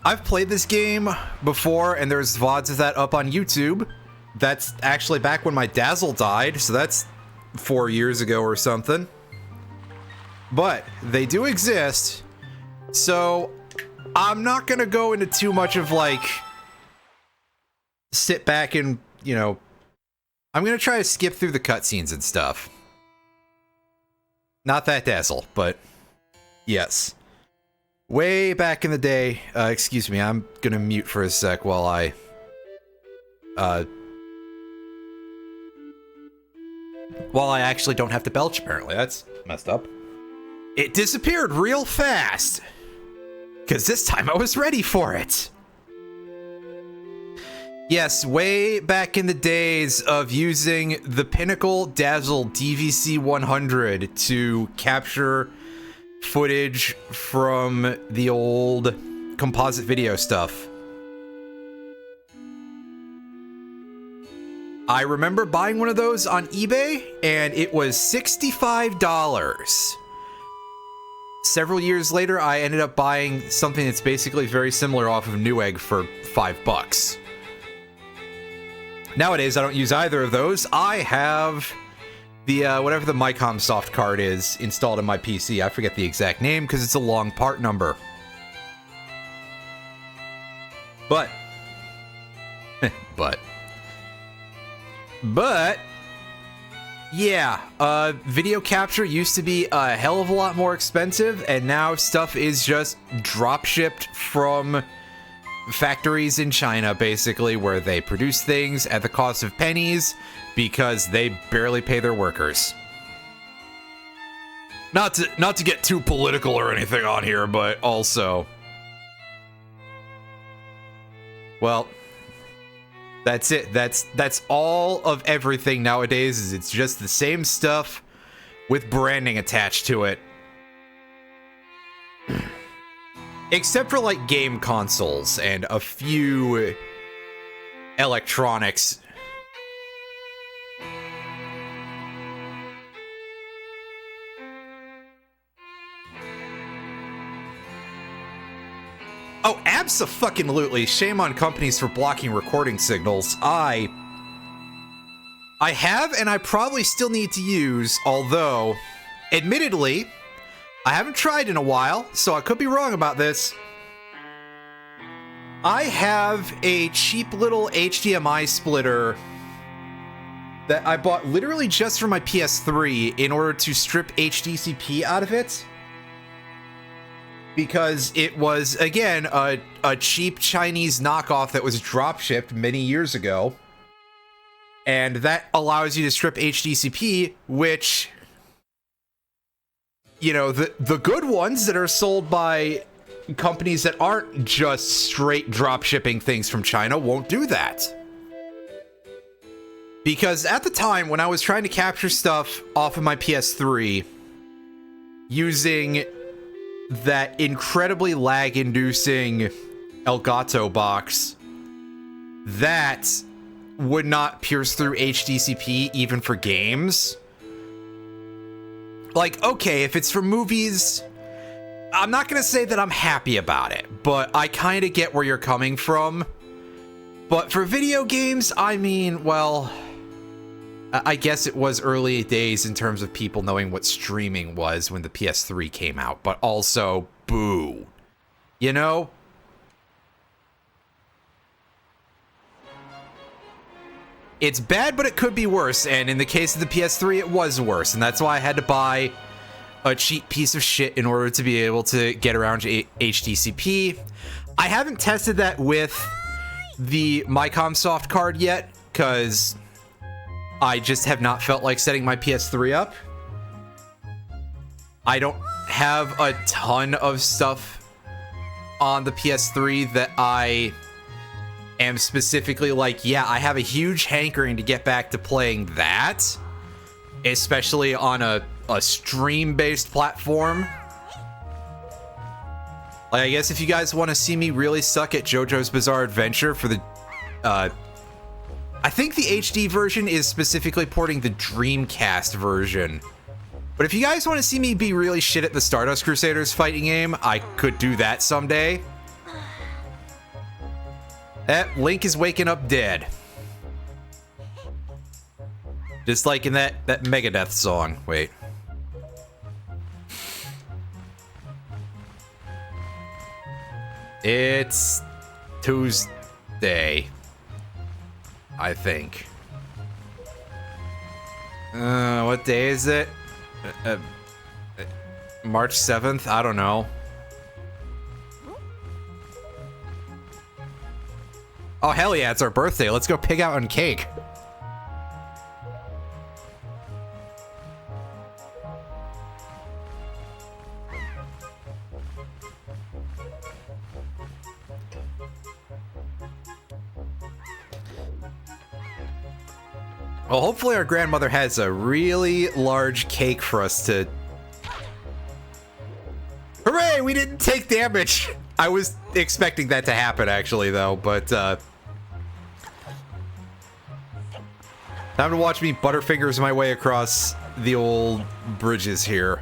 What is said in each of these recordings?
I've played this game before, and there's VODs of that up on YouTube. That's actually back when my Dazzle died, so that's 4 years ago or something. But they do exist, so I'm not gonna go into too much of like sit back and, you know, I'm gonna try to skip through the cutscenes and stuff. Not that Dazzle, but yes. Way back in the day, excuse me, I'm gonna mute for a sec while I, actually don't have to belch, apparently. That's messed up. It disappeared real fast, because this time I was ready for it. Yes, way back in the days of using the Pinnacle Dazzle DVC-100 to capture footage from the old composite video stuff. I remember buying one of those on eBay, and it was $65. Several years later, I ended up buying something that's basically very similar off of Newegg for $5. Nowadays, I don't use either of those. I have the, whatever the Micom soft card is installed in my PC. I forget the exact name because it's a long part number. But, yeah, video capture used to be a hell of a lot more expensive, and now stuff is just drop shipped from factories in China, basically, where they produce things at the cost of pennies because they barely pay their workers. Not to get too political or anything on here, but also, well, that's it. That's all of everything nowadays. Is it's just the same stuff with branding attached to it. Except for like game consoles and a few electronics. Oh, abso-fucking-lutely. Shame on companies for blocking recording signals. I have, and I probably still need to use, although, admittedly, I haven't tried in a while, so I could be wrong about this. I have a cheap little HDMI splitter that I bought literally just for my PS3 in order to strip HDCP out of it. Because it was, again, a cheap Chinese knockoff that was drop-shipped many years ago. And that allows you to strip HDCP, which, you know, the good ones that are sold by companies that aren't just straight drop-shipping things from China won't do that. Because at the time, when I was trying to capture stuff off of my PS3, using that incredibly lag-inducing Elgato box, that would not pierce through HDCP even for games. Like, okay, if it's for movies, I'm not gonna say that I'm happy about it, but I kind of get where you're coming from. But for video games, I mean, well, I guess it was early days in terms of people knowing what streaming was when the PS3 came out, but also, boo. You know? It's bad, but it could be worse, and in the case of the PS3, it was worse, and that's why I had to buy a cheap piece of shit in order to be able to get around to HDCP. I haven't tested that with the Micom soft card yet, because I just have not felt like setting my PS3 up. I don't have a ton of stuff on the PS3 that I am specifically like, yeah, I have a huge hankering to get back to playing that, especially on a stream-based platform. Like, I guess if you guys want to see me really suck at JoJo's Bizarre Adventure for the, I think the HD version is specifically porting the Dreamcast version. But if you guys want to see me be really shit at the Stardust Crusaders fighting game, I could do that someday. Link is waking up dead. Just like in that Megadeth song. Wait. It's Tuesday, I think. What day is it? March 7th? I don't know. Oh, hell yeah, it's our birthday. Let's go pig out on cake. Well, hopefully our grandmother has a really large cake for us to... Hooray! We didn't take damage! I was expecting that to happen, actually, though, but, time to watch me butterfingers my way across the old bridges here.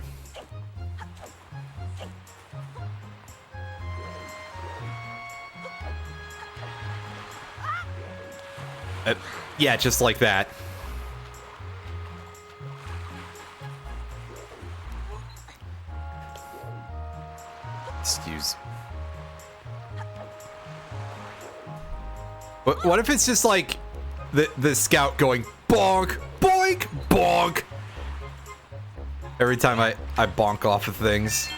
Yeah, just like that. Excuse. What if it's just like the scout going bonk, boink, bonk every time I bonk off of things?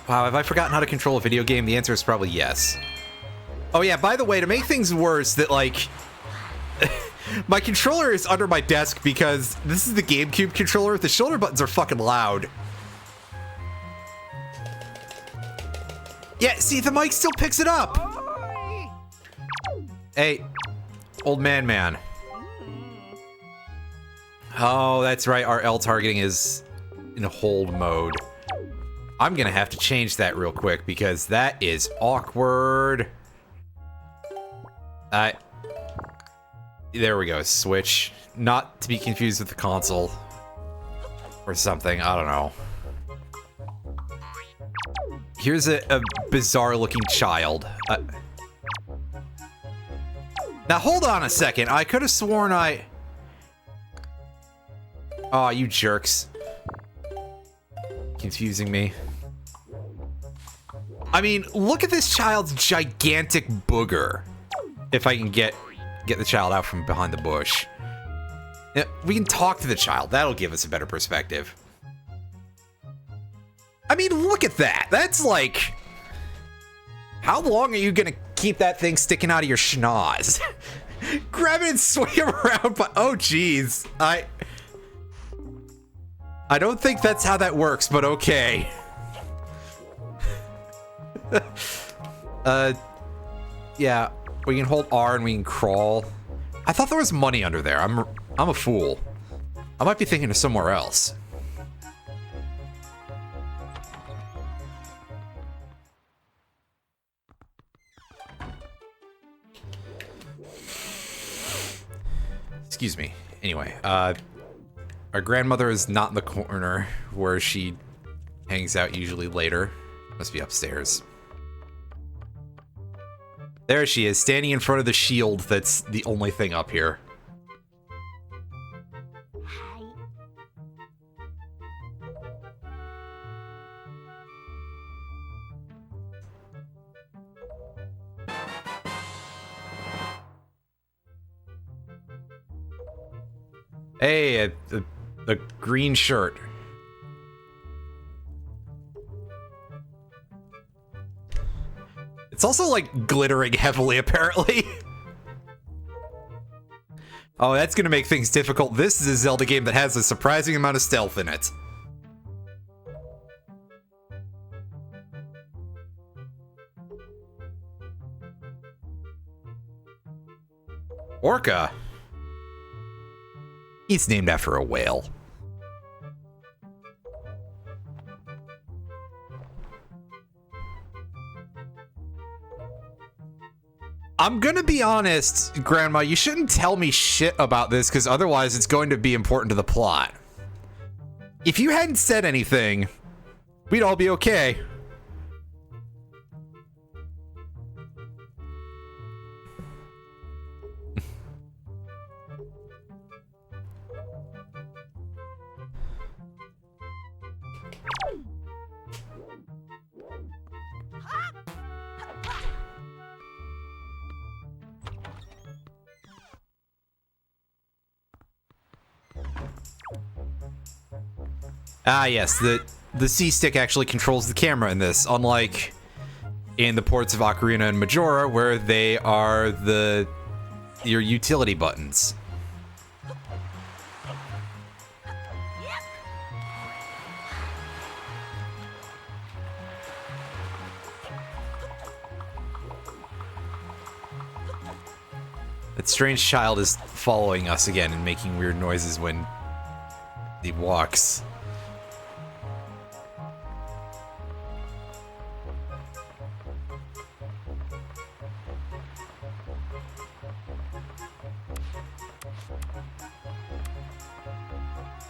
Wow, have I forgotten how to control a video game? The answer is probably yes. Oh yeah, by the way, to make things worse, that like my controller is under my desk because this is the GameCube controller. The shoulder buttons are fucking loud. Yeah, see, the mic still picks it up. Hey, old man. Oh, that's right. Our L targeting is in hold mode. I'm gonna have to change that real quick because that is awkward. There we go. Switch. Not to be confused with the console or something. I don't know. Here's a bizarre-looking child. Now, hold on a second. I could have sworn I... Aw, you jerks. Confusing me. I mean, look at this child's gigantic booger. If I can get the child out from behind the bush. Yeah, we can talk to the child. That'll give us a better perspective. I mean, look at that. That's like... How long are you gonna keep that thing sticking out of your schnoz? Grab it and swing him around, but oh geez. I don't think that's how that works, but okay. Yeah, we can hold R and we can crawl. I thought there was money under there. I'm a fool. I might be thinking of somewhere else. Excuse me. Anyway, our grandmother is not in the corner where she hangs out usually later. Must be upstairs. There she is, standing in front of the shield that's the only thing up here. Hey, a green shirt. It's also, like, glittering heavily, apparently. Oh, that's gonna make things difficult. This is a Zelda game that has a surprising amount of stealth in it. Orca. He's named after a whale. I'm gonna be honest, Grandma, you shouldn't tell me shit about this because otherwise it's going to be important to the plot. If you hadn't said anything, we'd all be okay. Ah, yes, the C-stick actually controls the camera in this, unlike in the ports of Ocarina and Majora, where they are your utility buttons. That strange child is following us again and making weird noises when he walks.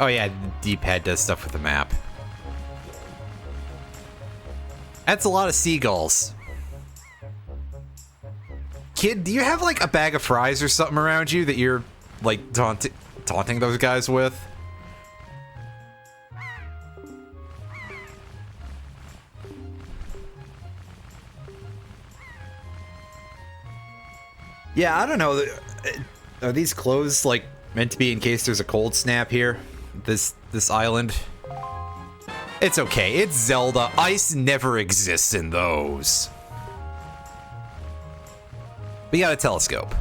Oh yeah, the D-pad does stuff with the map. That's a lot of seagulls. Kid, do you have like a bag of fries or something around you that you're like taunting those guys with? Yeah, I don't know. Are these clothes like meant to be in case there's a cold snap here? This island? It's okay. It's Zelda. Ice never exists in those. We got a telescope.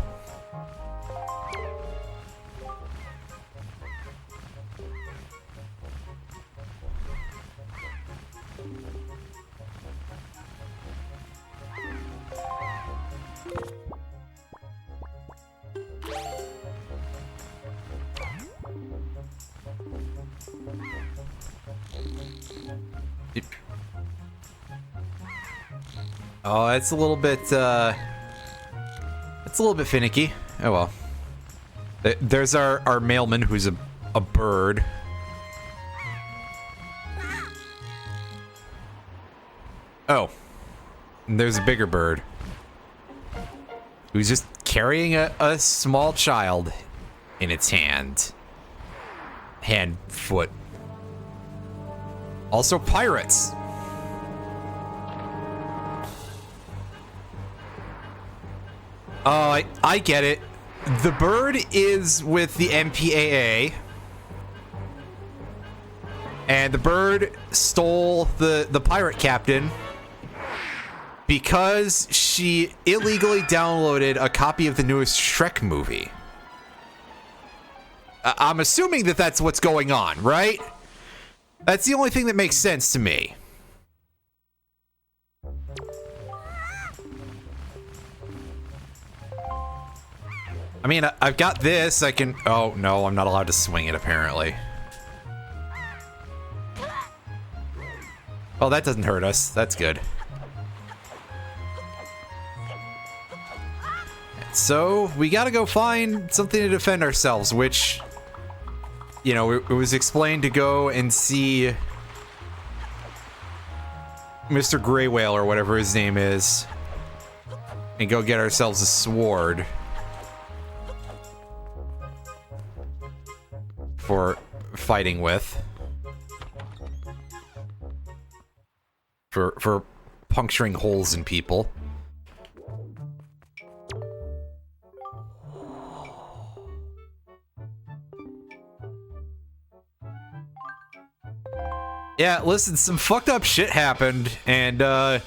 Oh, it's a little bit, it's a little bit finicky. Oh well. There's our mailman, who's a bird. Oh. And there's a bigger bird. Who's just carrying a small child in its hand. Foot. Also pirates. Oh, I get it. The bird is with the MPAA. And the bird stole the pirate captain because she illegally downloaded a copy of the newest Shrek movie. I'm assuming that that's what's going on, right? That's the only thing that makes sense to me. I mean, I've got this, I can... Oh, no, I'm not allowed to swing it, apparently. Oh, that doesn't hurt us. That's good. So, we gotta go find something to defend ourselves, which... You know, it was explained to go and see... Mr. Grey Whale, or whatever his name is. And go get ourselves a sword. For fighting with. For puncturing holes in people. Yeah, listen, some fucked up shit happened, and I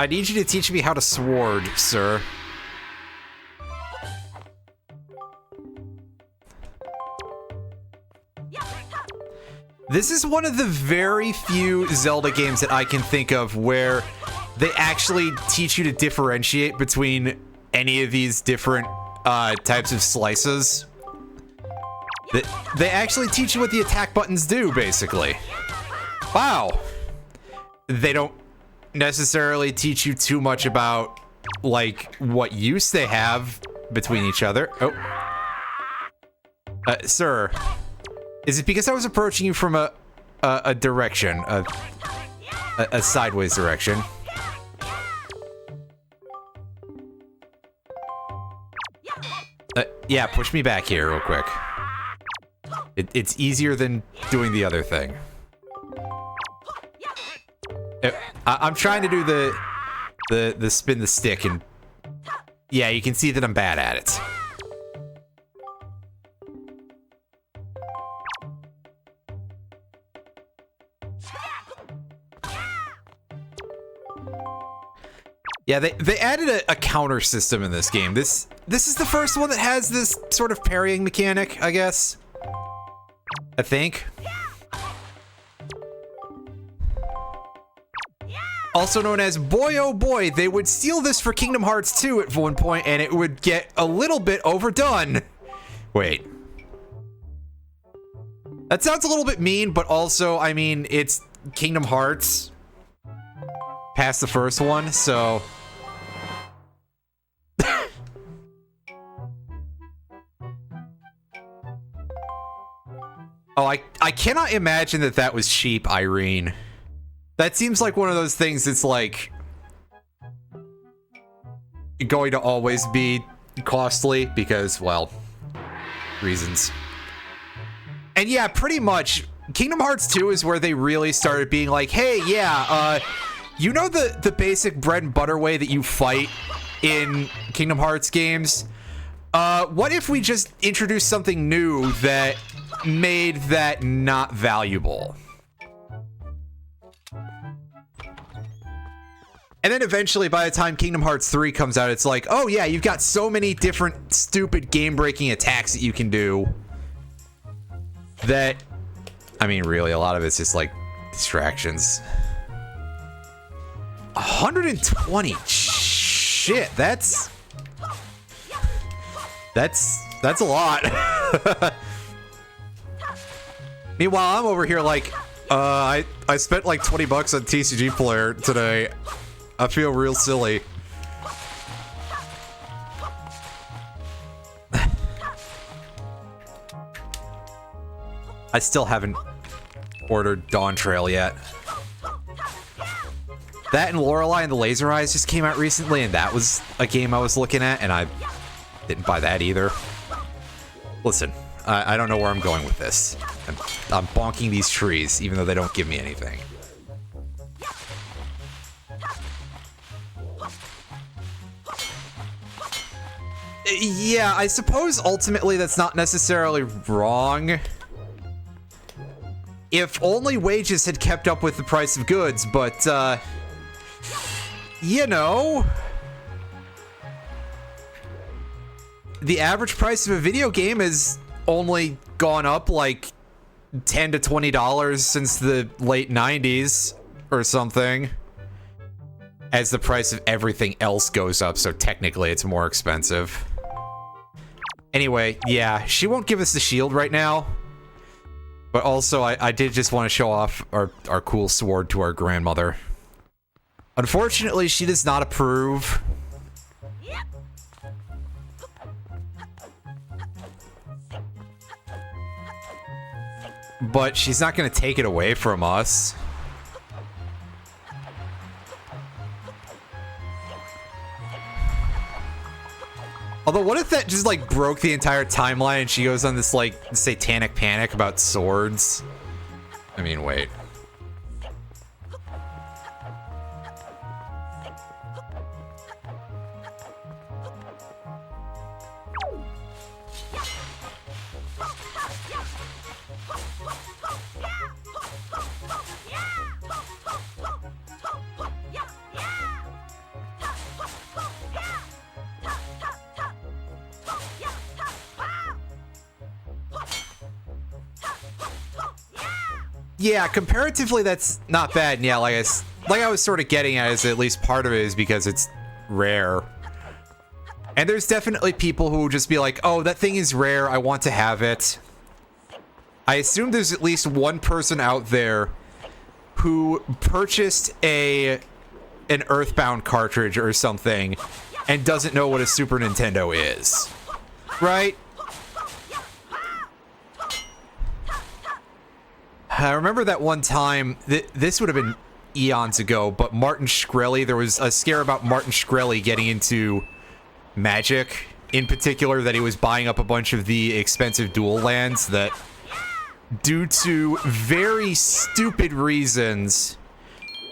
need you to teach me how to sword, sir. This is one of the very few Zelda games that I can think of where they actually teach you to differentiate between any of these different types of slices. They actually teach you what the attack buttons do, basically. Wow. They don't necessarily teach you too much about, like, what use they have between each other. Oh. Sir. Is it because I was approaching you from a direction, a sideways direction? Yeah, push me back here real quick. It's easier than doing the other thing. I'm trying to do the spin the stick, and yeah, you can see that I'm bad at it. Yeah, they added a counter system in this game. This is the first one that has this sort of parrying mechanic, I guess. I think. Also known as Boy Oh Boy, they would steal this for Kingdom Hearts 2 at one point, and it would get a little bit overdone. Wait. That sounds a little bit mean, but also, I mean, it's Kingdom Hearts past the first one, so... Oh, I cannot imagine that that was cheap, Irene. That seems like one of those things that's like going to always be costly because, well, reasons. And yeah, pretty much Kingdom Hearts 2 is where they really started being like, hey, yeah, you know the basic bread and butter way that you fight in Kingdom Hearts games? What if we just introduced something new that made that not valuable? And then eventually, by the time Kingdom Hearts 3 comes out, it's like, oh yeah, you've got so many different stupid game-breaking attacks that you can do that, I mean, really, a lot of it's just like distractions. 120, shit, that's a lot. Meanwhile, I'm over here like, I spent like 20 bucks on TCG Player today. I feel real silly. I still haven't ordered Dawn Trail yet. That and Lorelei and the Laser Eyes just came out recently, and that was a game I was looking at, and I didn't buy that either. Listen, I don't know where I'm going with this. I'm bonking these trees, even though they don't give me anything. Yeah, I suppose ultimately that's not necessarily wrong. If only wages had kept up with the price of goods, but, you know, the average price of a video game has only gone up like $10 to $20 since the late 90s or something, as the price of everything else goes up, so technically it's more expensive. Anyway, yeah, she won't give us the shield right now. But also, I did just want to show off our cool sword to our grandmother. Unfortunately, she does not approve. But she's not going to take it away from us. Although, what if that just, like, broke the entire timeline and she goes on this, like, satanic panic about swords? I mean, wait. Yeah, comparatively, that's not bad. And yeah, like I was sort of getting at, is at least part of it is because it's rare. And there's definitely people who will just be like, oh, that thing is rare, I want to have it. I assume there's at least one person out there who purchased an Earthbound cartridge or something and doesn't know what a Super Nintendo is. Right? I remember that one time, this would have been eons ago, but Martin Shkreli, there was a scare about Martin Shkreli getting into Magic, in particular that he was buying up a bunch of the expensive dual lands that, due to very stupid reasons,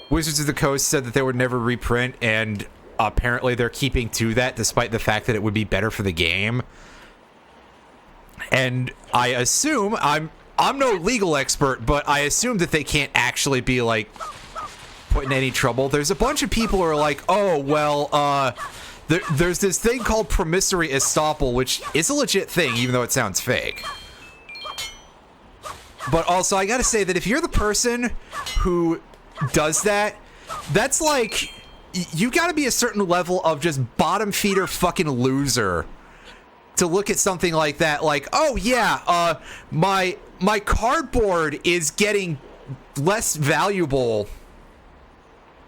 Wizards of the Coast said that they would never reprint, and apparently they're keeping to that despite the fact that it would be better for the game. And I assume, I'm no legal expert, but I assume that they can't actually be, like, put in any trouble. There's a bunch of people who are like, oh, well, there's this thing called promissory estoppel, which is a legit thing, even though it sounds fake. But also, I gotta say that if you're the person who does that, that's like, you gotta be a certain level of just bottom feeder fucking loser to look at something like that. Like, oh yeah, my cardboard is getting less valuable.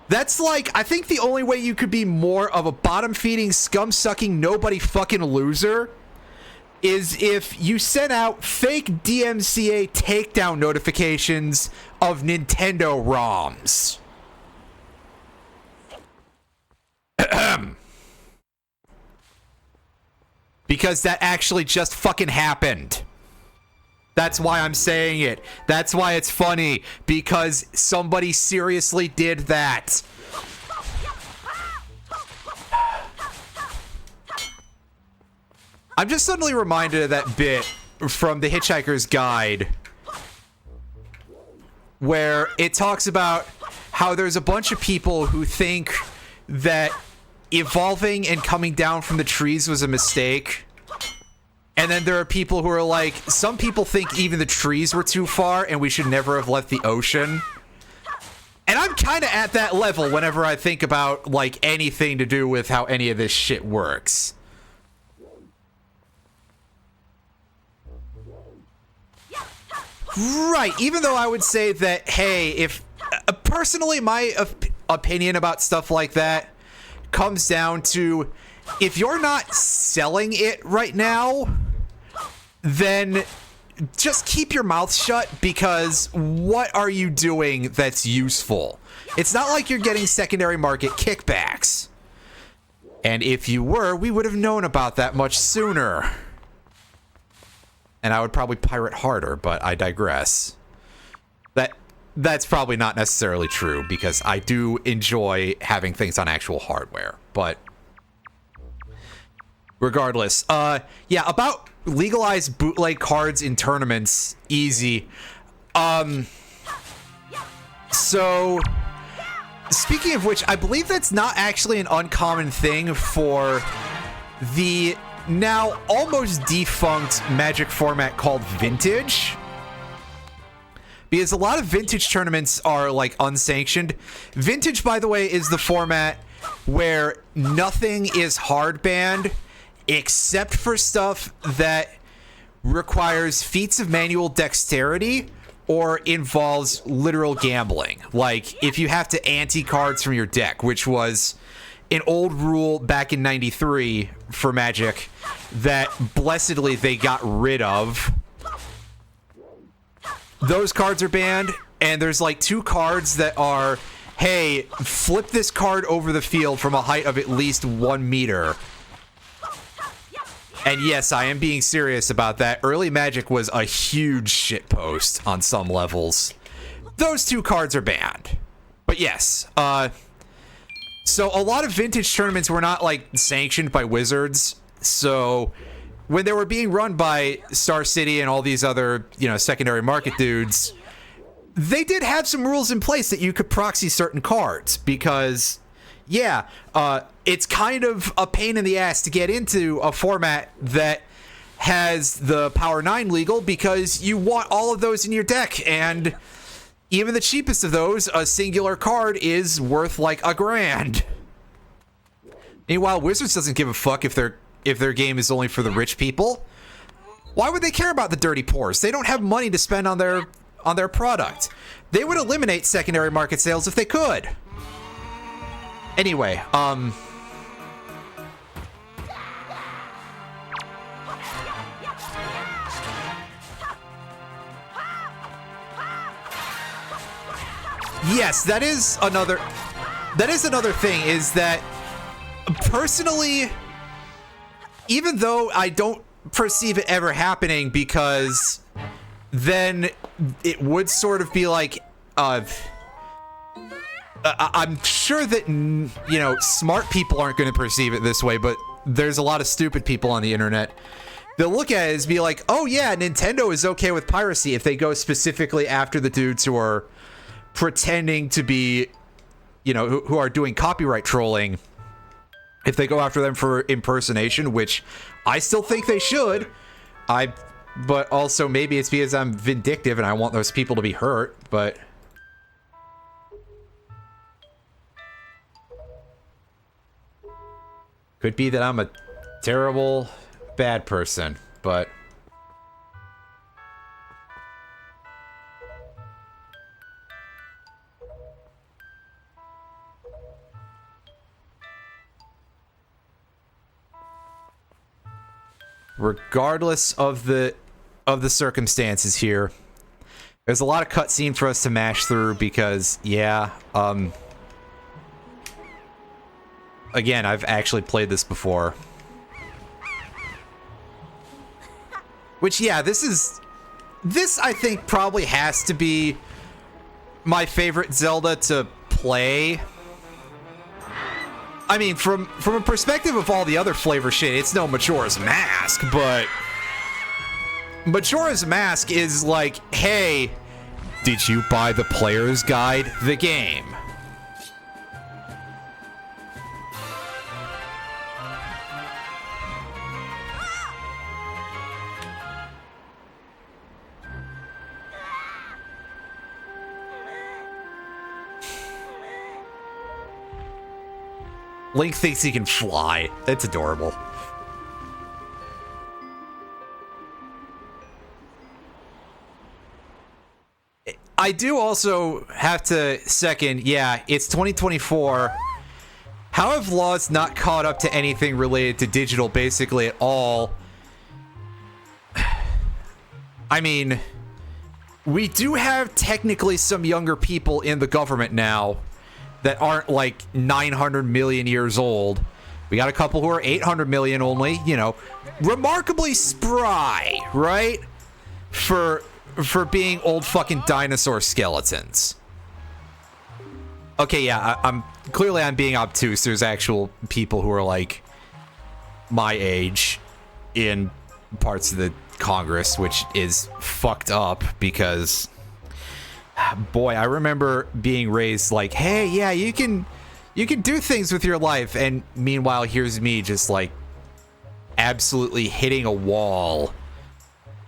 That's like, I think the only way you could be more of a bottom feeding, scum sucking, nobody fucking loser is if you sent out fake DMCA takedown notifications of Nintendo ROMs. Because that actually just fucking happened. That's why I'm saying it. That's why it's funny. Because somebody seriously did that. I'm just suddenly reminded of that bit from The Hitchhiker's Guide where it talks about how there's a bunch of people who think that evolving and coming down from the trees was a mistake. And then there are people who are like, some people think even the trees were too far and we should never have left the ocean. And I'm kind of at that level whenever I think about, like, anything to do with how any of this shit works. Right, even though I would say that, hey, if personally my opinion about stuff like that comes down to, if you're not selling it right now, then just keep your mouth shut, because what are you doing that's useful? It's not like you're getting secondary market kickbacks. And if you were, we would have known about that much sooner. And I would probably pirate harder, but I digress. That's probably not necessarily true, because I do enjoy having things on actual hardware. But regardless, yeah, about legalized bootleg cards in tournaments, easy. So, speaking of which, I believe that's not actually an uncommon thing for the now almost defunct Magic format called Vintage. Because a lot of Vintage tournaments are, like, unsanctioned. Vintage, by the way, is the format where nothing is hard banned except for stuff that requires feats of manual dexterity or involves literal gambling. Like, if you have to ante cards from your deck, which was an old rule back in 93 for Magic that blessedly they got rid of. Those cards are banned, and there's like 2 cards that are, hey, flip this card over the field from a height of at least 1 meter. And yes, I am being serious about that. Early Magic was a huge shitpost on some levels. Those 2 cards are banned. But yes, so a lot of Vintage tournaments were not, like, sanctioned by Wizards. So when they were being run by Star City and all these other, you know, secondary market dudes, they did have some rules in place that you could proxy certain cards, because, yeah, it's kind of a pain in the ass to get into a format that has the Power 9 legal, because you want all of those in your deck, and even the cheapest of those, a singular card, is worth like $1,000. Meanwhile, Wizards doesn't give a fuck if their game is only for the rich people. Why would they care about the dirty poors? They don't have money to spend on their product. They would eliminate secondary market sales if they could. Anyway, yes, that is another thing, is that personally, even though I don't perceive it ever happening, because then it would sort of be like, I'm sure that, you know, smart people aren't going to perceive it this way, but there's a lot of stupid people on the internet. They'll look at it as be like, oh yeah, Nintendo is okay with piracy if they go specifically after the dudes who are pretending to be you know, who are doing copyright trolling, if they go after them for impersonation, which I still think they should, but also maybe it's because I'm vindictive and I want those people to be hurt, but... Could be that I'm a terrible, bad person, but... Regardless of the circumstances here, there's a lot of cutscene for us to mash through because, yeah, again, I've actually played this before. Which, yeah, this I think probably has to be my favorite Zelda to play. I mean, from a perspective of all the other flavor shit, it's no Majora's Mask, but Majora's Mask is like, hey, did you buy the player's guide? The game. Link thinks he can fly. That's adorable. I do also have to second, yeah, it's 2024. How have laws not caught up to anything related to digital basically at all? I mean, we do have technically some younger people in the government now that aren't like 900 million years old. We got a couple who are 800 million only, you know, remarkably spry, right? For being old fucking dinosaur skeletons. Okay, yeah, I'm being obtuse. There's actual people who are like my age in parts of the Congress, which is fucked up because, boy, I remember being raised like, hey, yeah, you can do things with your life, and meanwhile, here's me just like absolutely hitting a wall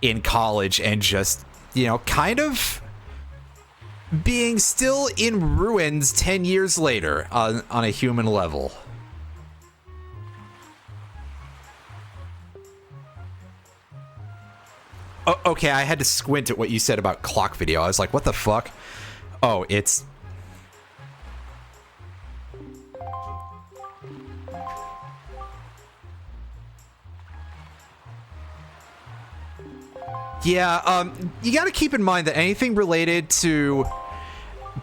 in college and just, you know, kind of being still in ruins 10 years later on a human level. Oh, okay, I had to squint at what you said about clock video. I was like, what the fuck? Oh, it's... Yeah, you gotta keep in mind that anything related to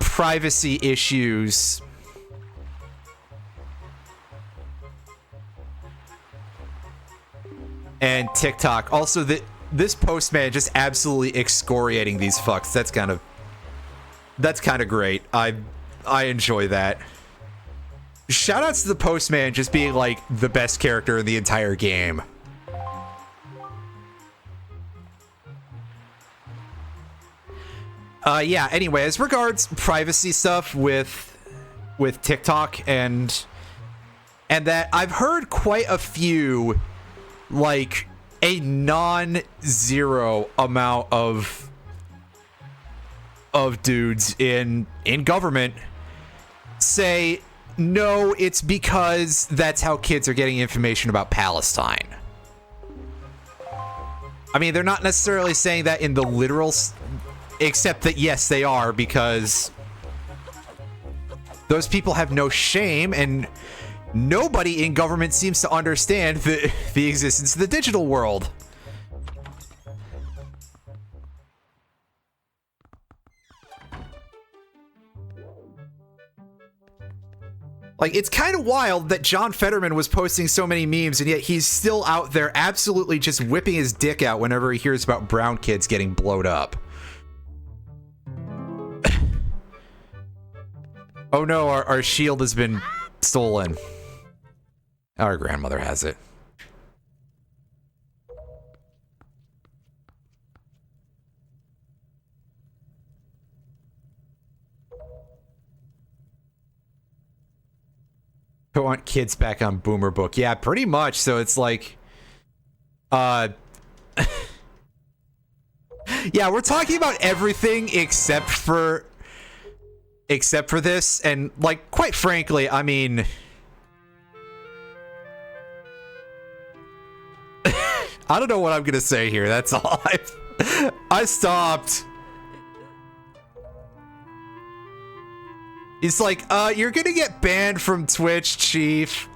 privacy issues and TikTok, also this postman just absolutely excoriating these fucks. That's kind of great. I enjoy that. Shoutouts to the postman just being like the best character in the entire game. Yeah, anyway, as regards privacy stuff with TikTok and that, I've heard quite a few, like, a non-zero amount of dudes in government say, no, it's because that's how kids are getting information about Palestine. I mean, they're not necessarily saying that in the literal... Except that, yes, they are, because those people have no shame, and nobody in government seems to understand the existence of the digital world. Like, it's kind of wild that John Fetterman was posting so many memes, and yet he's still out there absolutely just whipping his dick out whenever he hears about brown kids getting blowed up. Oh no, our shield has been stolen. Our grandmother has it. I want kids back on Boomer Book. Yeah, pretty much. So it's like, yeah, we're talking about everything except for this, and like, quite frankly, I mean, I don't know what I'm gonna say here. That's all. I stopped. He's like, you're gonna get banned from Twitch, Chief.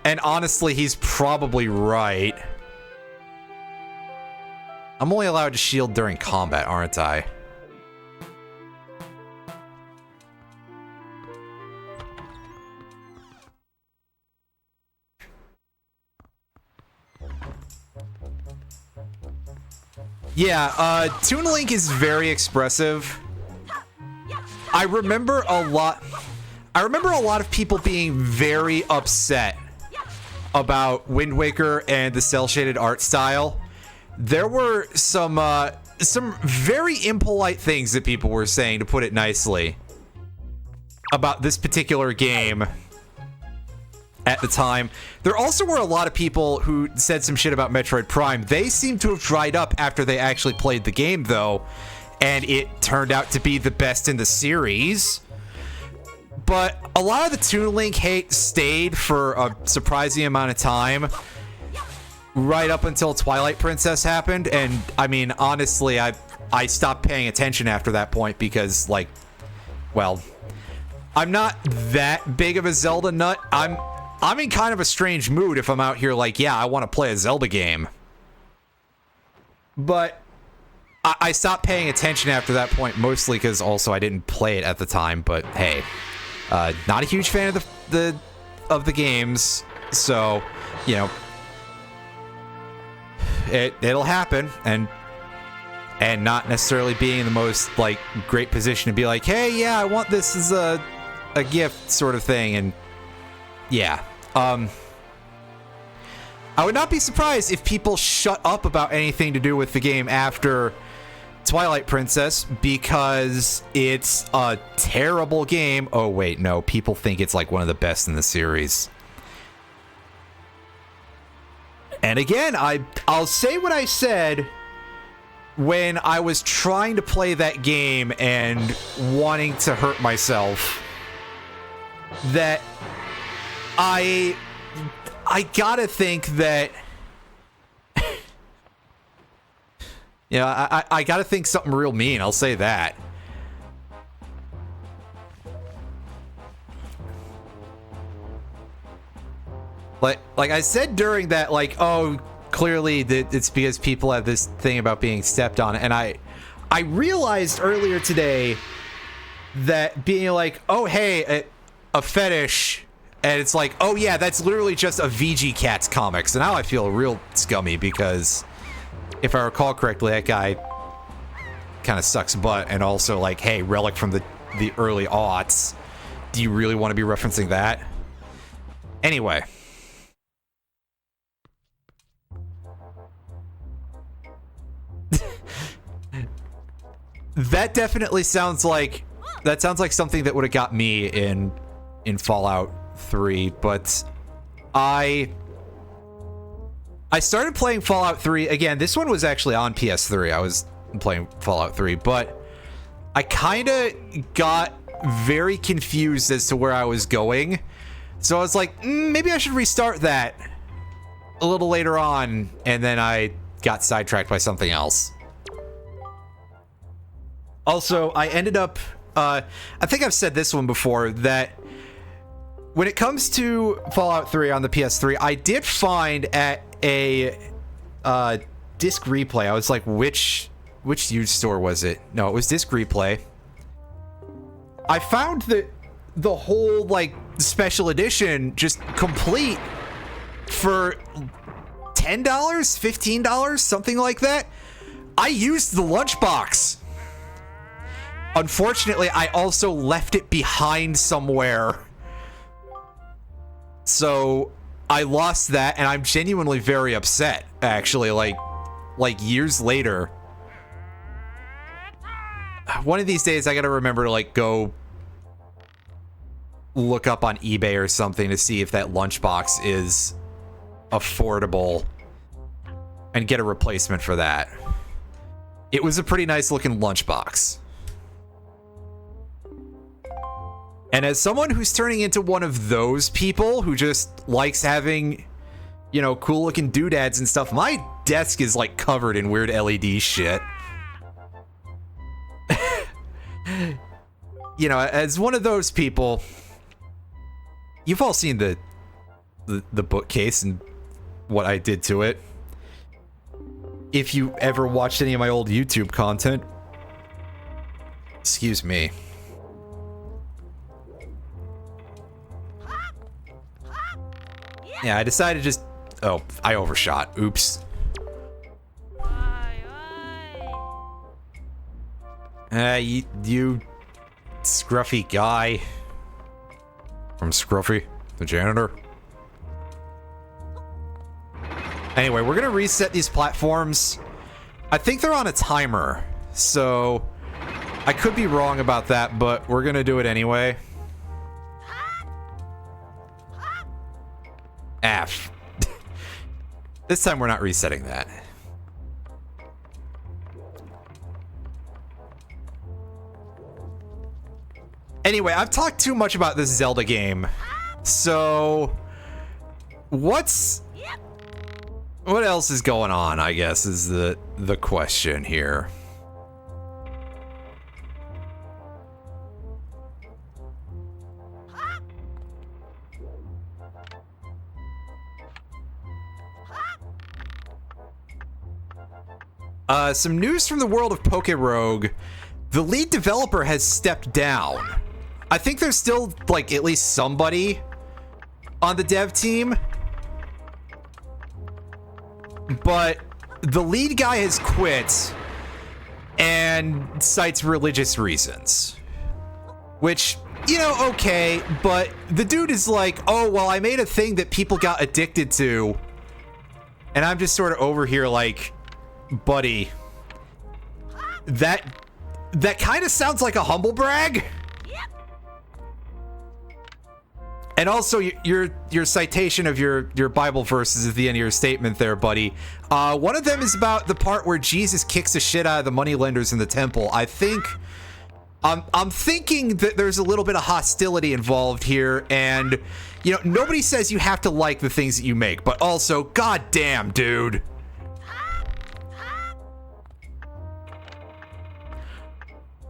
And honestly, he's probably right. I'm only allowed to shield during combat, aren't I? Yeah, Toon Link is very expressive. I remember a lot of people being very upset about Wind Waker and the cel-shaded art style. There were some very impolite things that people were saying, to put it nicely, about this particular game at the time. There also were a lot of people who said some shit about Metroid Prime. They seem to have dried up after they actually played the game, though, and it turned out to be the best in the series. But a lot of the Toon Link hate stayed for a surprising amount of time, right up until Twilight Princess happened. And I mean, honestly, I stopped paying attention after that point because, like, well, I'm not that big of a Zelda nut. I'm in kind of a strange mood if I'm out here like, yeah, I want to play a Zelda game. But I stopped paying attention after that point, mostly because also I didn't play it at the time. But hey, not a huge fan of the games, so you know, it'll happen, and not necessarily being in the most like great position to be like, hey, yeah, I want this as a gift sort of thing, and yeah, I would not be surprised if people shut up about anything to do with the game after Twilight Princess, because it's a terrible game. Oh wait, no, people think it's like one of the best in the series. And again, I'll say what I said when I was trying to play that game and wanting to hurt myself, that I gotta think that, yeah, I gotta think something real mean, I'll say that. Like I said during that, like, oh, clearly that it's because people have this thing about being stepped on, and I realized earlier today that being like, oh, hey, a fetish, and it's like, oh yeah, that's literally just a VG Cats comic. So now I feel real scummy, because if I recall correctly, that guy kind of sucks butt, and also like, hey, Relic from the early aughts. Do you really want to be referencing that? Anyway. That definitely sounds like something that would have got me in Fallout 3, but I started playing Fallout 3 again. This one was actually on PS3. I was playing Fallout 3, but I kind of got very confused as to where I was going. So I was like, maybe I should restart that a little later on, and then I got sidetracked by something else. Also, I ended up, I think I've said this one before, that when it comes to Fallout 3 on the PS3, I did find at a Disc Replay, I was like, which used store was it? No, it was Disc Replay. I found that the whole, like, special edition just complete for $10, $15, something like that. I used the lunchbox. Unfortunately, I also left it behind somewhere. So I lost that, and I'm genuinely very upset, actually, like years later. One of these days, I gotta remember to, like, go look up on eBay or something to see if that lunchbox is affordable and get a replacement for that. It was a pretty nice looking lunchbox. And as someone who's turning into one of those people who just likes having, you know, cool looking doodads and stuff, my desk is like covered in weird LED shit. You know, as one of those people, you've all seen the bookcase and what I did to it. If you ever watched any of my old YouTube content, excuse me. Yeah, I decided just... Oh, I overshot. Oops. You scruffy guy. From Scruffy, the janitor. Anyway, we're gonna reset these platforms. I think they're on a timer, so I could be wrong about that, but we're gonna do it anyway. F. This time we're not resetting that. Anyway, I've talked too much about this Zelda game. So, what else is going on, I guess, is the question here. Some news from the world of Poké-Rogue. The lead developer has stepped down. I think there's still, like, at least somebody on the dev team. But the lead guy has quit and cites religious reasons. Which, you know, okay, but the dude is like, oh, well, I made a thing that people got addicted to. And I'm just sort of over here like, buddy, that kind of sounds like a humble brag. And also, your citation of your Bible verses at the end of your statement there, buddy. One of them is about the part where Jesus kicks the shit out of the moneylenders in the temple. I think, I'm thinking that there's a little bit of hostility involved here, and you know, nobody says you have to like the things that you make, but also, goddamn, dude.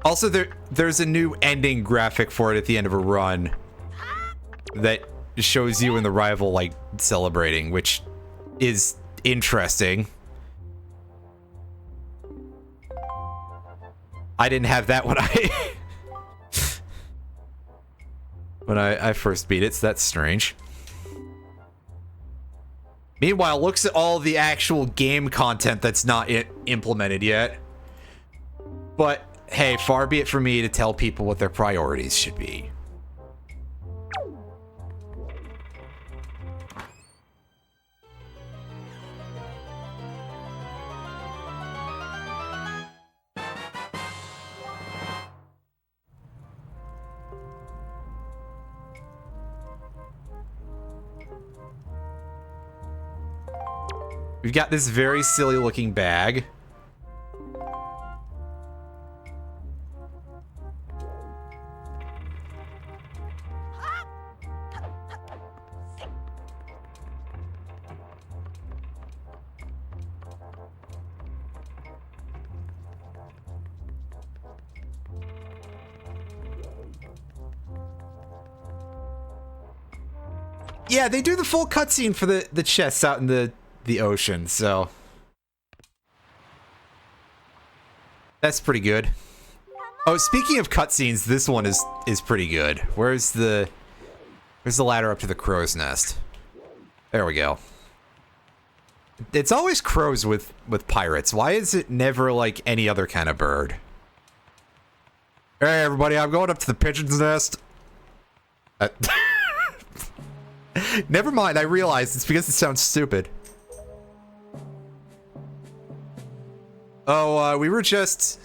Also, there's a new ending graphic for it at the end of a run that shows you and the rival, like, celebrating, which is interesting. I didn't have that when I first beat it, so that's strange. Meanwhile, looks at all the actual game content that's not implemented yet. But hey, far be it for me to tell people what their priorities should be. We've got this very silly looking bag. Yeah, they do the full cutscene for the chests out in the ocean, so that's pretty good. Oh, speaking of cutscenes, this one is pretty good. Where's the ladder up to the crow's nest? There we go. It's always crows with pirates. Why is it never like any other kind of bird? Hey everybody, I'm going up to the pigeon's nest. Never mind, I realized it's because it sounds stupid. Oh, we were just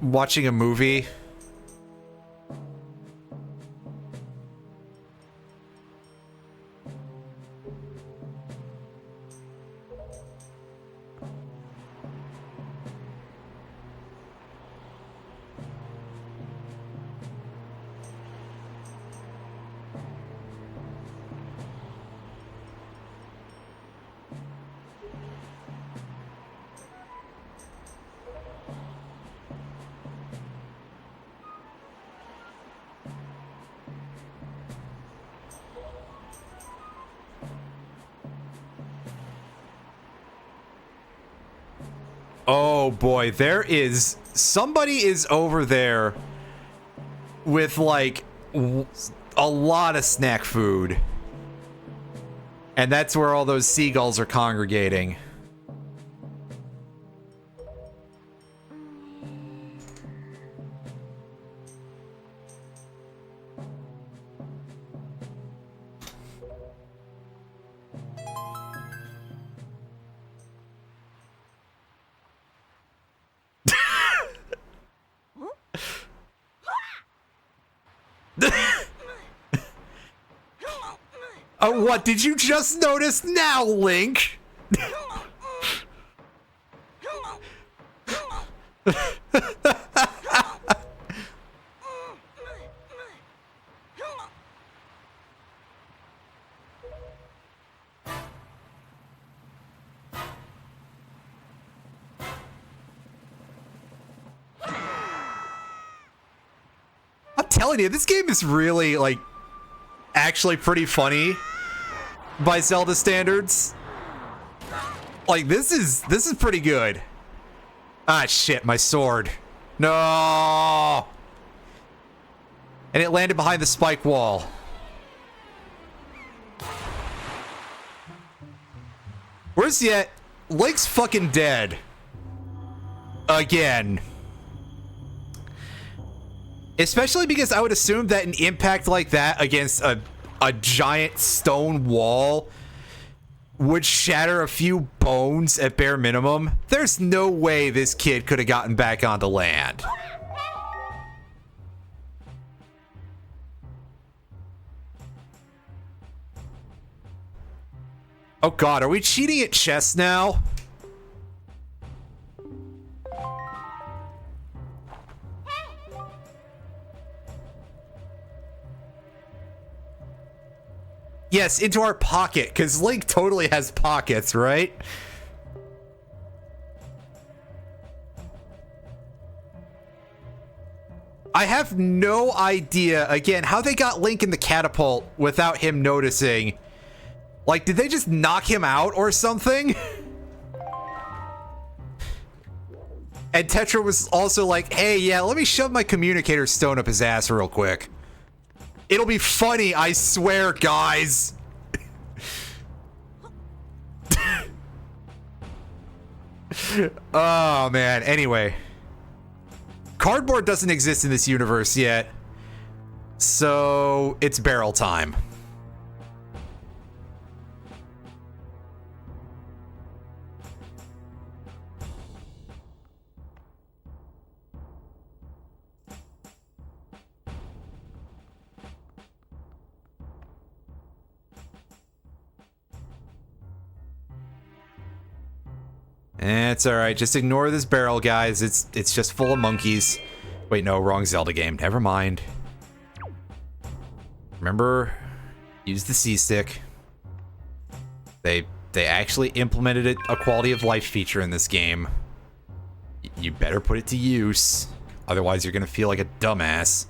watching a movie. Oh boy, somebody is over there with like a lot of snack food. And that's where all those seagulls are congregating. Oh, what? Did you just notice now, Link? I'm telling you, this game is really, like, actually pretty funny by Zelda standards. Like, this is pretty good. Ah, shit, my sword. No! And it landed behind the spike wall. Worse yet, Link's fucking dead. Again. Especially because I would assume that an impact like that against a giant stone wall would shatter a few bones at bare minimum. There's no way this kid could have gotten back onto land. Oh god, are we cheating at chess now? Yes, into our pocket, because Link totally has pockets, right? I have no idea, again, how they got Link in the catapult without him noticing. Like, did they just knock him out or something? And Tetra was also like, hey, yeah, let me shove my communicator stone up his ass real quick. It'll be funny, I swear, guys. Oh, man. Anyway. Cardboard doesn't exist in this universe yet. So, it's barrel time. It's alright, just ignore this barrel, guys. It's just full of monkeys. Wait, no, wrong Zelda game. Never mind. Remember, use the C-stick. They actually implemented a quality of life feature in this game. You better put it to use. Otherwise, you're gonna feel like a dumbass.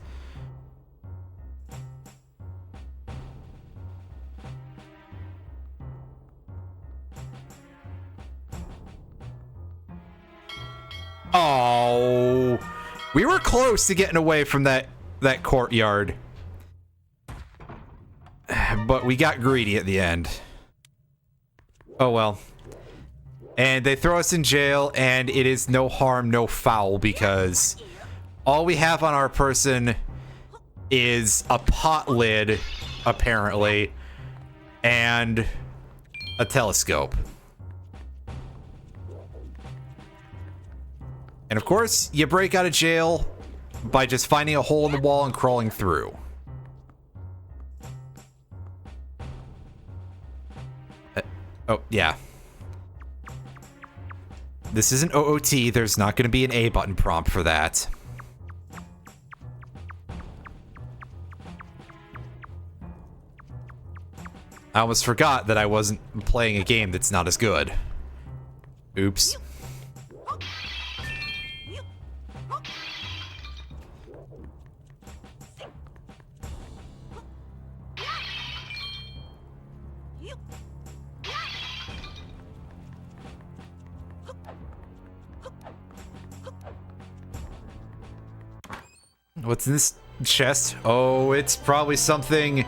Oh, we were close to getting away from that courtyard, but we got greedy at the end. Oh well. And they throw us in jail, and it is no harm, no foul, because all we have on our person is a pot lid, apparently, and a telescope. And of course, you break out of jail by just finding a hole in the wall and crawling through. Oh, yeah. This isn't OOT. There's not going to be an A button prompt for that. I almost forgot that I wasn't playing a game that's not as good. Oops. What's in this chest? Oh, it's probably something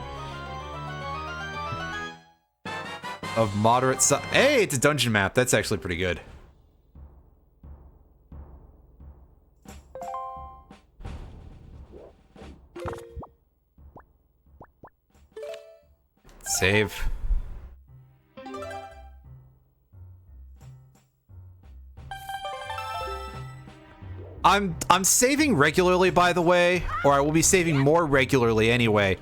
of moderate size. Hey, it's a dungeon map. That's actually pretty good. Save. I'm saving regularly, by the way, or I will be saving more regularly anyway,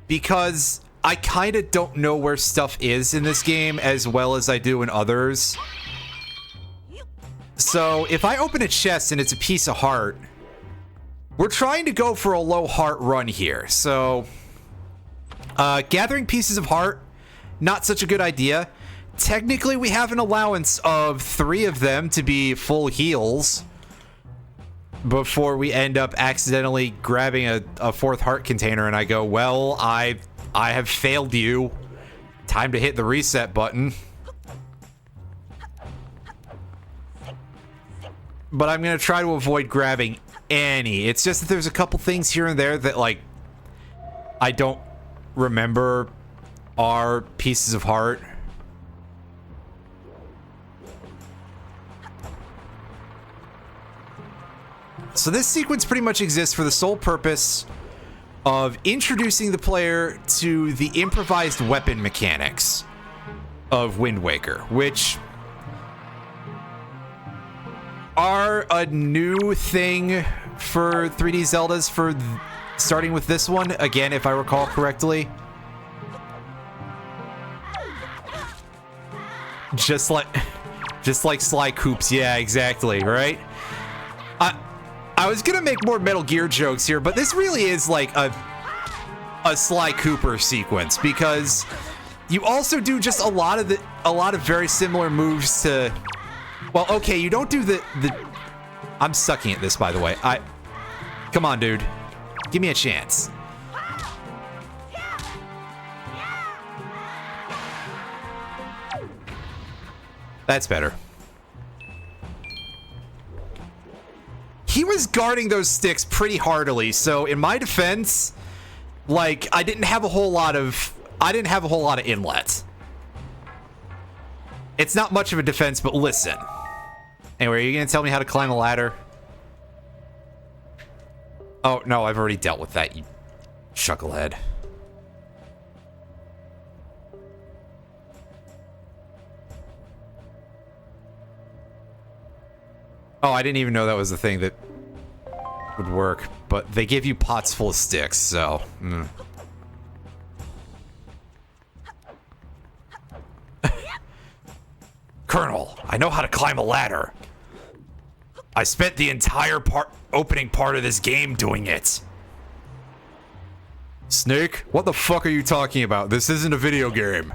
because I kind of don't know where stuff is in this game as well as I do in others. So if I open a chest and it's a piece of heart, we're trying to go for a low heart run here. So gathering pieces of heart, not such a good idea. Technically, we have an allowance of 3 of them to be full heals before we end up accidentally grabbing a 4th heart container and I go, well, I have failed you. Time to hit the reset button. But I'm going to try to avoid grabbing any. It's just that there's a couple things here and there that, like, I don't remember are pieces of heart. So this sequence pretty much exists for the sole purpose of introducing the player to the improvised weapon mechanics of Wind Waker, which are a new thing for 3D Zeldas for starting with this one, again, if I recall correctly. Just like Sly Coops, yeah, exactly, right? I was gonna make more Metal Gear jokes here, but this really is like a Sly Cooper sequence, because you also do just a lot of very similar moves to, well, okay, you don't do the I'm sucking at this, by the way. Come on, dude. Give me a chance. That's better. He was guarding those sticks pretty heartily, so in my defense, like, I didn't have a whole lot of inlet. It's not much of a defense, but listen. Anyway, are you gonna tell me how to climb a ladder? Oh, no, I've already dealt with that, you chucklehead. Oh, I didn't even know that was the thing that would work, but they give you pots full of sticks, so... Colonel, I know how to climb a ladder. I spent the entire opening part of this game doing it. Snake, what the fuck are you talking about? This isn't a video game.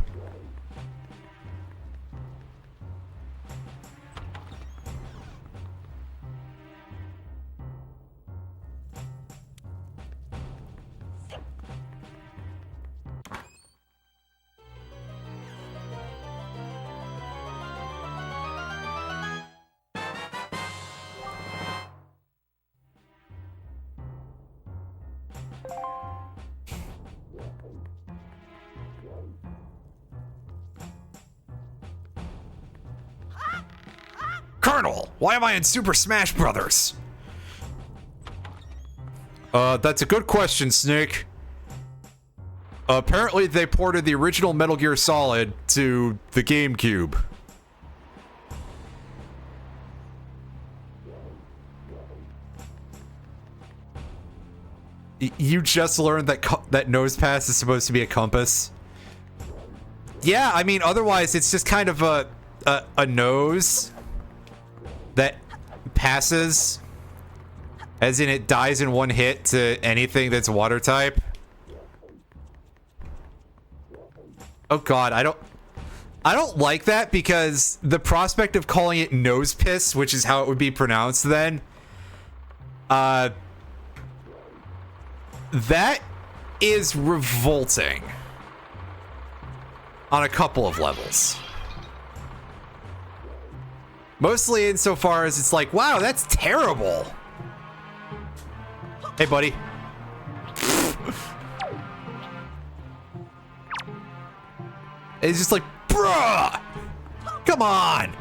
Colonel, why am I in Super Smash Brothers? That's a good question, Snake. Apparently they ported the original Metal Gear Solid to the GameCube. You just learned that that nose pass is supposed to be a compass? Yeah, I mean, otherwise it's just kind of a nose that passes, as in it dies in one hit to anything that's water type. Oh god, I don't like that, because the prospect of calling it nose piss, which is how it would be pronounced then, that is revolting on a couple of levels. Mostly insofar as it's like, wow, that's terrible. Hey, buddy. It's just like, bruh! Come on!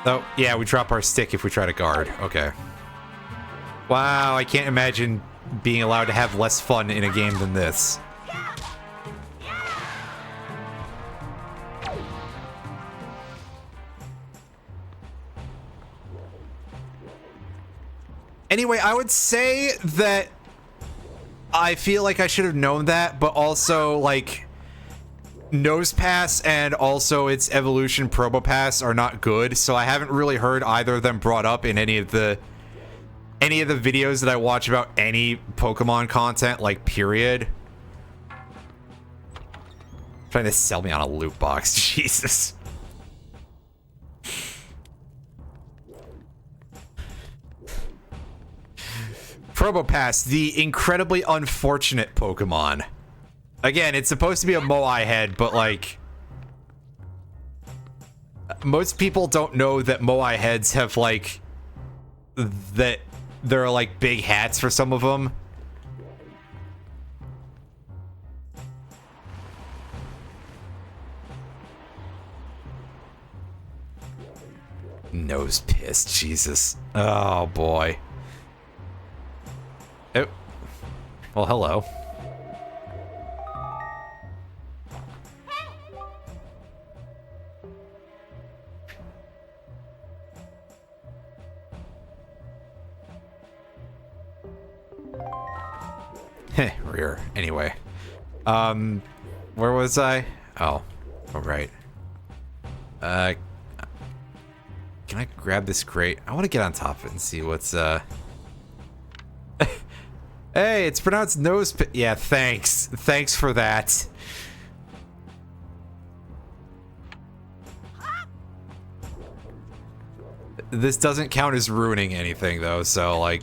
Oh, yeah, we drop our stick if we try to guard. Okay. Wow, I can't imagine being allowed to have less fun in a game than this. Anyway, I would say that I feel like I should have known that, but also, like, Nose Pass and also its Evolution Probopass are not good, so I haven't really heard either of them brought up in any of the videos that I watch about any Pokemon content, like, period. Trying to sell me on a loot box, Jesus. Probopass, the incredibly unfortunate Pokemon. Again, it's supposed to be a Moai head, but like... most people don't know that Moai heads have like... that there are like big hats for some of them. Nose piss, Jesus. Oh boy. Oh. Well, hello. Heh, rear. Anyway. Where was I? Oh. All right. Can I grab this crate? I want to get on top of it and see what's, Hey, it's pronounced nose pi- yeah, thanks. Thanks for that. This doesn't count as ruining anything, though, so, like...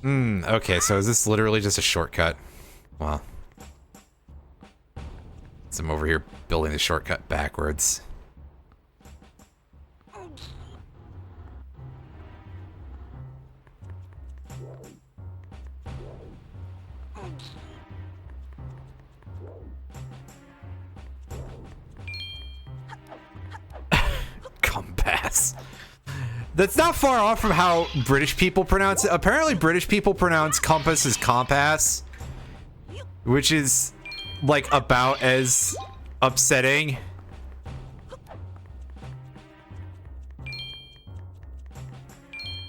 okay, so is this literally just a shortcut? Well... so I'm over here building the shortcut backwards. Compass. That's not far off from how British people pronounce it. Apparently British people pronounce compass as compass, which is like about as upsetting.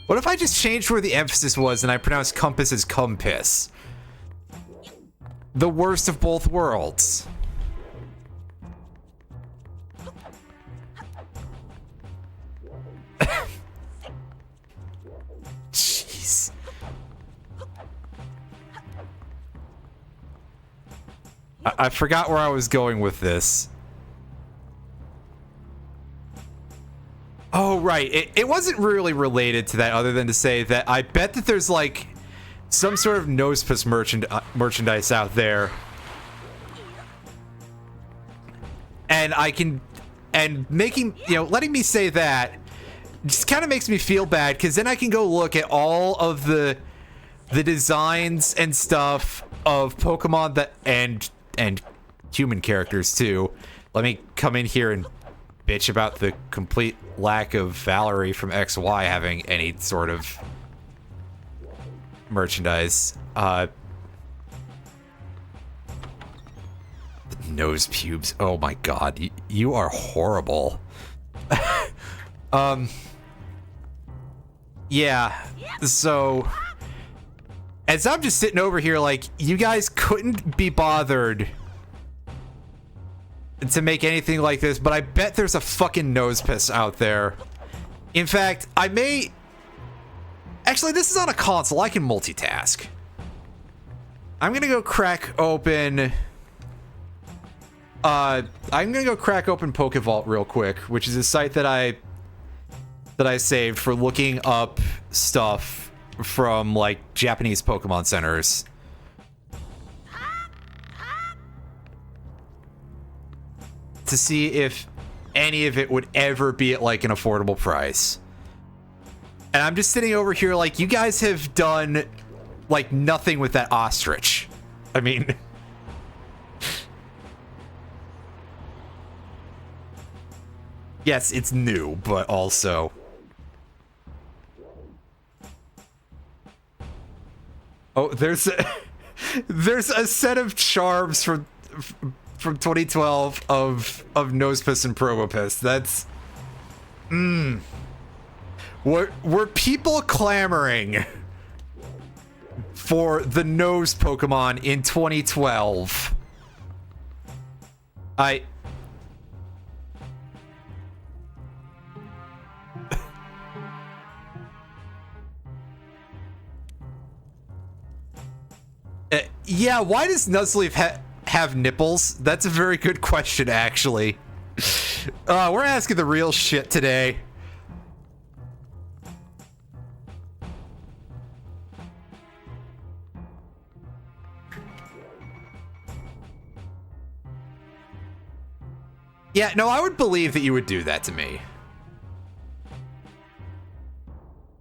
What if I just changed where the emphasis was and I pronounced compass as compass? The worst of both worlds. Jeez. I forgot where I was going with this. Oh, right. It wasn't really related to that other than to say that I bet that there's like some sort of Nosepass merchandise out there. And making, you know, letting me say that just kind of makes me feel bad, because then I can go look at all of the designs and stuff of Pokemon that and human characters too. Let me come in here and bitch about the complete lack of Valerie from XY having any sort of merchandise. Nose pubes. Oh my god, you are horrible. Yeah, so as I'm just sitting over here like, you guys couldn't be bothered to make anything like this, but I bet there's a fucking Nosepass out there. In fact, I may... actually, this is on a console. I can multitask. I'm gonna go crack open... I'm gonna go crack open Pokevault real quick, which is a site that I saved for looking up stuff from, like, Japanese Pokemon centers. to see if any of it would ever be at like an affordable price. And I'm just sitting over here like, you guys have done like nothing with that ostrich. I mean, yes, it's new, but also, oh, there's a set of charms from 2012 of Nosepiss and Probopus. That's were people clamoring for the nose Pokemon in 2012? Yeah, why does Nuzleaf have nipples? That's a very good question, actually. We're asking the real shit today. Yeah, no, I would believe that you would do that to me.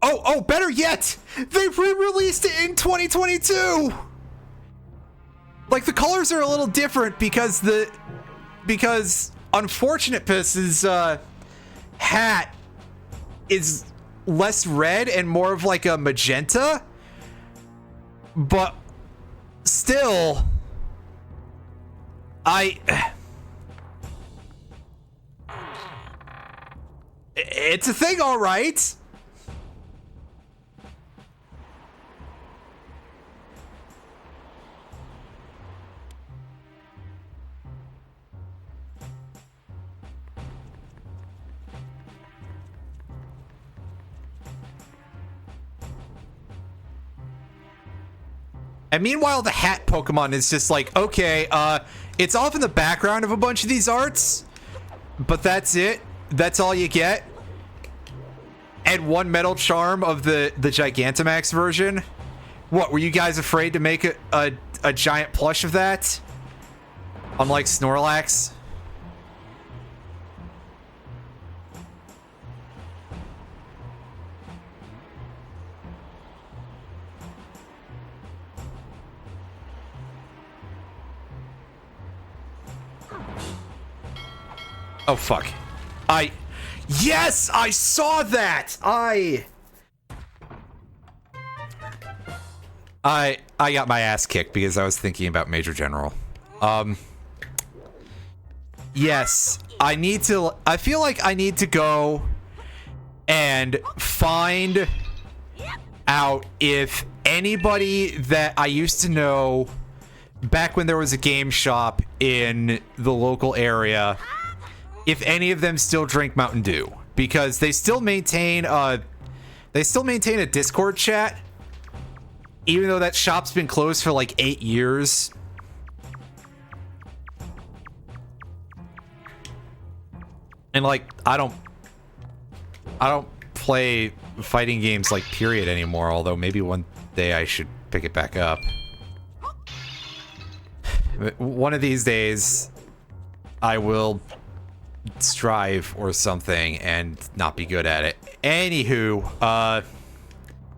Oh, better yet! They re-released it in 2022! Like, the colors are a little different because Unfortunate Piss's hat is less red and more of like a magenta, but still, it's a thing, all right. And meanwhile, the hat Pokemon is just like, okay, it's off in the background of a bunch of these arts, but that's it. That's all you get. And one metal charm of the Gigantamax version. What, were you guys afraid to make a giant plush of that? Unlike Snorlax? Oh, fuck. Yes, I saw that! I got my ass kicked because I was thinking about Major General. Yes, I feel like I need to go and find out if anybody that I used to know back when there was a game shop in the local area, if any of them still drink Mountain Dew, because they still maintain a Discord chat, even though that shop's been closed for like 8 years. And like, I don't play fighting games like period anymore, although maybe one day I should pick it back up. One of these days I will strive or something and not be good at it. Anywho,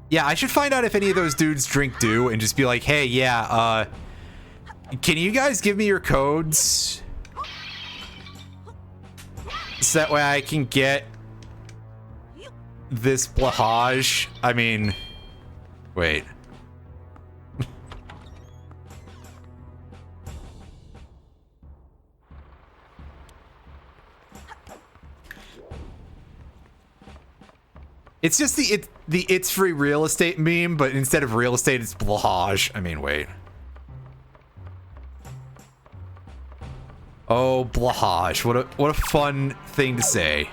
yeah, I should find out if any of those dudes drink Dew and just be like, hey, yeah, can you guys give me your codes so that way I can get this Blahage? I mean, wait. It's just the it's free real estate meme, but instead of real estate, it's Blahage. I mean, wait. Oh, Blahage. What a fun thing to say.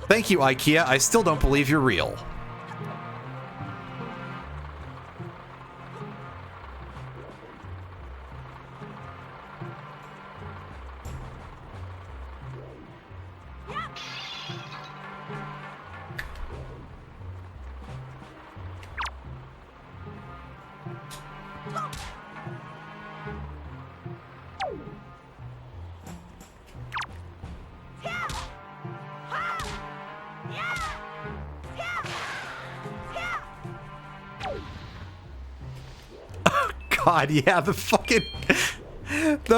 Thank you, IKEA. I still don't believe you're real. god, yeah, the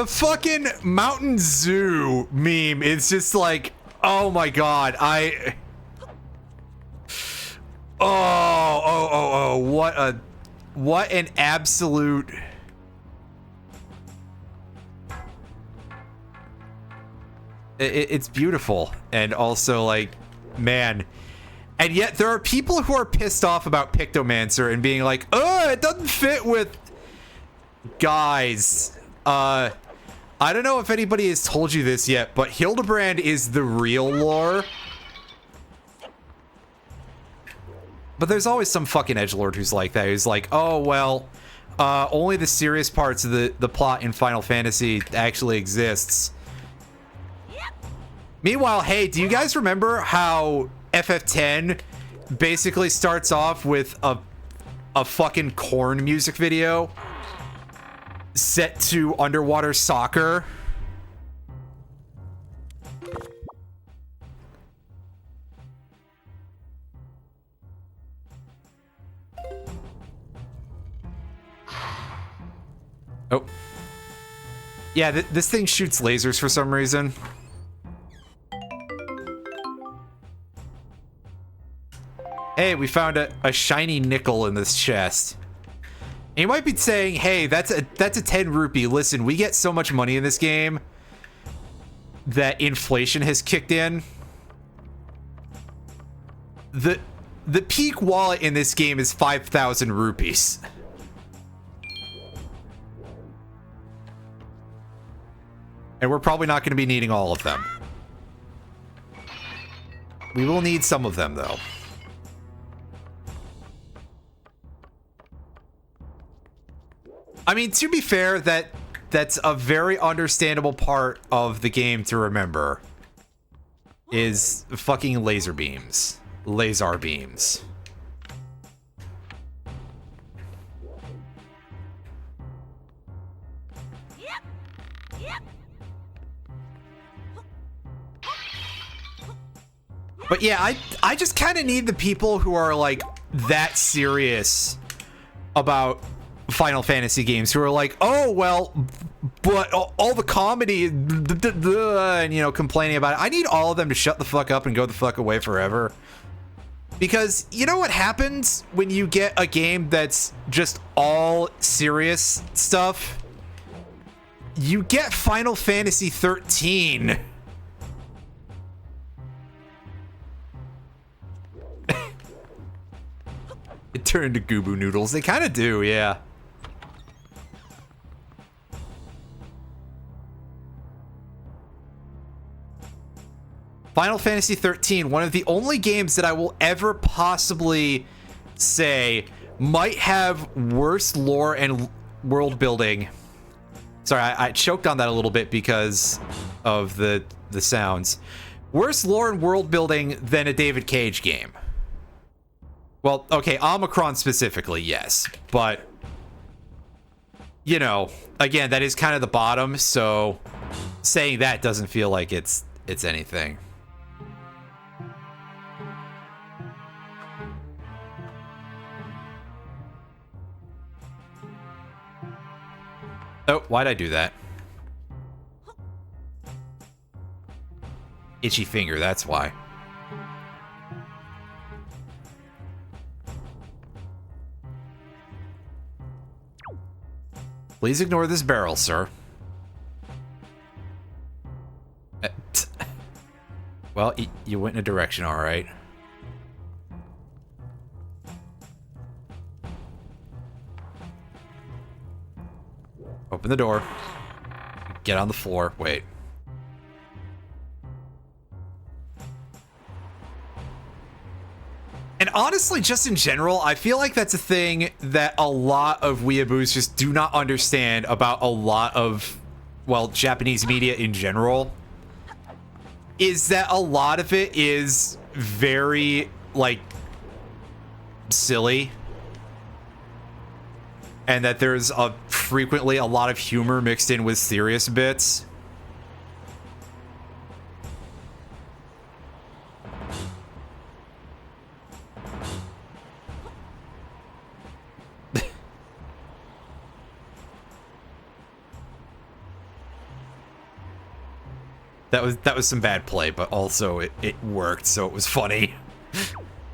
fucking Mountain Zoo meme is just like, oh my god, what an absolute... It's beautiful, and also, like, man. And yet there are people who are pissed off about Pictomancer and being like, oh, it doesn't fit with... Guys, I don't know if anybody has told you this yet, but Hildebrand is the real lore. But there's always some fucking edgelord who's like that, who's like, oh, well, only the serious parts of the plot in Final Fantasy actually exists. Meanwhile, hey, do you guys remember how FF10 basically starts off with a fucking Korn music video set to underwater soccer? Oh. Yeah, this thing shoots lasers for some reason. Hey, we found a shiny nickel in this chest. And you might be saying, hey, that's a 10 rupee. Listen, we get so much money in this game that inflation has kicked in. The peak wallet in this game is 5,000 rupees. And we're probably not going to be needing all of them. We will need some of them, though. I mean, to be fair, that's a very understandable part of the game to remember. Is fucking laser beams. Laser beams. But yeah, I just kind of need the people who are like that serious about Final Fantasy games, who are like, oh, well, but all the comedy and, you know, complaining about it. I need all of them to shut the fuck up and go the fuck away forever. Because you know what happens when you get a game that's just all serious stuff? You get Final Fantasy 13. It turned to Goobo Noodles. They kind of do, yeah. Final Fantasy 13, one of the only games that I will ever possibly say might have worse lore and world building. Sorry, I choked on that a little bit because of the sounds. Worse lore and world building than a David Cage game. Well, okay, Omicron specifically, yes. But, you know, again, that is kind of the bottom, so saying that doesn't feel like it's anything. Oh, why'd I do that? Itchy finger, that's why. Please ignore this barrel, sir. Well, you went in a direction, all right. Open the door. Get on the floor. Wait. And honestly, just in general, I feel like that's a thing that a lot of weeaboos just do not understand about a lot of, well, Japanese media in general. Is that a lot of it is very, like, silly. And that there's frequently a lot of humor mixed in with serious bits. That was some bad play, but also it worked, so it was funny.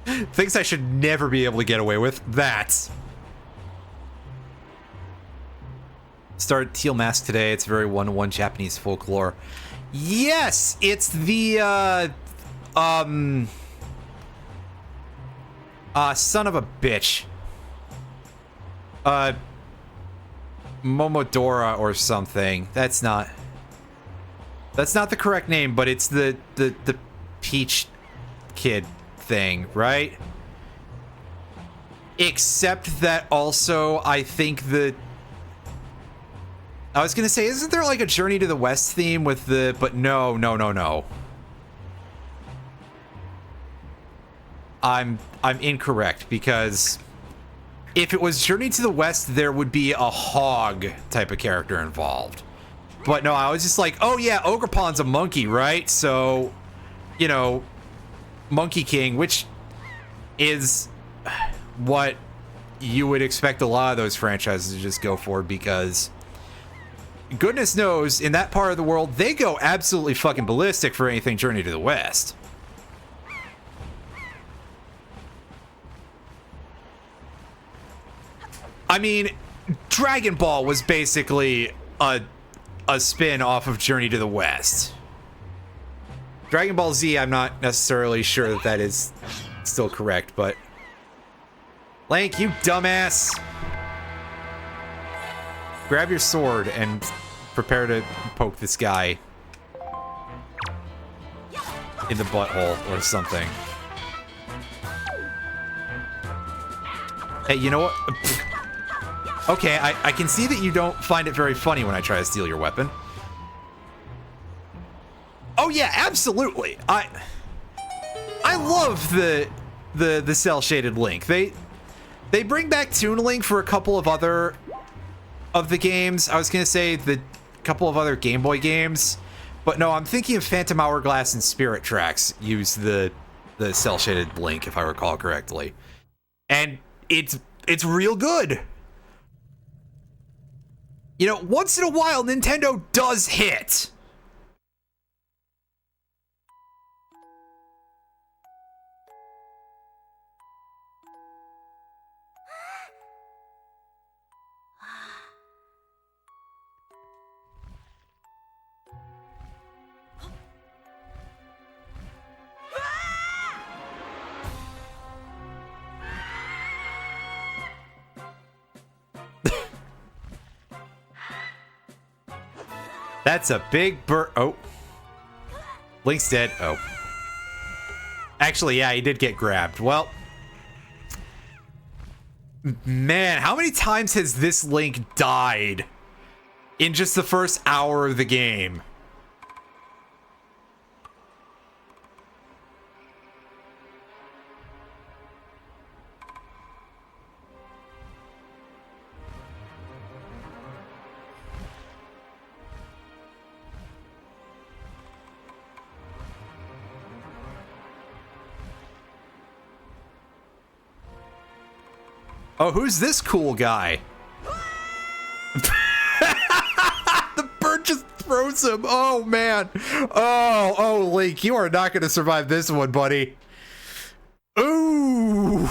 Things I should never be able to get away with. That. Started Teal Mask today. It's very one-to-one Japanese folklore. Yes, it's the son of a bitch. Momodora or something. That's not the correct name, but it's the Peach Kid thing, right? Except that also I think I was gonna say, isn't there like a Journey to the West theme with the, but no. I'm incorrect, because if it was Journey to the West, there would be a hog type of character involved. But no, I was just like, oh yeah, Ogerpon's a monkey, right? So, you know, Monkey King, which is what you would expect a lot of those franchises to just go for, because goodness knows, in that part of the world, they go absolutely fucking ballistic for anything Journey to the West. I mean, Dragon Ball was basically a spin off of Journey to the West. Dragon Ball Z, I'm not necessarily sure that is still correct, but... Link, you dumbass! Grab your sword and prepare to poke this guy in the butthole or something. Hey, you know what? Okay, I can see that you don't find it very funny when I try to steal your weapon. Oh yeah, absolutely. I love the cell shaded Link. They bring back Toon Link for a couple of other of the games. I was gonna say the couple of other Game Boy games, but no, I'm thinking of Phantom Hourglass and Spirit Tracks use the cell shaded Link, if I recall correctly, and it's real good. You know, once in a while, Nintendo does hit. That's a big bird. Oh. Link's dead. Oh. Actually, yeah, he did get grabbed. Well. Man, how many times has this Link died in just the first hour of the game? Oh, who's this cool guy? The bird just throws him. Oh, man. Oh, Link, you are not going to survive this one, buddy. Ooh.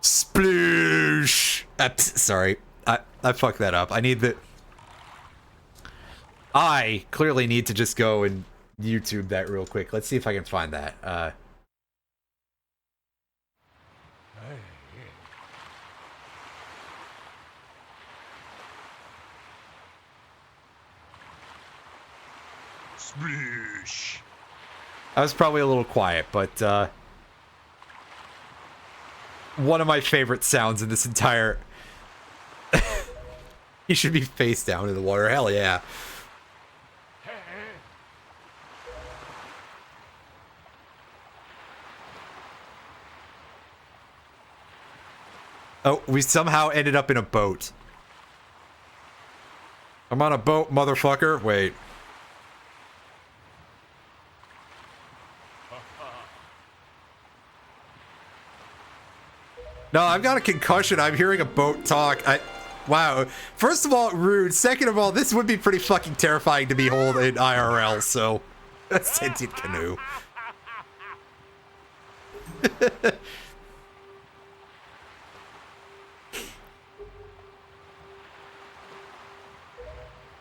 Sploosh. Sorry. I fucked that up. I clearly need to just go and YouTube that real quick. Let's see if I can find that. I was probably a little quiet, but one of my favorite sounds in this entire... He should be face down in the water. Hell yeah. Oh, we somehow ended up in a boat. I'm on a boat, motherfucker. Wait. No, I've got a concussion. I'm hearing a boat talk. Wow. First of all, rude. Second of all, this would be pretty fucking terrifying to behold in IRL, so... A sentient canoe.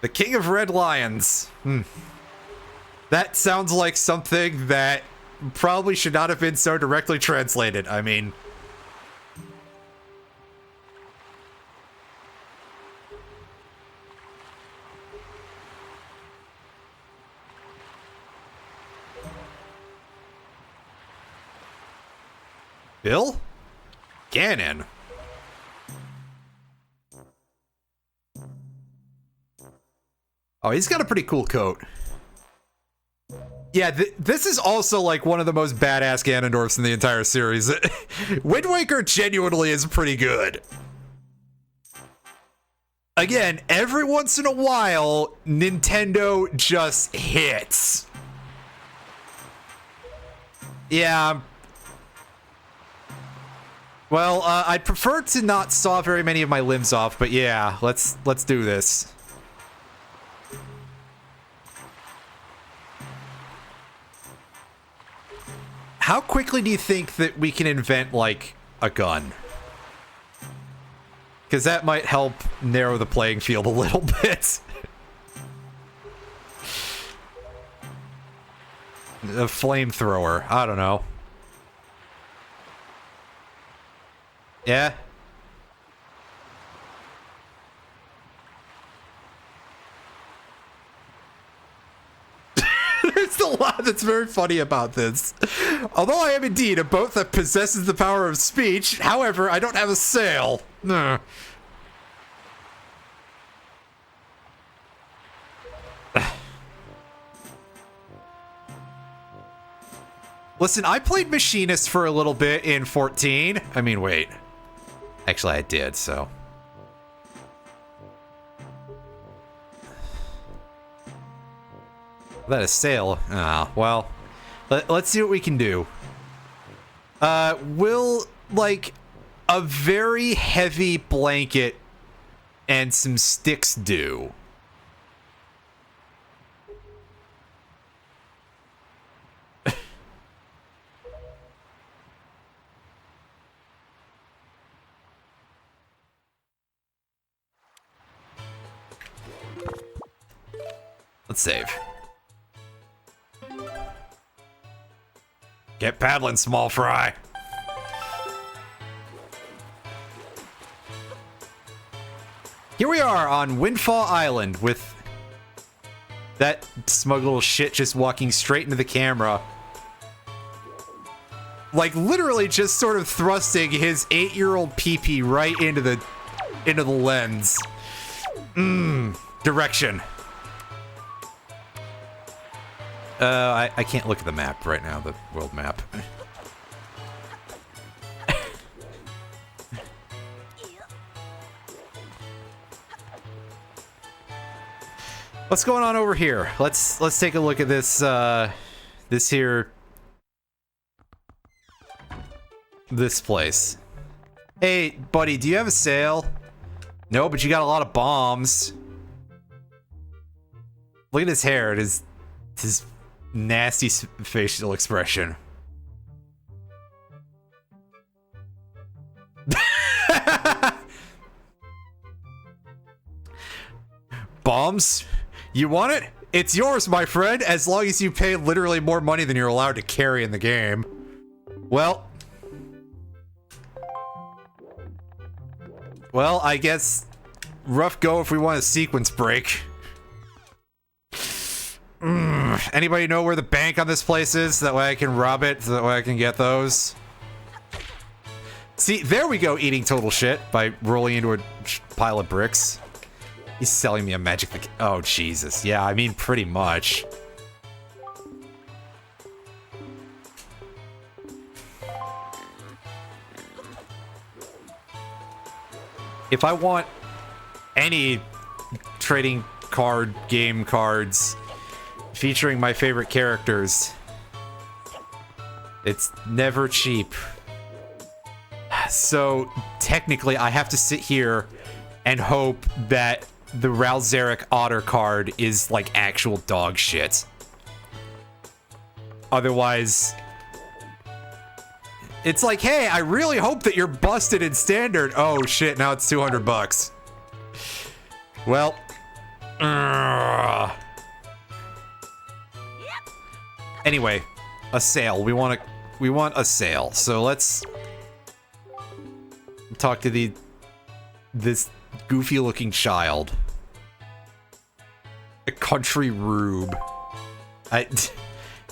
The King of Red Lions. That sounds like something that probably should not have been so directly translated. I mean... Bill? Ganon. Oh, he's got a pretty cool coat. Yeah, this is also like one of the most badass Ganondorfs in the entire series. Wind Waker genuinely is pretty good. Again, every once in a while, Nintendo just hits. Yeah. Well, I'd prefer to not saw very many of my limbs off, but yeah, let's do this. How quickly do you think that we can invent, like, a gun? Because that might help narrow the playing field a little bit. A flamethrower. I don't know. Yeah? There's a lot that's very funny about this. Although I am indeed a boat that possesses the power of speech, however, I don't have a sail. Listen, I played Machinist for a little bit in 14. I mean, wait. Actually, I did, so... That is sail. Ah, well, let's see what we can do. Will, like, a very heavy blanket and some sticks do? Let's save. Get paddling, small fry. Here we are on Windfall Island with that smug little shit just walking straight into the camera. Like literally just sort of thrusting his 8-year-old pee-pee right into the lens. Direction. I can't look at the map right now, the world map. What's going on over here? Let's take a look at this this place. Hey, buddy, do you have a sail? No, but you got a lot of bombs. Look at his hair. It is his nasty facial expression. Bombs? You want it? It's yours, my friend, as long as you pay literally more money than you're allowed to carry in the game. Well, I guess rough go if we want a sequence break. Anybody know where the bank on this place is? That way I can rob it, so that way I can get those. See, there we go, eating total shit by rolling into a pile of bricks. He's selling me a magic... Oh, Jesus. Yeah, I mean, pretty much. If I want any trading card game cards featuring my favorite characters, it's never cheap. So technically I have to sit here and hope that the Ralzeric Otter card is like actual dog shit. Otherwise, it's like, hey, I really hope that you're busted in standard. Oh shit, now it's 200 bucks. Well, anyway, a sale. We want a sale. So let's talk to this goofy looking child. A country rube.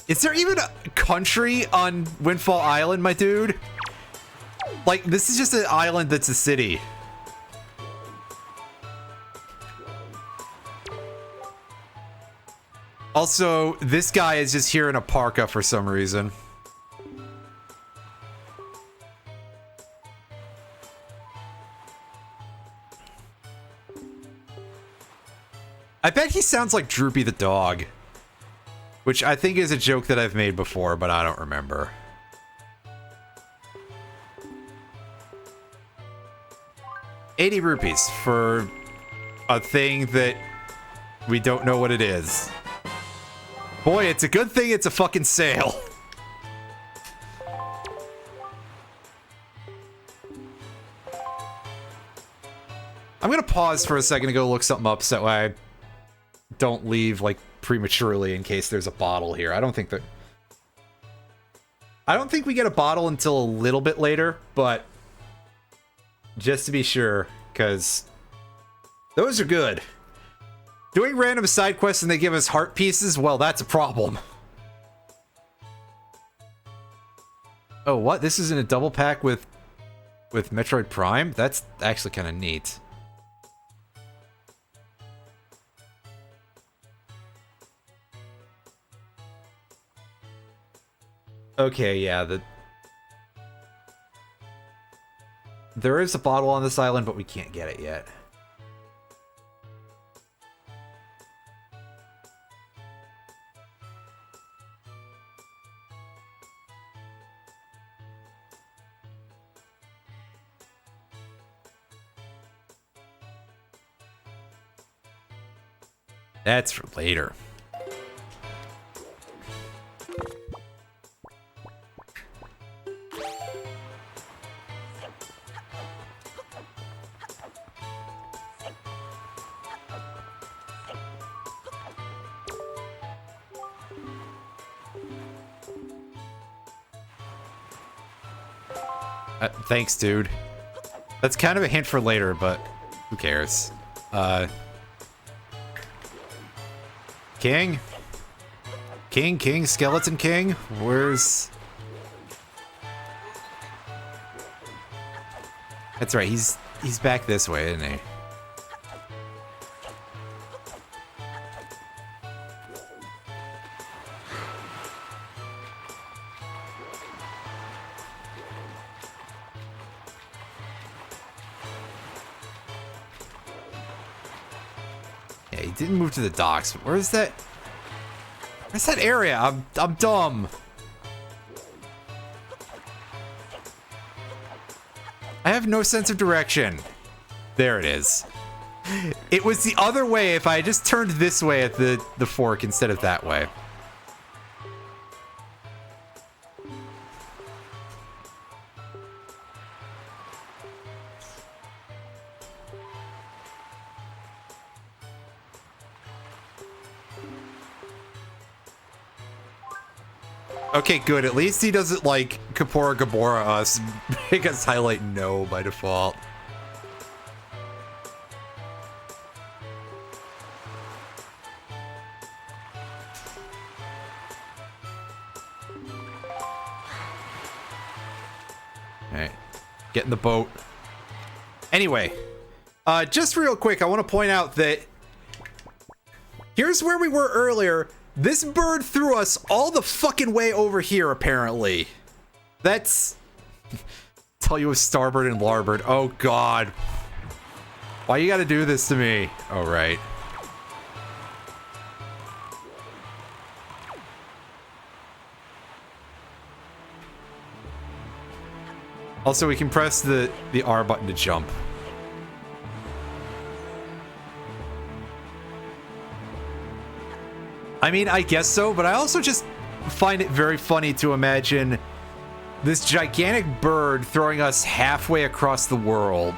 Is there even a country on Windfall Island, my dude? Like, this is just an island that's a city. Also, this guy is just here in a parka for some reason. I bet he sounds like Droopy the dog. Which I think is a joke that I've made before, but I don't remember. $80 rupees for a thing that we don't know what it is. Boy, it's a good thing it's a fucking sale. I'm gonna pause for a second to go look something up so I don't leave, like, prematurely in case there's a bottle here. I don't think we get a bottle until a little bit later, but just to be sure, because those are good. Doing random side quests and they give us heart pieces, well, that's a problem. Oh, what? This is in a double pack with Metroid Prime? That's actually kind of neat. Okay, yeah, there is a bottle on this island, but we can't get it yet. That's for later. Thanks, dude. That's kind of a hint for later, but who cares? King? King, Skeleton King? Where's... That's right, he's back this way, isn't he? Didn't move to the docks. Where's that area? I'm dumb. I have no sense of direction. There it is. It was the other way if I just turned this way at the fork instead of that way. Okay, good. At least he doesn't, like, Kapora Gabora us, make us highlight no by default. Alright. Get in the boat. Anyway, just real quick, I want to point out that here's where we were earlier. This bird threw us all the fucking way over here, apparently. That's... Tell you with starboard and larboard. Oh, God. Why you gotta do this to me? Oh, right. Also, we can press the R button to jump. I mean, I guess so, but I also just find it very funny to imagine this gigantic bird throwing us halfway across the world.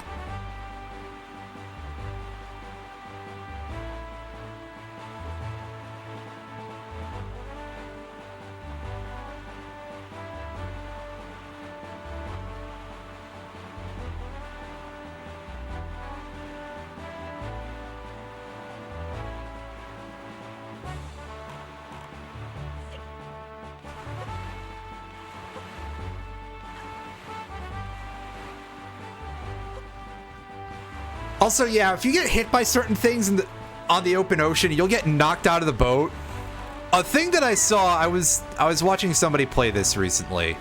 Also, yeah, if you get hit by certain things on the open ocean, you'll get knocked out of the boat. A thing that I saw, I was watching somebody play this recently,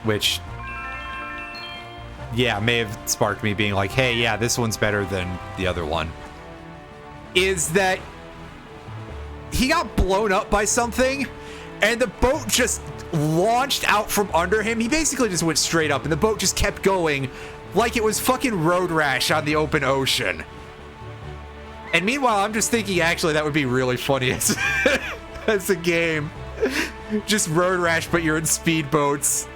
which, yeah, may have sparked me being like, hey, yeah, this one's better than the other one. Is that he got blown up by something, and the boat just launched out from under him. He basically just went straight up, and the boat just kept going like it was fucking Road Rash on the open ocean. And meanwhile, I'm just thinking, actually, that would be really funny as, as a game. Just Road Rash, but you're in speedboats.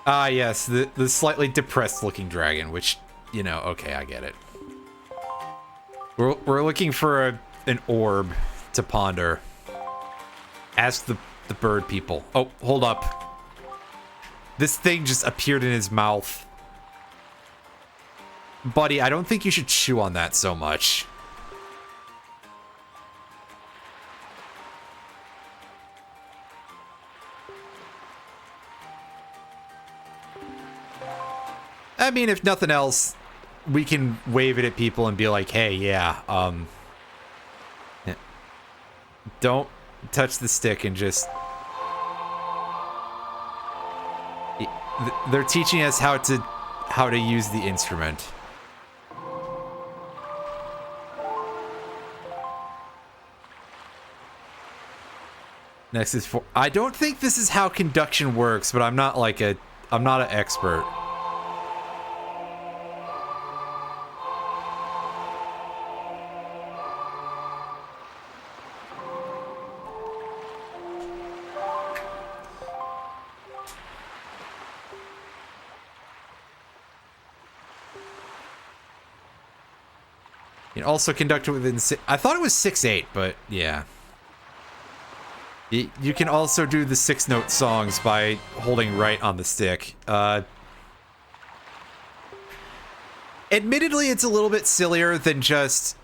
Ah, yes, the slightly depressed looking dragon, which, you know, okay, I get it. We're looking for an orb to ponder. Ask the bird people. Oh, hold up. This thing just appeared in his mouth. Buddy, I don't think you should chew on that so much. I mean, if nothing else, we can wave it at people and be like, hey, yeah, don't touch the stick and just... They're teaching us how to use the instrument. Next is for... I don't think this is how conduction works, but I'm not an expert. You can also conduct it within... I thought it was 6/8, but yeah. You can also do the 6-note songs by holding right on the stick. Admittedly, it's a little bit sillier than just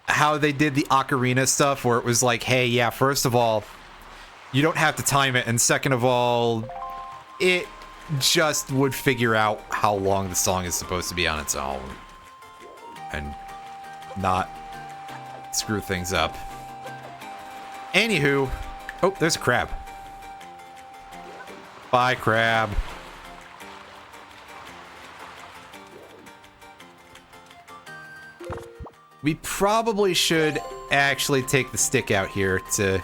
how they did the ocarina stuff, where it was like, hey, yeah, first of all, you don't have to time it, and second of all, it just would figure out how long the song is supposed to be on its own. And not screw things up. Anywho, oh, there's a crab. Bye, crab. We probably should actually take the stick out here to...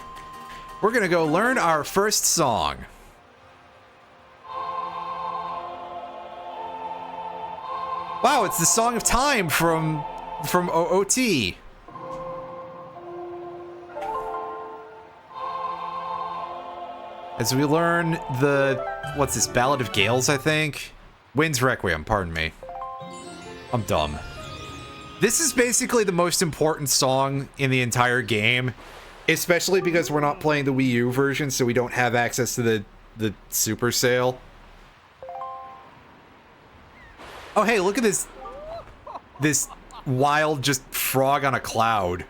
We're gonna go learn our first song. Wow, it's the Song of Time from OOT. As we learn the... What's this? Ballad of Gales, I think? Wind's Requiem, pardon me. I'm dumb. This is basically the most important song in the entire game, especially because we're not playing the Wii U version, so we don't have access to the Super Sale. Oh, hey, look at this wild just frog on a cloud.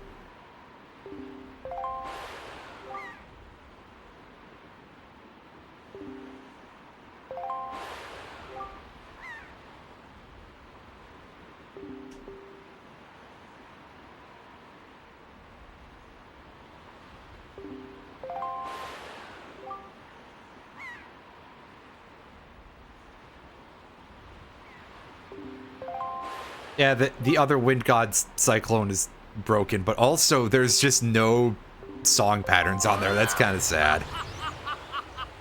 Yeah, the other Wind God's Cyclone is broken, but also there's just no song patterns on there. That's kind of sad.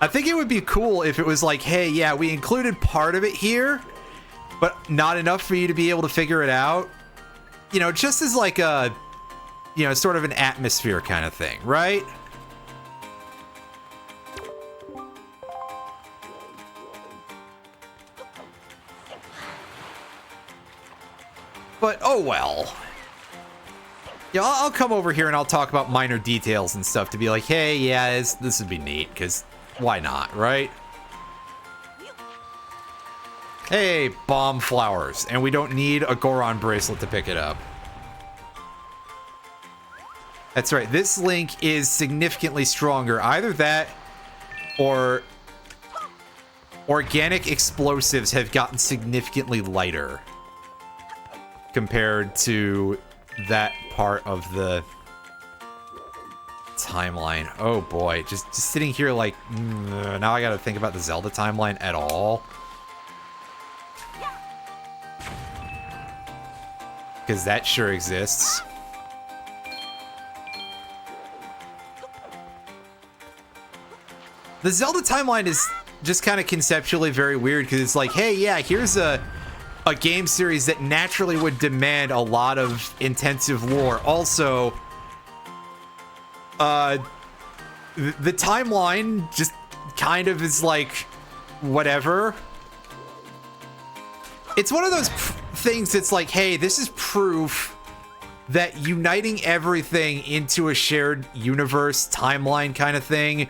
I think it would be cool if it was like, hey, yeah, we included part of it here, but not enough for you to be able to figure it out. You know, just as like a, you know, sort of an atmosphere kind of thing, right? But, oh well. Yeah, I'll come over here and I'll talk about minor details and stuff to be like, hey, yeah, this would be neat, because why not, right? Hey, bomb flowers, and we don't need a Goron bracelet to pick it up. That's right, this Link is significantly stronger. Either that, or organic explosives have gotten significantly lighter compared to that part of the timeline. Oh boy, just sitting here like, now I gotta think about the Zelda timeline at all. Because that sure exists. The Zelda timeline is just kind of conceptually very weird, because it's like, hey, yeah, here's a game series that naturally would demand a lot of intensive lore. Also, the timeline just kind of is like, whatever. It's one of those things that's like, hey, this is proof that uniting everything into a shared universe timeline kind of thing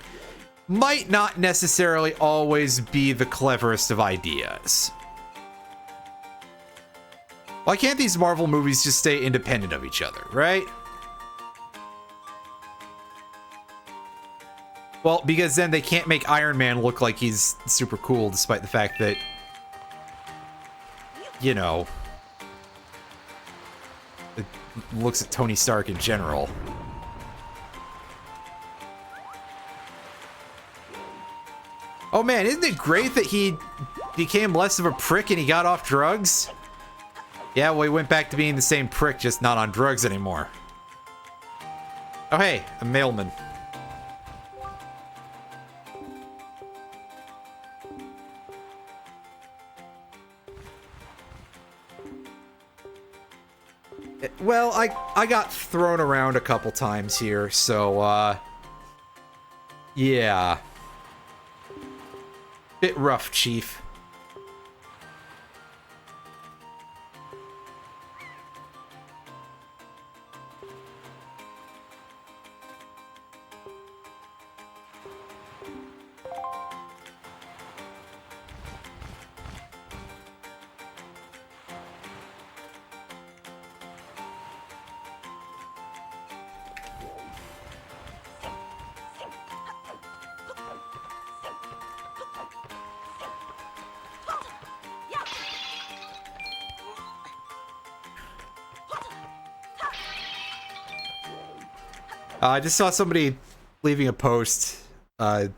might not necessarily always be the cleverest of ideas. Why can't these Marvel movies just stay independent of each other, right? Well, because then they can't make Iron Man look like he's super cool, despite the fact that, you know, it looks at Tony Stark in general. Oh man, isn't it great that he became less of a prick and he got off drugs? Yeah, well, he went back to being the same prick, just not on drugs anymore. Oh, hey, a mailman. Well, I got thrown around a couple times here, so, yeah. Bit rough, Chief. I just saw somebody leaving a post about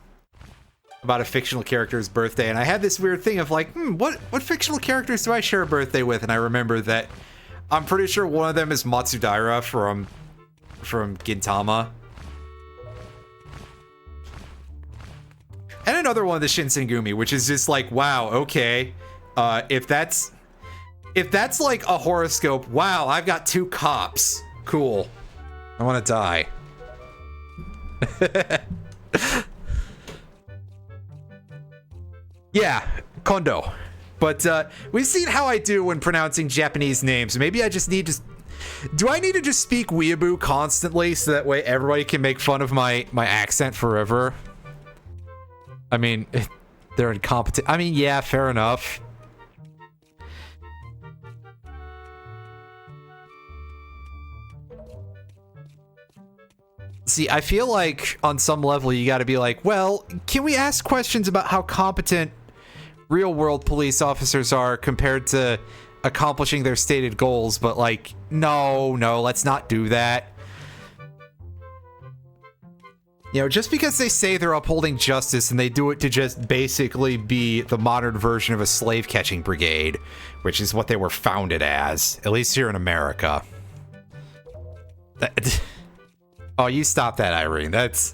a fictional character's birthday, and I had this weird thing of like, what fictional characters do I share a birthday with? And I remember that I'm pretty sure one of them is Matsudaira from Gintama. And another one, the Shinsengumi, which is just like, wow, okay. If that's like a horoscope, wow, I've got 2 cops. Cool. I want to die. Yeah, Kondo. But we've seen how I do when pronouncing Japanese names. Maybe I just need to... Do I need to just speak weeaboo constantly so that way everybody can make fun of my accent forever? I mean, they're incompetent. I mean, yeah, fair enough. See, I feel like on some level you gotta be like, well, can we ask questions about how competent real-world police officers are compared to accomplishing their stated goals? But like, no, let's not do that. You know, just because they say they're upholding justice and they do it to just basically be the modern version of a slave catching brigade, which is what they were founded as, at least here in America. Oh, you stop that, Irene. That's...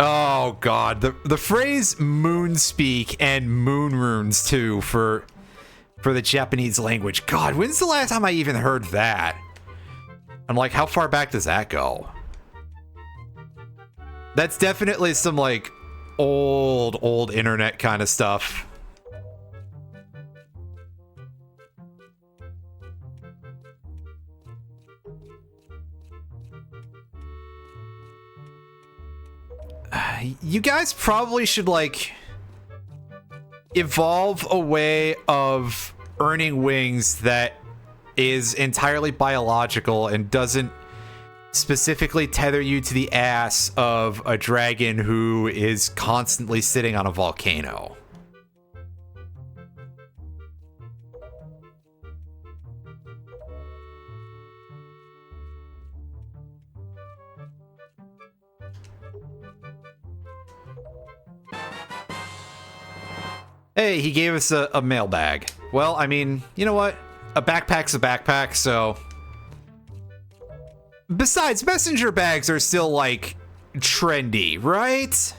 Oh, God. The phrase moon speak and moon runes, too, for the Japanese language. God, when's the last time I even heard that? I'm like, how far back does that go? That's definitely some, like, old internet kind of stuff. You guys probably should, like, evolve a way of earning wings that is entirely biological and doesn't specifically tether you to the ass of a dragon who is constantly sitting on a volcano. Hey, he gave us a mailbag. Well, I mean, you know what? A backpack's a backpack, so... Besides, messenger bags are still, like, trendy, right?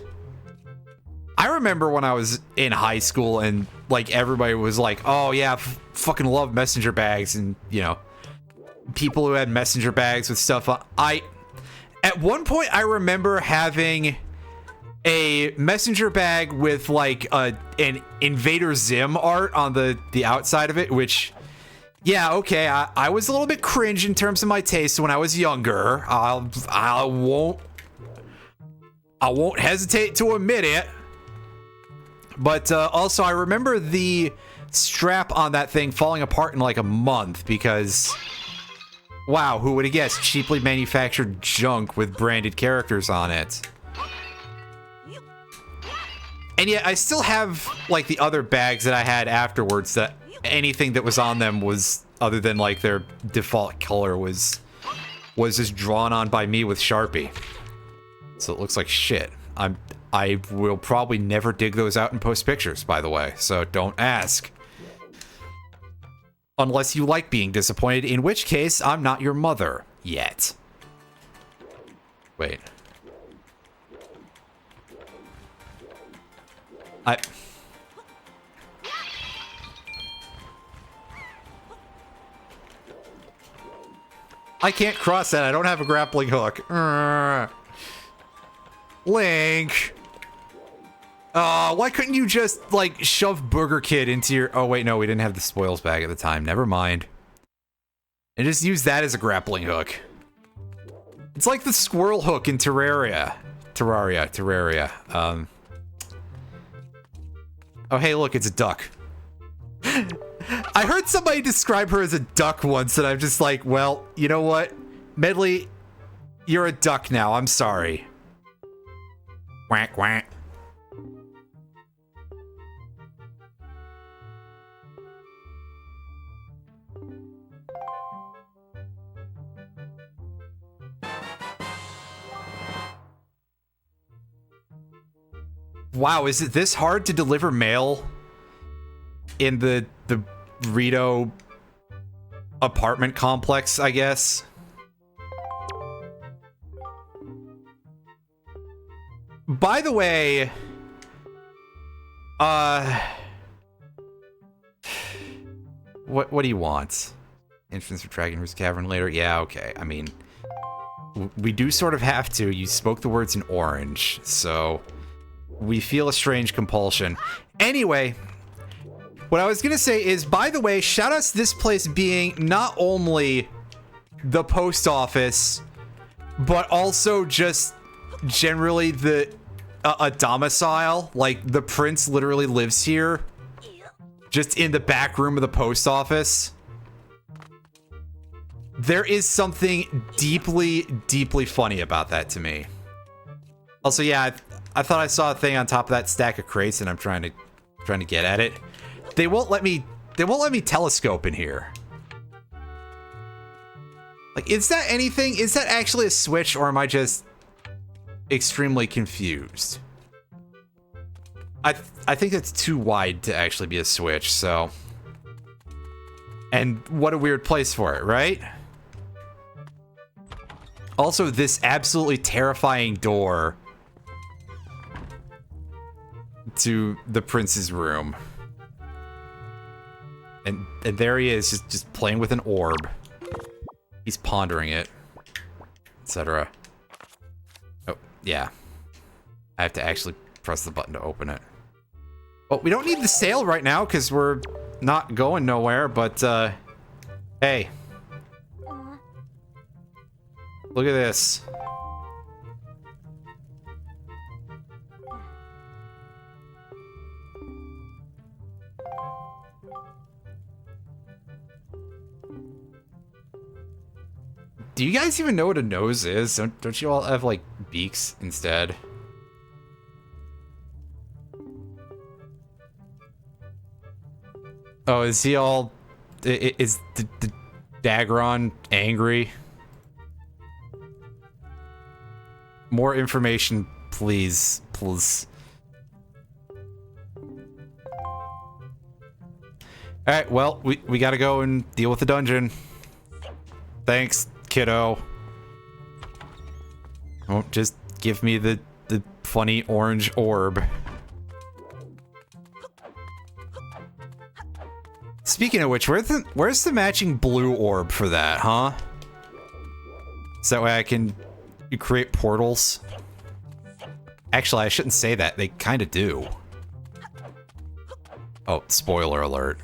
I remember when I was in high school and, like, everybody was like, oh, yeah, fucking love messenger bags. And, you know, people who had messenger bags with stuff on. At one point, I remember having a messenger bag with, like, an Invader Zim art on the outside of it, which... Yeah, okay, I was a little bit cringe in terms of my taste when I was younger. I won't hesitate to admit it. But also, I remember the strap on that thing falling apart in like a month because, wow, who would have guessed? Cheaply manufactured junk with branded characters on it. And yet, I still have like the other bags that I had afterwards that anything that was on them was, other than like their default color, was just drawn on by me with Sharpie. So it looks like shit. I will probably never dig those out and post pictures, by the way, so don't ask. Unless you like being disappointed, in which case I'm not your mother yet. Wait. I can't cross that. I don't have a grappling hook. Link. Why couldn't you just, like, shove Burger Kid into your... Oh, wait, no, we didn't have the spoils bag at the time. Never mind. And just use that as a grappling hook. It's like the squirrel hook in Terraria. Terraria. Oh, hey, look, it's a duck. I heard somebody describe her as a duck once, and I'm just like, well, you know what? Medley, you're a duck now. I'm sorry. Quack, quack. Wow, is it this hard to deliver mail in the Rito apartment complex, I guess? By the way, what do you want? Entrance for Dragon Roost Cavern later? Yeah, okay. I mean, we do sort of have to. You spoke the words in orange, so we feel a strange compulsion. Anyway, what I was gonna say is, by the way, shout outs to this place being not only the post office, but also just generally a domicile. Like, the prince literally lives here, just in the back room of the post office. There is something deeply, deeply funny about that to me. Also, yeah, I thought I saw a thing on top of that stack of crates, and I'm trying to get at it. They won't let me telescope in here. Like, is that anything? Is that actually a switch, or am I just extremely confused. I think it's too wide to actually be a switch, so... And what a weird place for it, right? Also, this absolutely terrifying door to the prince's room. And there he is, just playing with an orb. He's pondering it, etc. Oh, yeah. I have to actually press the button to open it. Oh, we don't need the sail right now because we're not going nowhere, but, hey. Look at this. Do you guys even know what a nose is? Don't you all have, like, beaks instead? Oh, is he all... Is the Dagron angry? More information, please. Please. Alright, well, we gotta go and deal with the dungeon. Thanks, kiddo. Oh, just give me the funny orange orb. Speaking of which, where's the matching blue orb for that, huh? So that way I can create portals? Actually, I shouldn't say that. They kind of do. Oh, spoiler alert.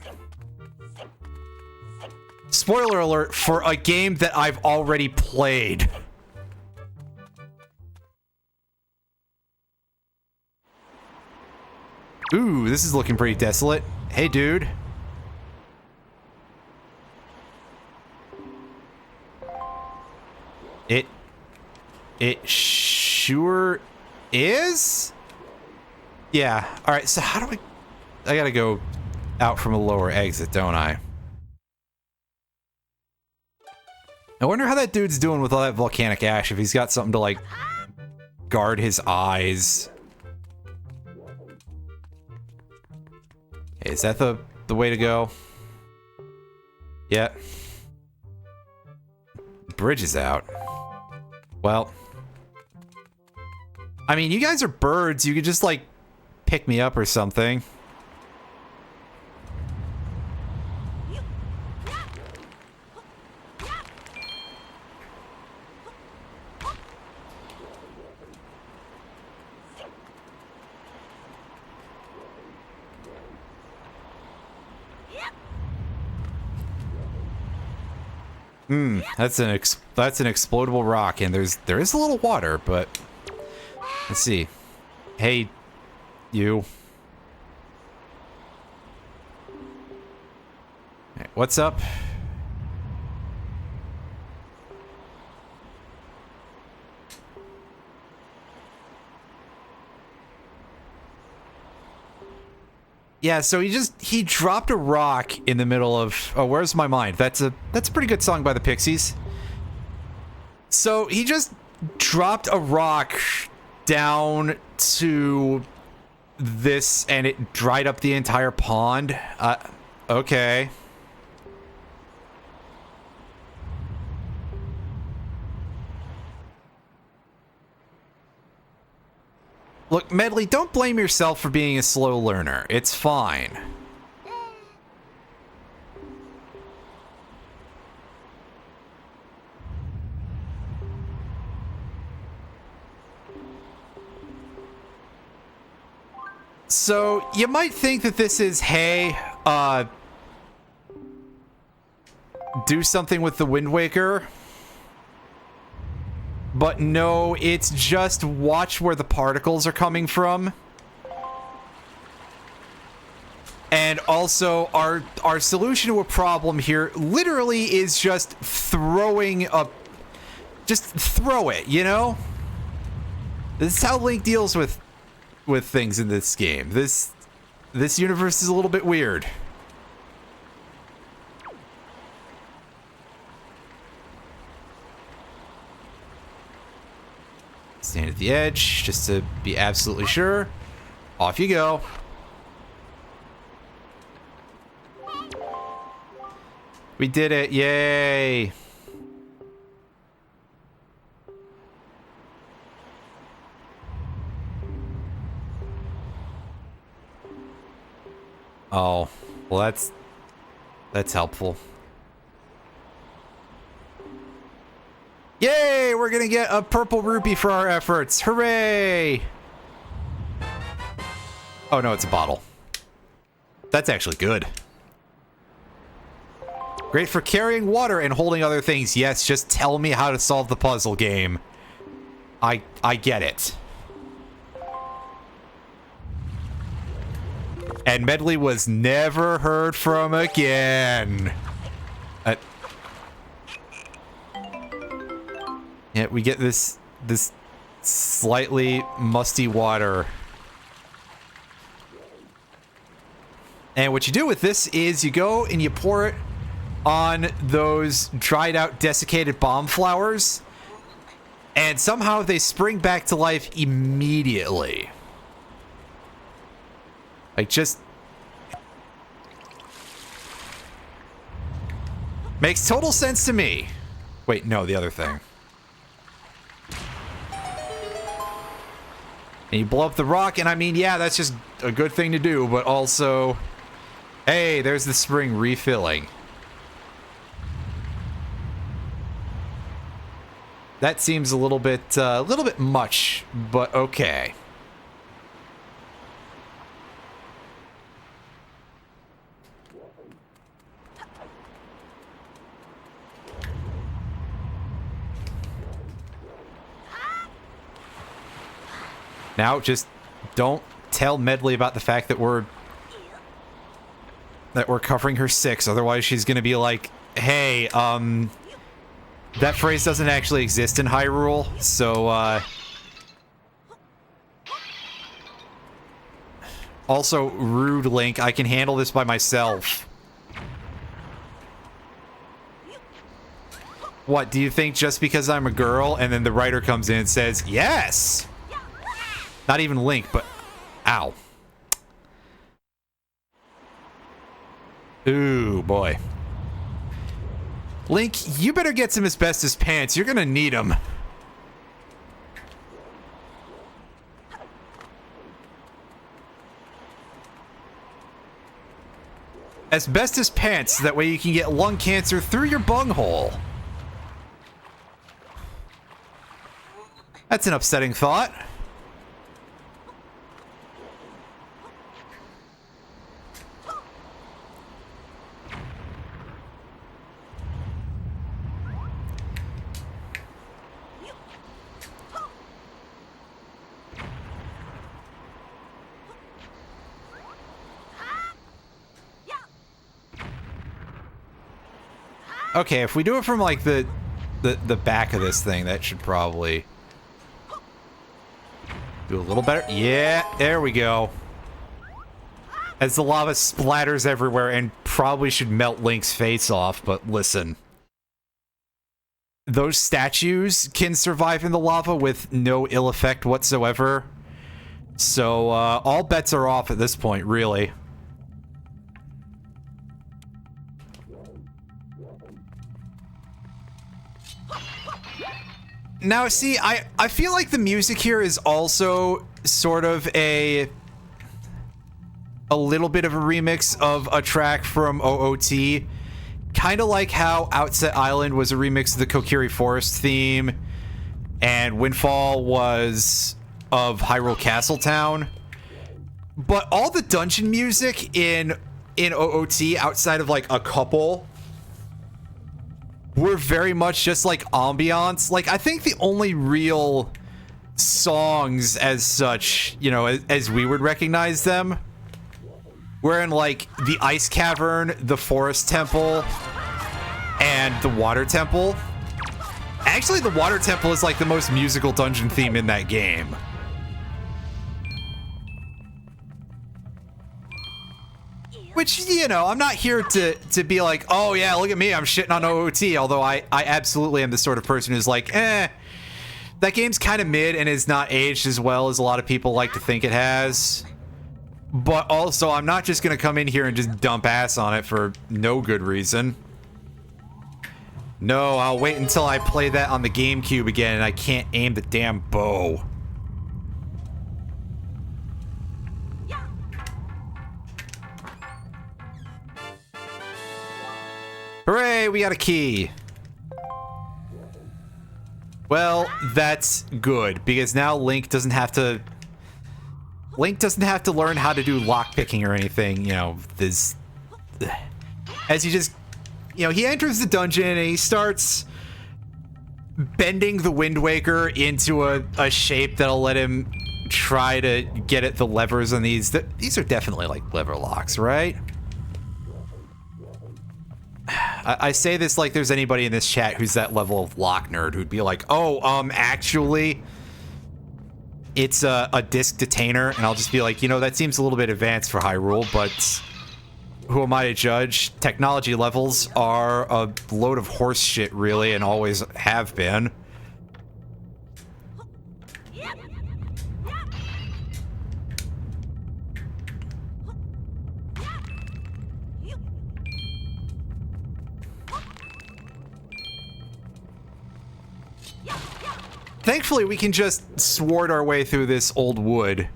Spoiler alert for a game that I've already played. Ooh, this is looking pretty desolate. Hey, dude. It sure is? Yeah. Alright, so how do I gotta go out from a lower exit, don't I? I wonder how that dude's doing with all that volcanic ash, if he's got something to, like, guard his eyes. Hey, is that the way to go? Yeah. Bridge is out. Well. I mean, you guys are birds. You could just, like, pick me up or something. That's an explodable rock, and there is a little water, but let's see. Hey, you. Hey, what's up? Yeah, so he dropped a rock in the middle of... Oh, Where's My Mind? That's a pretty good song by the Pixies. So he just dropped a rock down to this, and it dried up the entire pond. Okay. Look, Medley, don't blame yourself for being a slow learner. It's fine. So, you might think that this is, hey, do something with the Wind Waker. But no, it's just watch where the particles are coming from. And also, our solution to a problem here literally is just throwing a... Just throw it, you know? This is how Link deals with things in this game. This universe is a little bit weird. Stand at the edge, just to be absolutely sure. Off you go. We did it, yay! Oh, well that's helpful. Yay! We're gonna get a purple rupee for our efforts. Hooray! Oh no, it's a bottle. That's actually good. Great for carrying water and holding other things. Yes, just tell me how to solve the puzzle game. I get it. And Medley was never heard from again. Yeah, we get this slightly musty water. And what you do with this is you go and you pour it on those dried out desiccated bomb flowers, and somehow they spring back to life immediately. Like, just makes total sense to me. Wait, no, the other thing. And you blow up the rock, and I mean, yeah, that's just a good thing to do, but also, hey, there's the spring refilling. That seems a little bit much, but okay. Now, just don't tell Medley about the fact that we're covering her 6, otherwise she's gonna be like, hey, that phrase doesn't actually exist in Hyrule, so, also, rude, Link, I can handle this by myself. What, do you think just because I'm a girl, and then the writer comes in and says, yes! Not even Link, but... Ow. Ooh, boy. Link, you better get some asbestos pants. You're gonna need them. Asbestos pants, that way you can get lung cancer through your bunghole. That's an upsetting thought. Okay, if we do it from like the back of this thing, that should probably do a little better. Yeah, there we go. As the lava splatters everywhere and probably should melt Link's face off, but listen. Those statues can survive in the lava with no ill effect whatsoever. So, all bets are off at this point, really. Now, see, I feel like the music here is also sort of a little bit of a remix of a track from OOT. Kind of like how Outset Island was a remix of the Kokiri Forest theme, and Windfall was of Hyrule Castletown. But all the dungeon music in OOT, outside of like a couple, were very much just like ambiance. Like, I think the only real songs as such, you know, as we would recognize them, were in like the Ice Cavern, the Forest Temple, and the Water Temple. Actually, the Water Temple is like the most musical dungeon theme in that game. Which, you know, I'm not here to be like, oh yeah, look at me, I'm shitting on OOT, although I absolutely am the sort of person who's like, the That game's kind of mid and is not aged as well as a lot of people like to think it has. But also, I'm not just going to come in here and just dump ass on it for no good reason. No, I'll wait until I play that on the GameCube again and I can't aim the damn bow. Hooray, we got a key. Well, that's good, because now Link doesn't have to learn how to do lockpicking or anything, you know, this... As he just... You know, he enters the dungeon and he starts bending the Wind Waker into a shape that'll let him try to get at the levers on these. These are definitely, like, lever locks, right? I say this like there's anybody in this chat who's that level of lock nerd who'd be like, oh, actually, it's a disc detainer, and I'll just be like, you know, that seems a little bit advanced for Hyrule, but who am I to judge? Technology levels are a load of horse shit, really, and always have been. Thankfully, we can just sword our way through this old wood.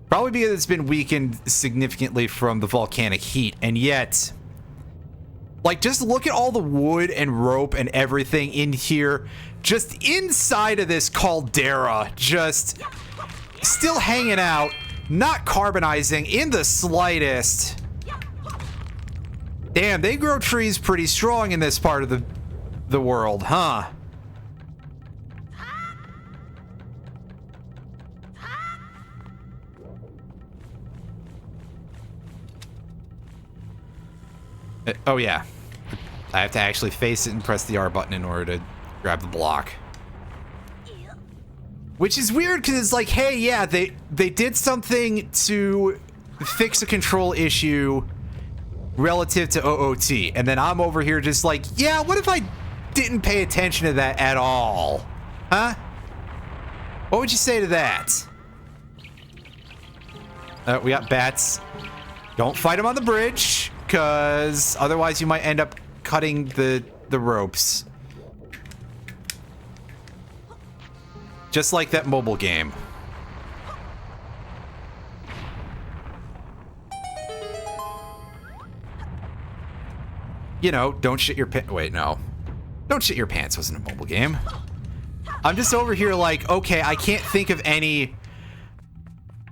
Probably because it's been weakened significantly from the volcanic heat, and yet... Like, just look at all the wood and rope and everything in here, just inside of this caldera, just still hanging out, not carbonizing in the slightest. Damn, they grow trees pretty strong in this part of the world, huh? Oh yeah, I have to actually face it and press the R button in order to grab the block. Which is weird because it's like, hey, yeah, they did something to fix a control issue relative to OOT, and then I'm over here just like, yeah, what if I didn't pay attention to that at all? Huh? What would you say to that? We got bats. Don't fight them on the bridge, because otherwise you might end up cutting the ropes. Just like that mobile game. You know, don't shit your pants. Wait, no. Don't shit your pants wasn't a mobile game. I'm just over here like, okay, I can't think of any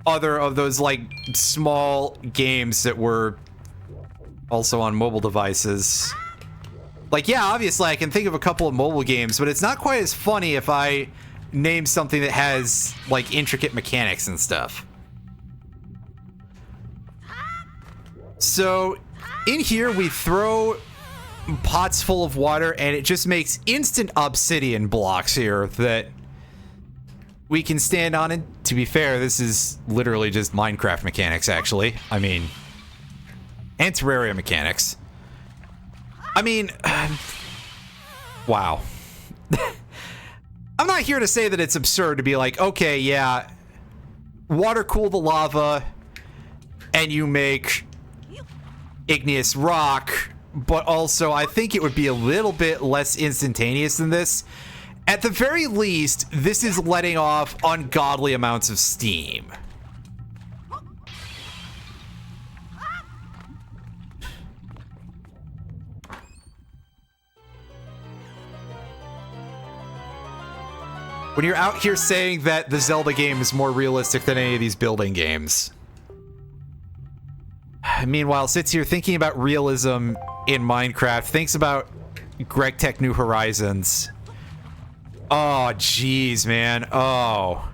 other of those, like, small games that were also on mobile devices. Like, yeah, obviously I can think of a couple of mobile games, but it's not quite as funny if I name something that has, like, intricate mechanics and stuff. So, in here we throw pots full of water, and it just makes instant obsidian blocks here that we can stand on. And to be fair, this is literally just Minecraft mechanics, actually. I mean, and Terraria mechanics. I mean, wow. I'm not here to say that it's absurd to be like, okay, yeah, water cool the lava, and you make igneous rock, but also I think it would be a little bit less instantaneous than this. At the very least, this is letting off ungodly amounts of steam. When you're out here saying that the Zelda game is more realistic than any of these building games. Meanwhile, sits here thinking about realism in Minecraft, thinks about Greg Tech New Horizons. Oh, jeez, man. Oh.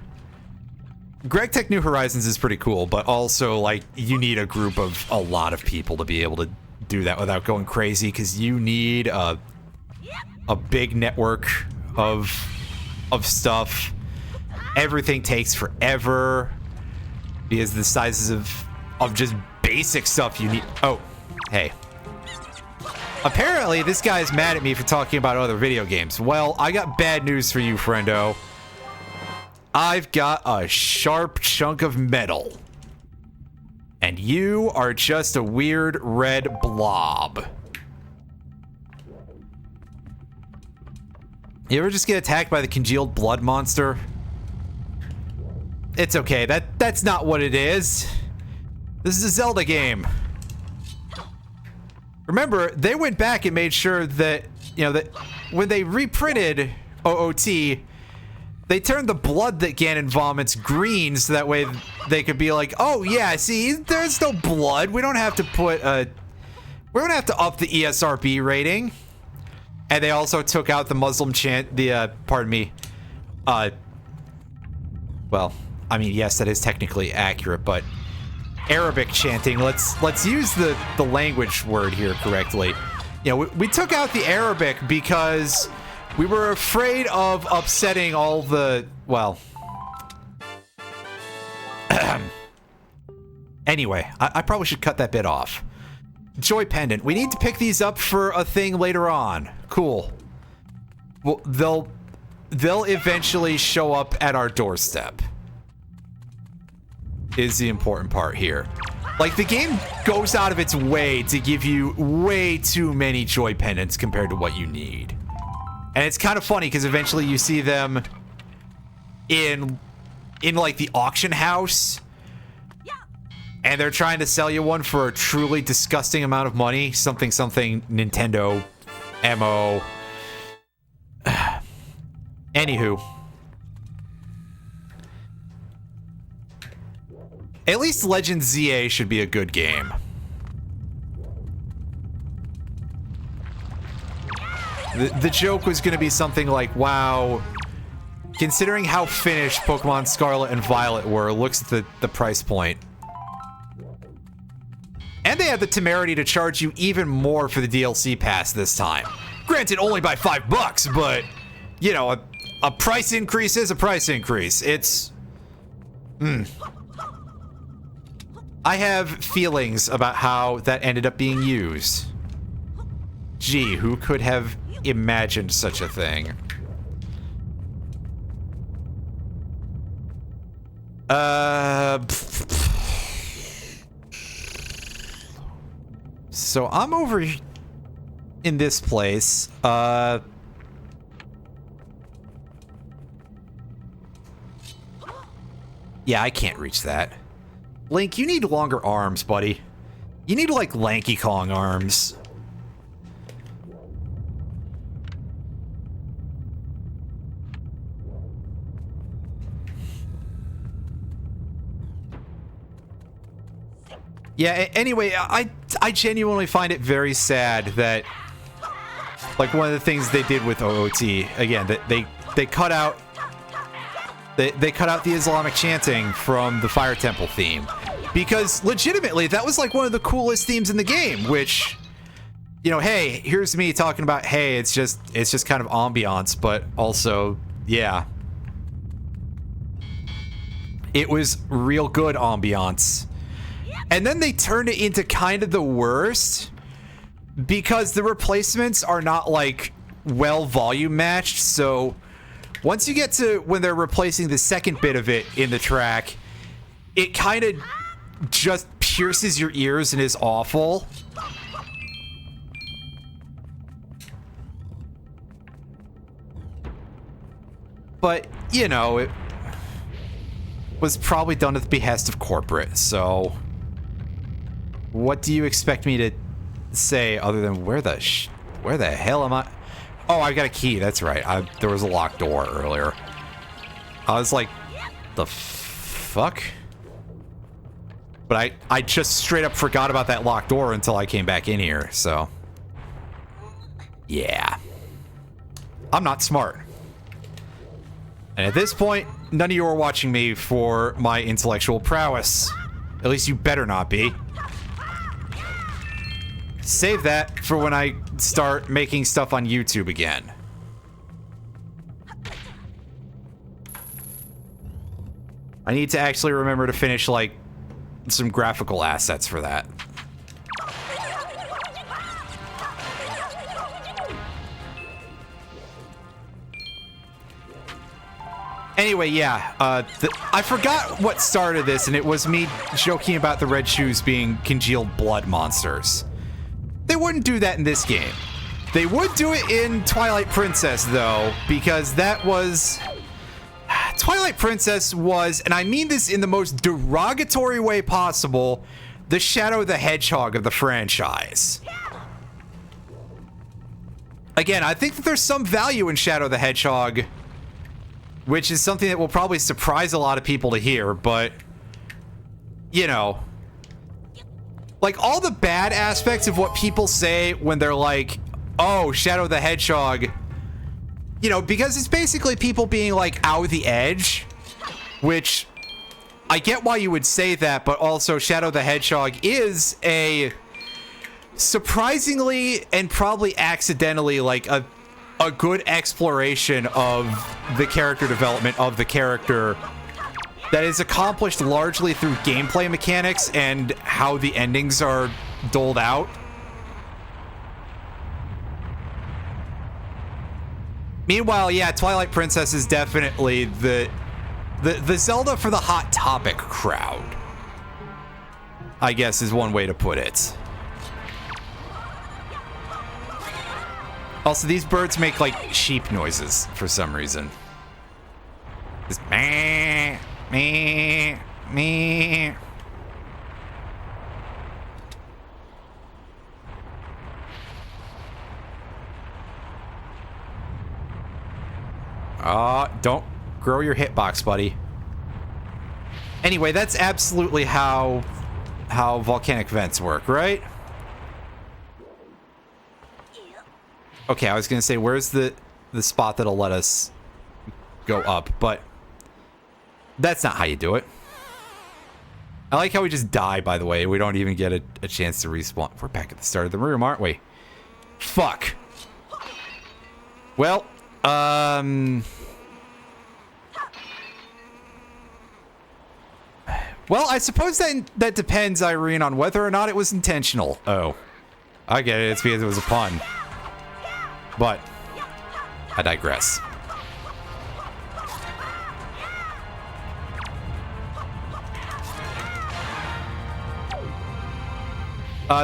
Greg Tech New Horizons is pretty cool, but also, like, you need a group of a lot of people to be able to do that without going crazy, because you need a big network of stuff. Everything takes forever because the sizes of just basic stuff you need. Oh, hey. Apparently, this guy's mad at me for talking about other video games. Well, I got bad news for you, friendo. I've got a sharp chunk of metal. And you are just a weird red blob. You ever just get attacked by the congealed blood monster? It's okay, that's not what it is. This is a Zelda game. Remember, they went back and made sure that, you know, that when they reprinted OOT, they turned the blood that Ganon vomits green so that way they could be like, oh yeah, see, there's no blood. We don't have to put we don't have to up the ESRB rating. And they also took out the Muslim chant, pardon me, well, I mean, yes, that is technically accurate, but Arabic chanting, let's use the language word here correctly. You know, we took out the Arabic because we were afraid of upsetting all the, well. Anyway, I probably should cut that bit off. Joy pendant. We need to pick these up for a thing later on. Cool. Well, they'll eventually show up at our doorstep. Is the important part here. Like, the game goes out of its way to give you way too many joy pendants compared to what you need. And it's kind of funny because eventually you see them in like the auction house. And they're trying to sell you one for a truly disgusting amount of money. Something Nintendo MO. Anywho. At least Legend ZA should be a good game. The joke was going to be something like, wow, considering how finished Pokemon Scarlet and Violet were, looks at the price point. And they had the temerity to charge you even more for the DLC pass this time. Granted, only by $5, but, you know, a price increase is a price increase. It's... I have feelings about how that ended up being used. Gee, who could have imagined such a thing? So I'm over in this place. Yeah, I can't reach that. Link, you need longer arms, buddy. You need, like, Lanky Kong arms. Yeah, anyway, I genuinely find it very sad that, like, one of the things they did with OOT, again, that they cut out... They cut out the Islamic chanting from the Fire Temple theme. Because, legitimately, that was, like, one of the coolest themes in the game, which, you know, hey, here's me talking about, hey, it's just kind of ambiance, but also, yeah. It was real good ambiance. And then they turned it into kind of the worst, because the replacements are not, like, well volume matched, so... Once you get to when they're replacing the second bit of it in the track, it kind of just pierces your ears and is awful. But, you know, it was probably done at the behest of corporate, so... What do you expect me to say other than where the hell am I? Oh, I've got a key, that's right. There was a locked door earlier. I was like, the fuck? But I just straight up forgot about that locked door until I came back in here, so. Yeah. I'm not smart. And at this point, none of you are watching me for my intellectual prowess. At least you better not be. Save that for when I start making stuff on YouTube again. I need to actually remember to finish, like, some graphical assets for that. Anyway, yeah, I forgot what started this, and it was me joking about the red shoes being congealed blood monsters. They wouldn't do that in this game. They would do it in Twilight Princess, though, because that was... Twilight Princess was, and I mean this in the most derogatory way possible, the Shadow the Hedgehog of the franchise. Again, I think that there's some value in Shadow the Hedgehog, which is something that will probably surprise a lot of people to hear, but, you know, like all the bad aspects of what people say when they're like, oh, Shadow the Hedgehog, you know, because it's basically people being like out the edge, which I get why you would say that, but also Shadow the Hedgehog is a surprisingly and probably accidentally like a good exploration of the character development of the character that is accomplished largely through gameplay mechanics and how the endings are doled out. Meanwhile, yeah, Twilight Princess is definitely the Zelda for the Hot Topic crowd, I guess is one way to put it. Also, these birds make, like, sheep noises for some reason. Just meh, meh, meh. Don't grow your hitbox, buddy. Anyway, that's absolutely how volcanic vents work, right? Okay, I was gonna say, where's the spot that'll let us go up, but that's not how you do it. I like how we just die, by the way. We don't even get a chance to respawn. We're back at the start of the room, aren't we? Fuck. Well, well, I suppose that depends, Irene, on whether or not it was intentional. Oh, I get it. It's because it was a pun. But I digress.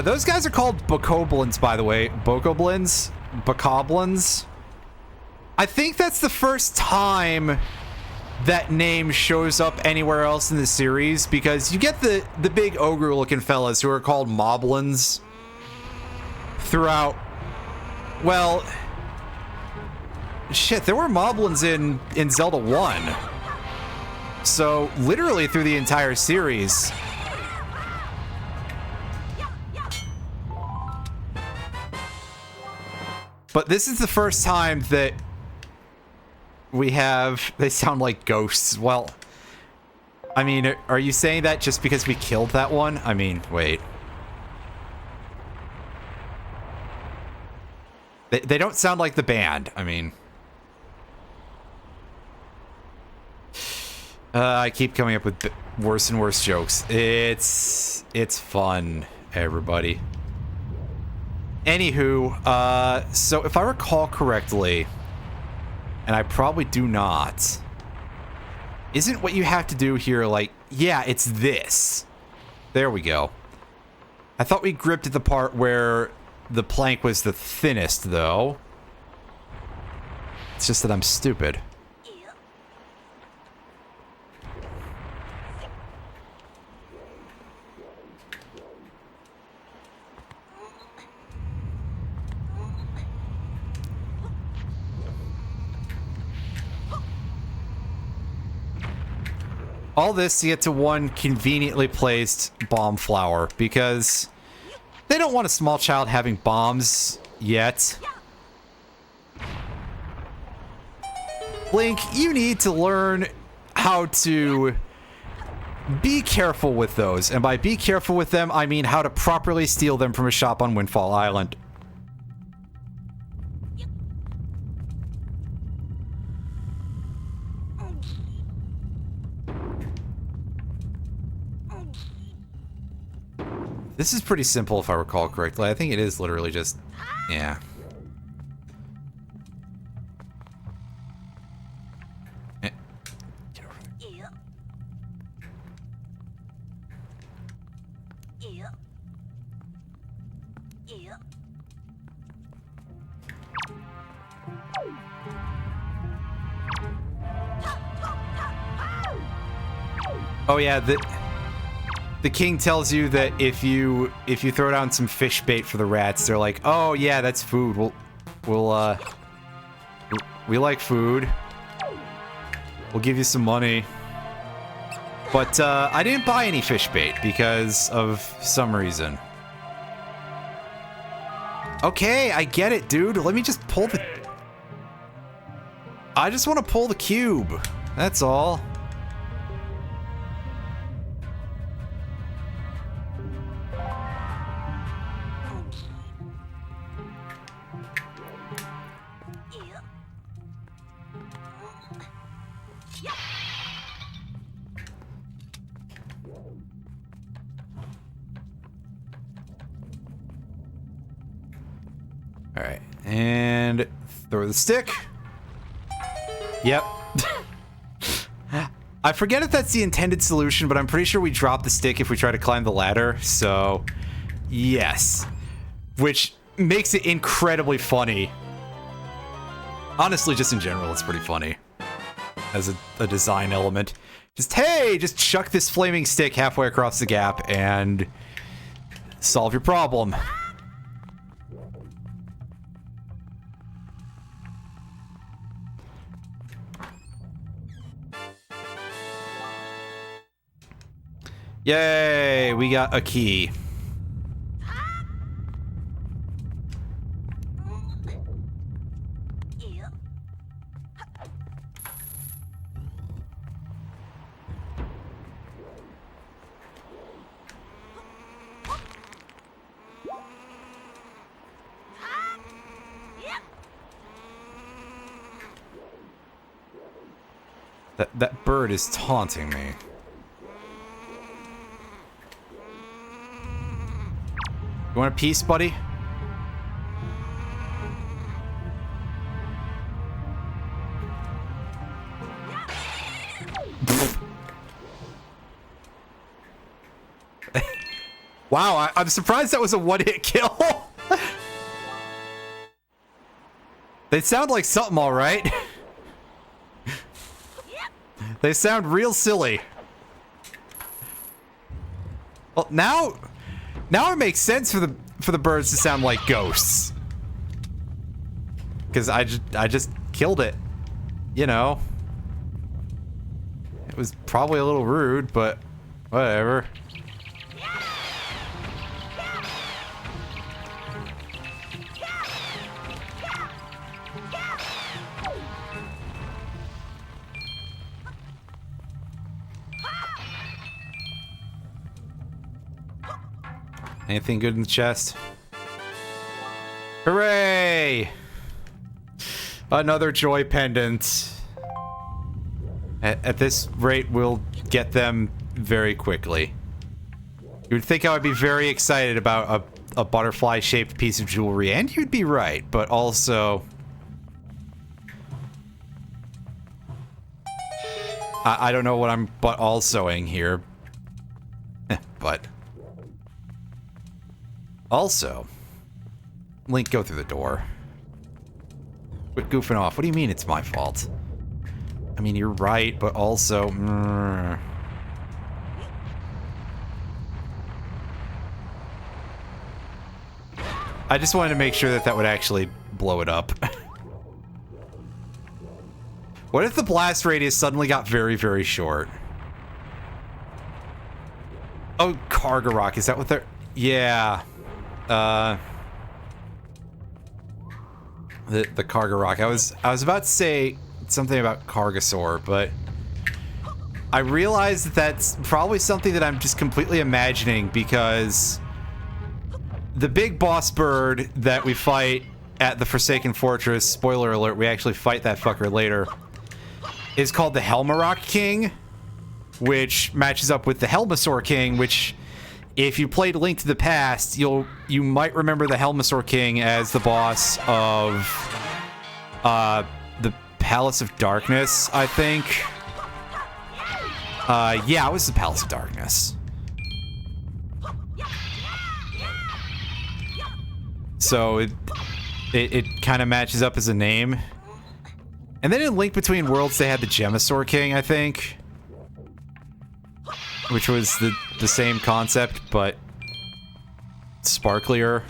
Those guys are called bokoblins, by the way. Bokoblins? Bokoblins? I think that's the first time that name shows up anywhere else in the series, because you get the big ogre-looking fellas who are called moblins throughout. Well, shit, there were moblins in Zelda 1. So, literally through the entire series. But this is the first time that we have... They sound like ghosts. Well, I mean, are you saying that just because we killed that one? I mean, wait. They don't sound like the band. I mean... I keep coming up with worse and worse jokes. It's fun, everybody. Anywho, so if I recall correctly, and I probably do not, isn't what you have to do here like, yeah, it's this. There we go. I thought we gripped at the part where the plank was the thinnest, though. It's just that I'm stupid. All this to get to one conveniently placed bomb flower, because they don't want a small child having bombs yet. Link, you need to learn how to be careful with those. And by be careful with them, I mean how to properly steal them from a shop on Windfall Island. This is pretty simple if I recall correctly. I think it is literally just... yeah. Oh yeah, the king tells you that if you throw down some fish bait for the rats, they're like, oh yeah, that's food. We like food. We'll give you some money. But I didn't buy any fish bait because of some reason. Okay, I get it, dude. Let me just pull the... I just want to pull the cube. That's all. Alright, and throw the stick. Yep. I forget if that's the intended solution, but I'm pretty sure we drop the stick if we try to climb the ladder, so yes. Which makes it incredibly funny. Honestly, just in general, it's pretty funny. As a design element. Just, hey, just chuck this flaming stick halfway across the gap and solve your problem. Yay, we got a key. That bird is taunting me. You want a piece, buddy? Wow, I'm surprised that was a one-hit kill. They sound like something, all right. They sound real silly. Well, now it makes sense for the birds to sound like ghosts. Because I just killed it. You know. It was probably a little rude, but whatever. Anything good in the chest? Hooray! Another joy pendant. At this rate, we'll get them very quickly. You would think I would be very excited about a butterfly-shaped piece of jewelry, and you'd be right, but also... I don't know what I'm but-alsoing here. But... Also, Link, go through the door. Quit goofing off. What do you mean it's my fault? I mean, you're right, but also... I just wanted to make sure that would actually blow it up. What if the blast radius suddenly got very, very short? Oh, Kargarok, is that what they're... Yeah. The Kargarok. I was about to say something about Cargasaur, but I realized that that's probably something that I'm just completely imagining because the big boss bird that we fight at the Forsaken Fortress, spoiler alert, we actually fight that fucker later, is called the Helmarok King, which matches up with the Helmasaur King, which... If you played Link to the Past, you might remember the Helmasaur King as the boss of the Palace of Darkness, I think. Yeah, it was the Palace of Darkness. So it kind of matches up as a name. And then in Link Between Worlds, they had the Gemasaur King, I think. which was the same concept, but sparklier.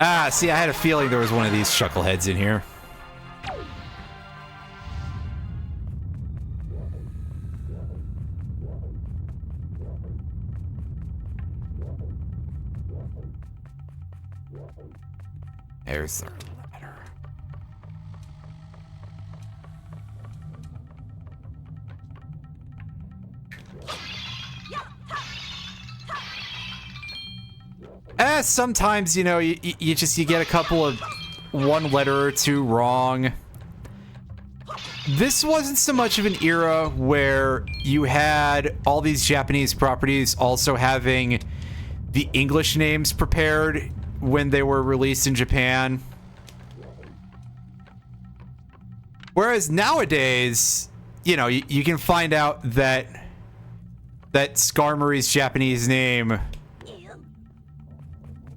Ah, see, I had a feeling there was one of these chuckleheads in here. There's the limiter. Sometimes, you know, you get a couple of one letter or two wrong. This wasn't so much of an era where you had all these Japanese properties also having the English names prepared when they were released in Japan. Whereas nowadays, you know, you can find out that Skarmory's Japanese name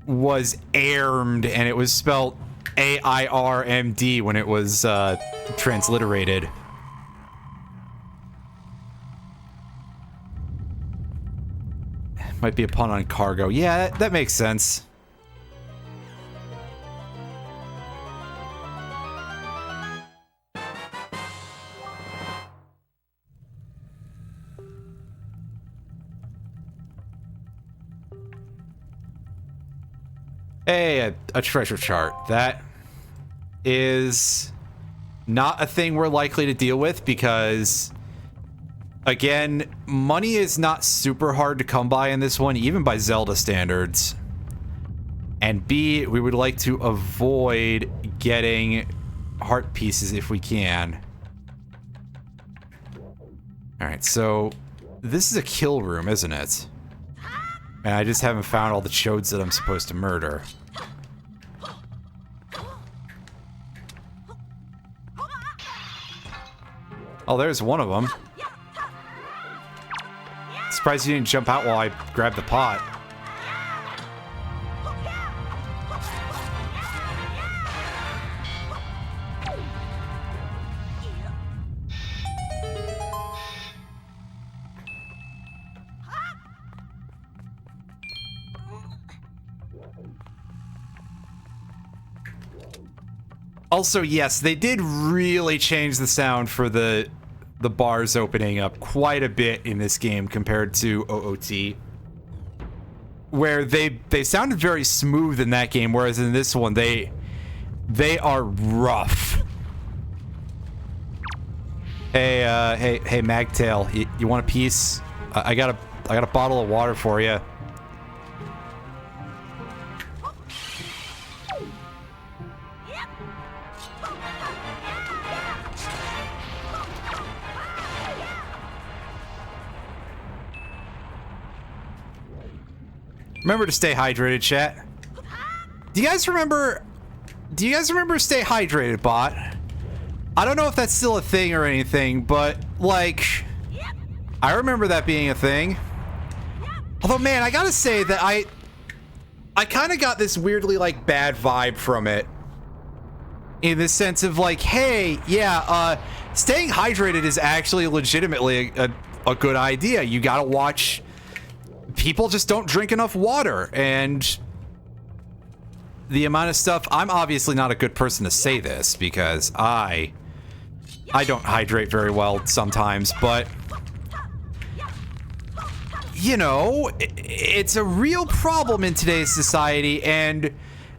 was AIRMD, and it was spelled AIRMD when it was transliterated. Might be a pun on cargo. Yeah, that makes sense. Hey, a treasure chart. That is not a thing we're likely to deal with because, again, money is not super hard to come by in this one, even by Zelda standards. And B, we would like to avoid getting heart pieces if we can. Alright, so this is a kill room, isn't it? And I just haven't found all the chodes that I'm supposed to murder. Oh, there's one of them. Surprised you didn't jump out while I grabbed the pot. Also, yes, they did really change the sound for the bars opening up quite a bit in this game compared to OOT. Where they sounded very smooth in that game, whereas in this one they are rough. Hey, Magtail, you want a piece? I got a bottle of water for you. Remember to stay hydrated, chat. Do you guys remember Stay Hydrated, bot? I don't know if that's still a thing or anything, but, like, I remember that being a thing. Although, man, I gotta say that I kind of got this weirdly, like, bad vibe from it. In the sense of, like, hey, yeah, staying hydrated is actually legitimately a good idea. You gotta watch... People just don't drink enough water, and the amount of stuff... I'm obviously not a good person to say this, because I don't hydrate very well sometimes, but... You know, it's a real problem in today's society, and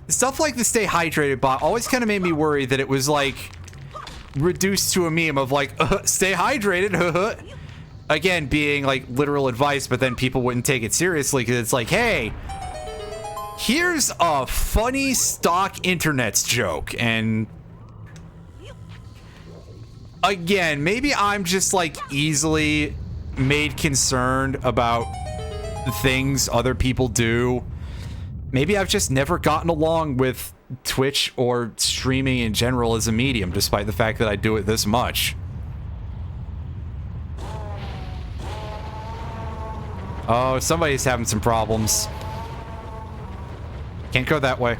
stuff like the Stay Hydrated bot always kind of made me worry that it was, like, reduced to a meme of, like, stay hydrated, again, being, like, literal advice, but then people wouldn't take it seriously, because it's like, hey, here's a funny stock internet's joke, and... Again, maybe I'm just, like, easily made concerned about things other people do. Maybe I've just never gotten along with Twitch or streaming in general as a medium, despite the fact that I do it this much. Oh, somebody's having some problems. Can't go that way.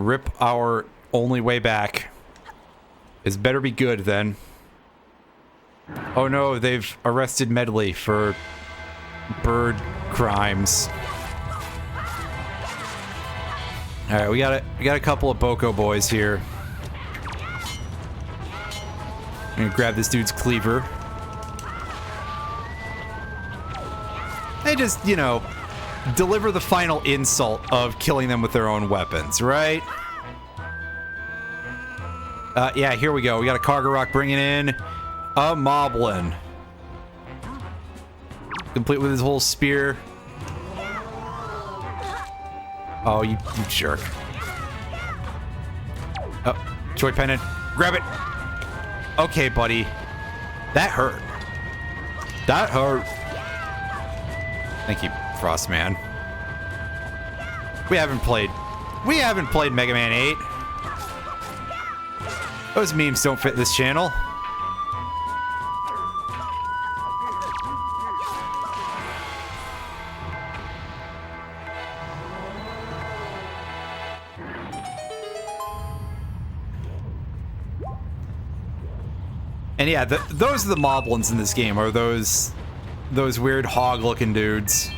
rip our only way back. This better be good, then. Oh no, they've arrested Medley for bird crimes. Alright, we got a couple of Boko boys here. I'm gonna grab this dude's cleaver. They just, you know, deliver the final insult of killing them with their own weapons, right? Yeah, here we go. We got a Kargarok bringing in a Moblin. Complete with his whole spear. Oh, you jerk. Oh, Joy Pendant. Grab it. Okay, buddy. That hurt. That hurt. Thank you, Frostman. We haven't played Mega Man 8. Those memes don't fit this channel. And yeah, those are the moblins in this game, are those weird hog-looking dudes.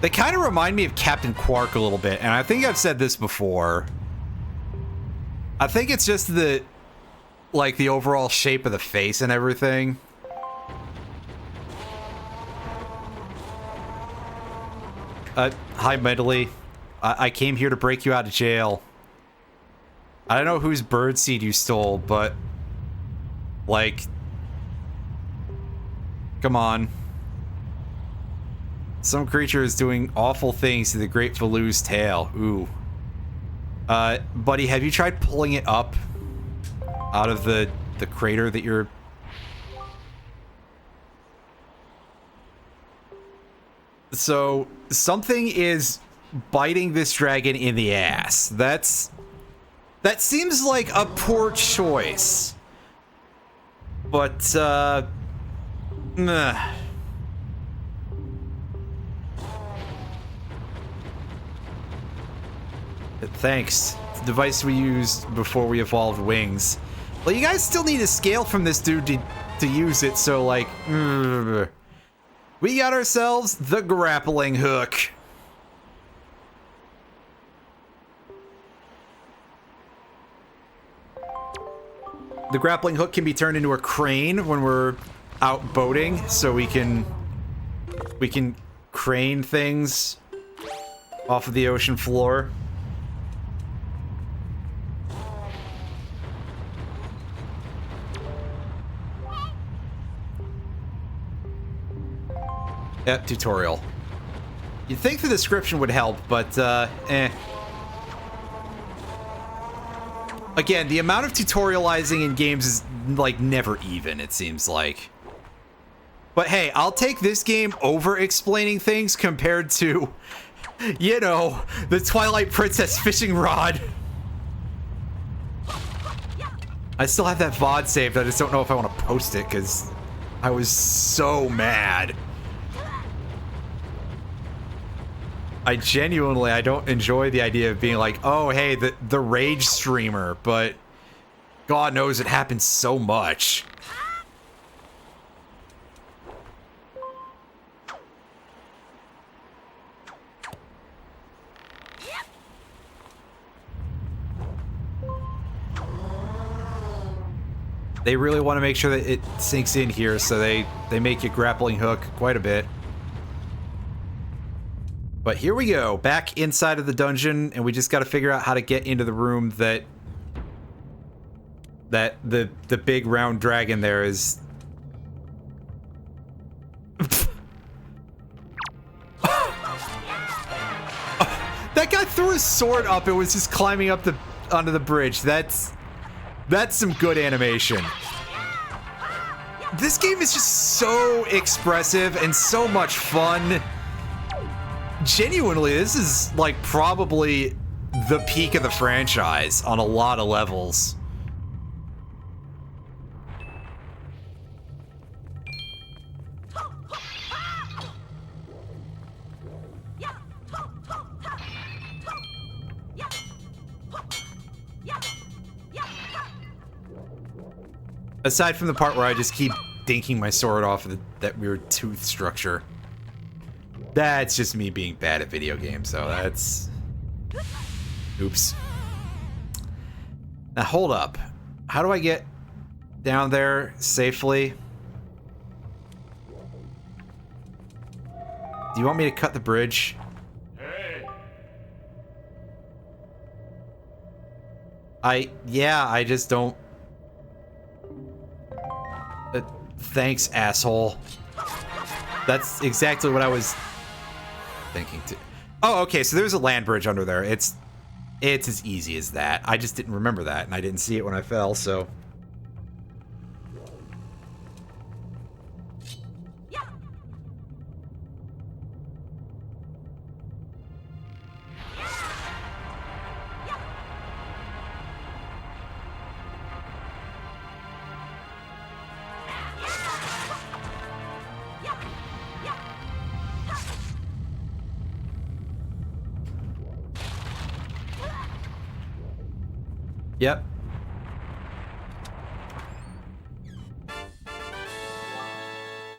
They kind of remind me of Captain Quark a little bit, and I think I've said this before. I think it's just the overall shape of the face and everything. Hi, Medley. I came here to break you out of jail. I don't know whose birdseed you stole, but... like... come on. Some creature is doing awful things to the Great Valu's tail. Ooh. Buddy, have you tried pulling it up out of the crater that you're... So, something is biting this dragon in the ass. That seems like a poor choice. But, nah. Thanks. It's the device we used before we evolved wings. Well, you guys still need a scale from this dude to use it, so, like... we got ourselves the grappling hook. The grappling hook can be turned into a crane when we're out boating, so we can crane things off of the ocean floor. Yep, tutorial. You'd think the description would help, but, eh. Again, the amount of tutorializing in games is, like, never even, it seems like. But hey, I'll take this game over explaining things compared to, you know, the Twilight Princess fishing rod. I still have that VOD saved, I just don't know if I want to post it, because I was so mad. I don't enjoy the idea of being like, oh, hey, the rage streamer, but God knows it happens so much. They really want to make sure that it sinks in here, so they make you grappling hook quite a bit. But here we go, back inside of the dungeon, and we just got to figure out how to get into the room that the big round dragon there is. That guy threw his sword up and was just climbing up onto the bridge. That's some good animation. This game is just so expressive and so much fun. Genuinely, this is, like, probably the peak of the franchise on a lot of levels. Aside from the part where I just keep dinking my sword off of that weird tooth structure. That's just me being bad at video games, so that's... Oops. Now, hold up. How do I get down there safely? Do you want me to cut the bridge? Yeah, I just don't... thanks, asshole. That's exactly what I was thinking too. Oh, okay, so there's a land bridge under there. It's as easy as that. I just didn't remember that, and I didn't see it when I fell, so... Yep.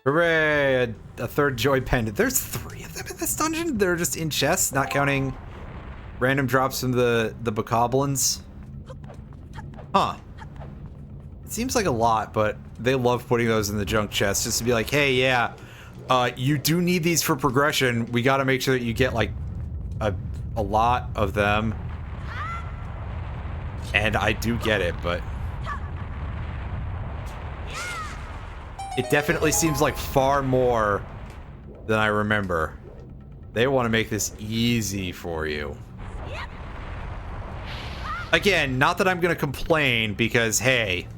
Hooray! A third joy pendant. There's 3 of them in this dungeon? They're just in chests, not counting random drops from the bokoblins. Huh. It seems like a lot, but they love putting those in the junk chest just to be like, hey, yeah, you do need these for progression. We gotta make sure that you get, like, a lot of them. And I do get it, but... it definitely seems like far more than I remember. They want to make this easy for you. Again, not that I'm going to complain, because, hey...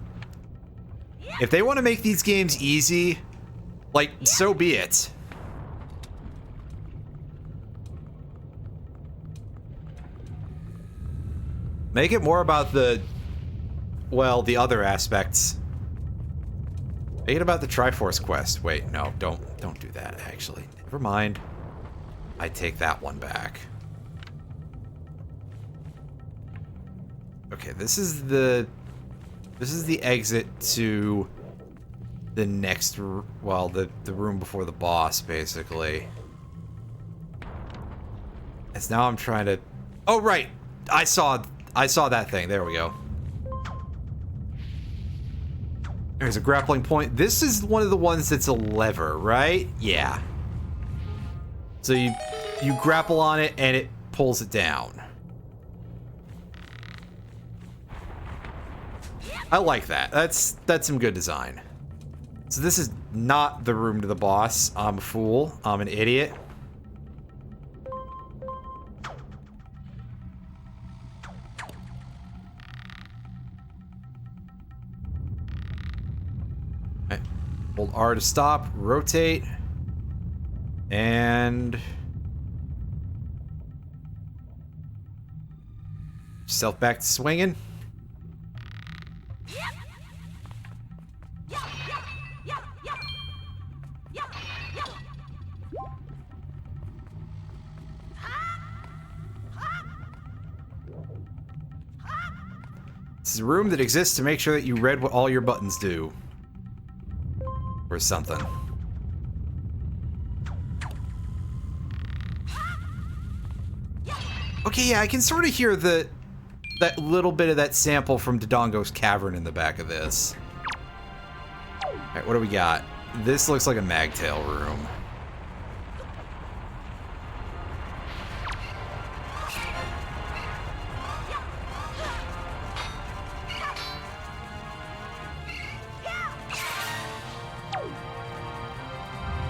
if they want to make these games easy, like, so be it. Make it more about the, well, the other aspects. Make it about the Triforce quest. Wait, no, don't do that, actually. Never mind. I take that one back. Okay, this is the exit to the next, well, the room before the boss, basically. As now I'm trying to, oh, right. I saw that thing. There we go. There's a grappling point. This is one of the ones that's a lever, right? Yeah. So you grapple on it and it pulls it down. I like that. That's some good design. So this is not the room to the boss. I'm a fool. I'm an idiot. Hold R to stop, rotate, and self back to swinging. This is a room that exists to make sure that you read what all your buttons do. Or something. Okay, yeah, I can sort of hear that little bit of that sample from Dodongo's Cavern in the back of this. Alright, what do we got? This looks like a Magtail room.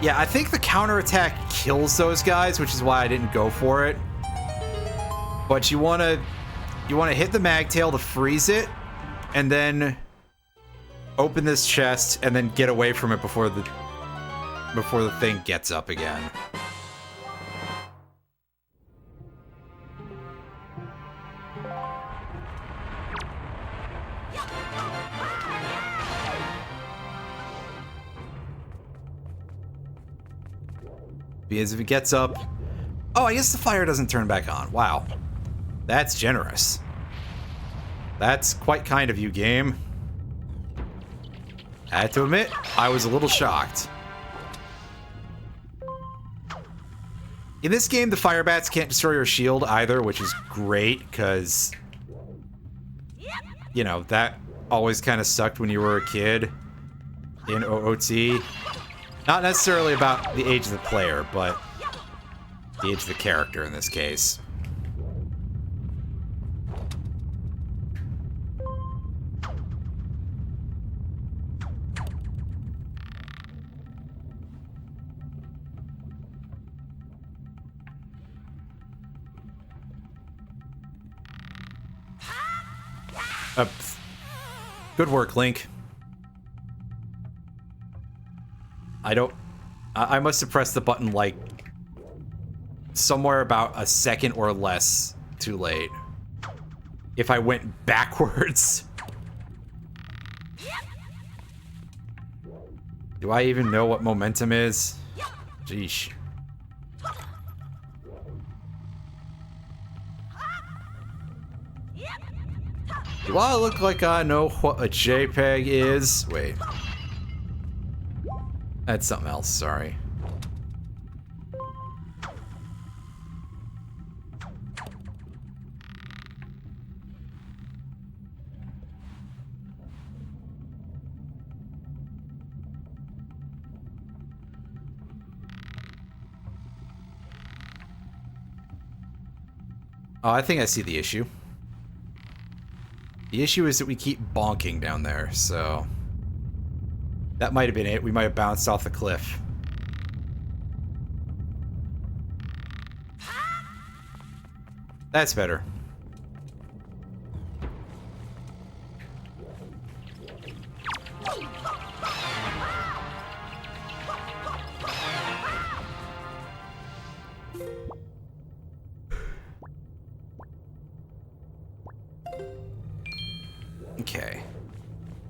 Yeah, I think the counterattack kills those guys, which is why I didn't go for it. But you wanna hit the Magtail to freeze it, and then open this chest, and then get away from it before the thing gets up again. Because if it gets up... oh, I guess the fire doesn't turn back on. Wow. That's generous. That's quite kind of you, game. I have to admit, I was a little shocked. In this game, the fire bats can't destroy your shield either, which is great, because, you know, that always kind of sucked when you were a kid in OOT. Not necessarily about the age of the player, but the age of the character in this case. Good work, Link. I must have pressed the button like somewhere about a second or less too late. If I went backwards. Do I even know what momentum is? Jeesh. Do I look like I know what a JPEG is? Wait. That's something else, sorry. Oh, I think I see the issue. The issue is that we keep bonking down there, so... That might have been it. We might have bounced off the cliff. That's better. Okay.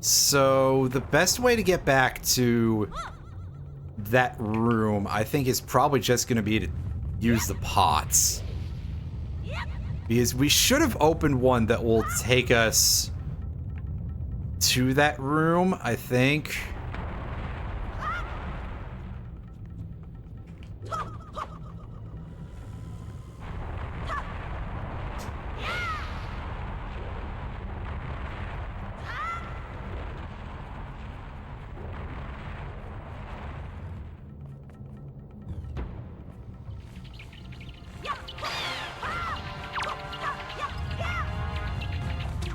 So, the best way to get back to that room, I think, is probably just going to be to use the pots. Because we should have opened one that will take us to that room, I think.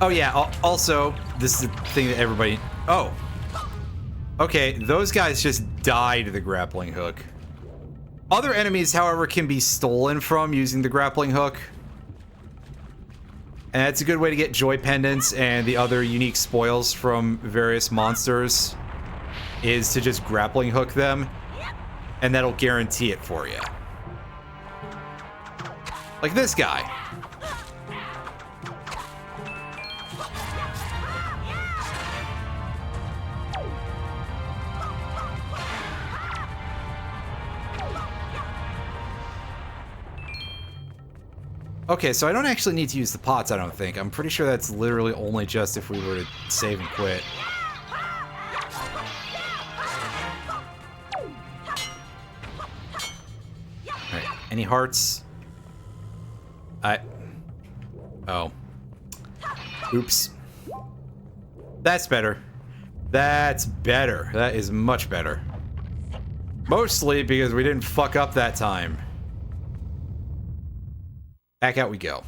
Oh yeah, also, this is the thing that everybody... Oh! Okay, those guys just die to the grappling hook. Other enemies, however, can be stolen from using the grappling hook. And that's a good way to get joy pendants and the other unique spoils from various monsters, is to just grappling hook them, and that'll guarantee it for you. Like this guy. Okay, so I don't actually need to use the pots, I don't think. I'm pretty sure that's literally only just if we were to save and quit. Alright, any hearts? Oh. Oops. That's better. That's better. That is much better. Mostly because we didn't fuck up that time. Back out we go.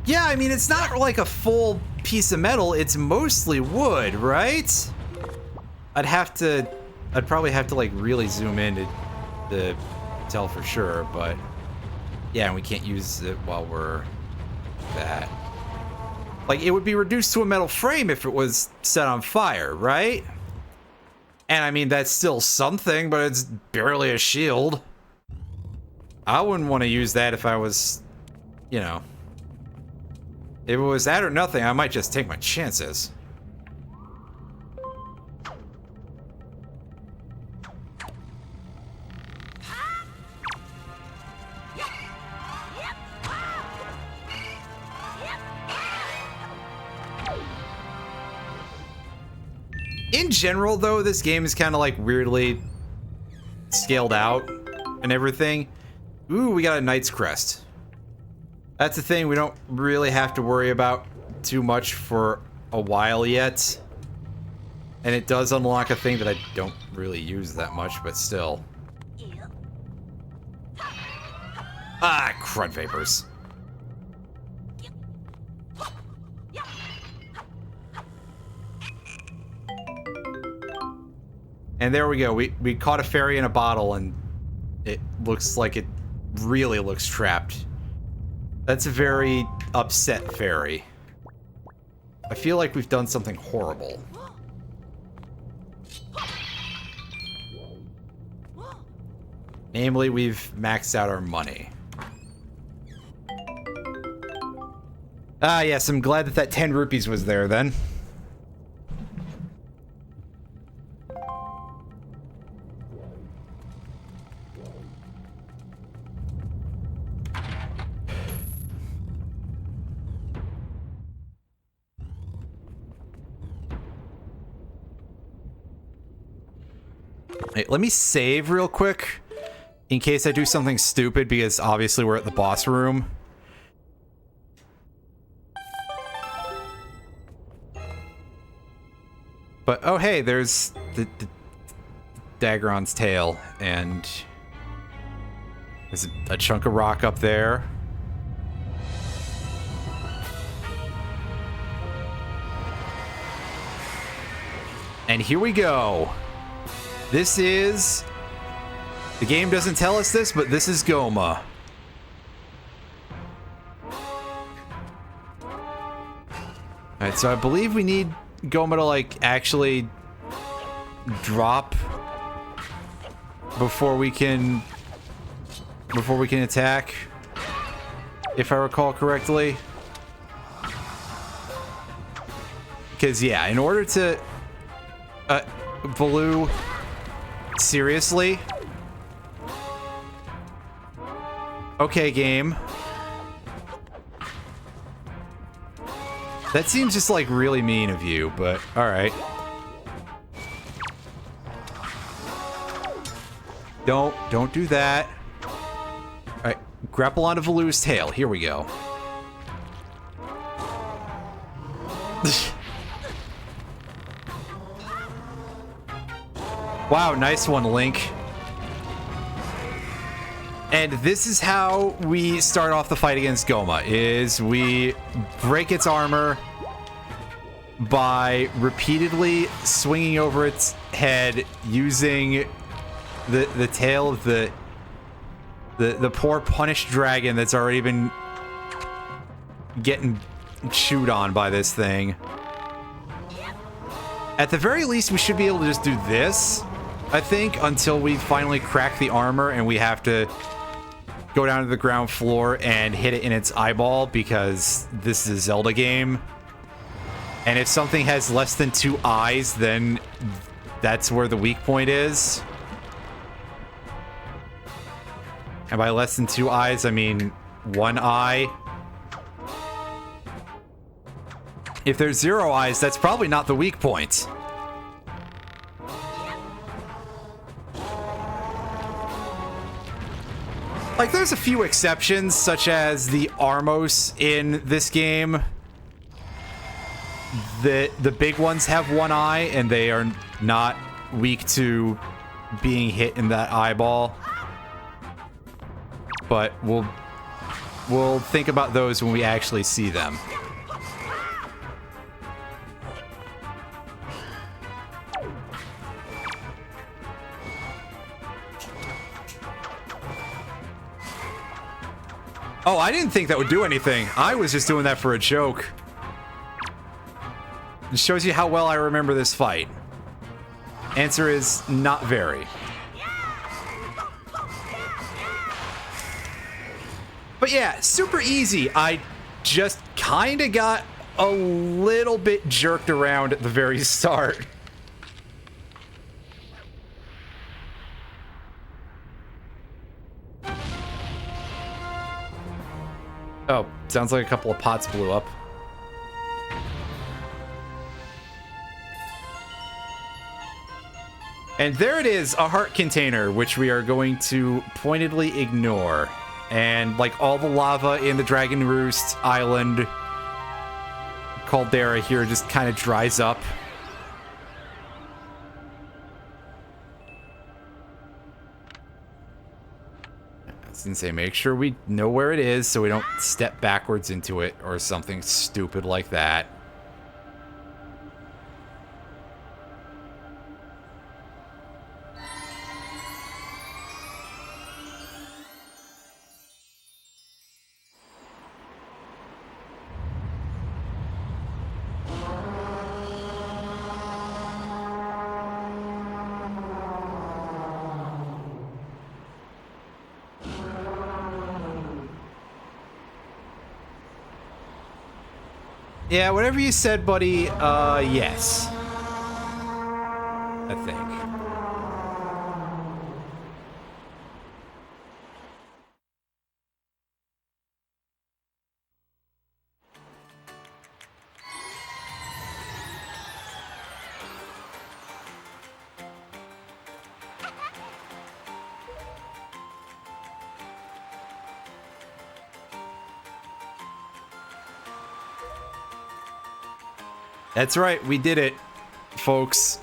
Yeah, I mean, it's not like a full piece of metal, it's mostly wood, right? I'd probably have to like really zoom in to tell for sure, but yeah, and we can't use it while we're that. Like, it would be reduced to a metal frame if it was set on fire, right? And I mean, that's still something, but it's barely a shield. I wouldn't want to use that if I was, you know... If it was that or nothing, I might just take my chances. In general, though, this game is kind of like weirdly scaled out and everything. Ooh, we got a Knight's Crest. That's the thing we don't really have to worry about too much for a while yet. And it does unlock a thing that I don't really use that much, but still. Ah, crud vapors. And there we go. We caught a fairy in a bottle, and it looks like it really looks trapped. That's a very upset fairy. I feel like we've done something horrible. Namely, we've maxed out our money. Ah, yes, I'm glad that that 10 rupees was there then. Hey, let me save real quick in case I do something stupid, because obviously we're at the boss room. But oh hey, there's the Daggeron's tail, and there's a chunk of rock up there. And here we go. This is... The game doesn't tell us this, but this is Goma. Alright, so I believe we need Goma to, like, actually drop before we can attack, if I recall correctly. Because, yeah, in order to... Baloo... Seriously? Okay, game. That seems just like really mean of you, but alright. Don't do that. Alright, grapple onto Baloo's tail. Here we go. Wow, nice one, Link. And this is how we start off the fight against Goma, is we break its armor by repeatedly swinging over its head using the tail of the poor punished dragon that's already been getting chewed on by this thing. At the very least, we should be able to just do this, I think, until we finally crack the armor and we have to go down to the ground floor and hit it in its eyeball, because this is a Zelda game. And if something has less than 2 eyes, then that's where the weak point is. And by less than 2 eyes, I mean 1 eye. If there's 0 eyes, that's probably not the weak point. Like, there's a few exceptions, such as the Armos in this game. The big ones have 1 eye, and they are not weak to being hit in that eyeball. But we'll think about those when we actually see them. Oh, I didn't think that would do anything. I was just doing that for a joke. It shows you how well I remember this fight. Answer is not very. But yeah, super easy. I just kind of got a little bit jerked around at the very start. Oh, sounds like a couple of pots blew up. And there it is, a heart container, which we are going to pointedly ignore. And like all the lava in the Dragon Roost Island caldera here just kind of dries up. I was gonna say, make sure we know where it is so we don't step backwards into it or something stupid like that. Yeah, whatever you said, buddy, yes. I think. That's right, we did it, folks.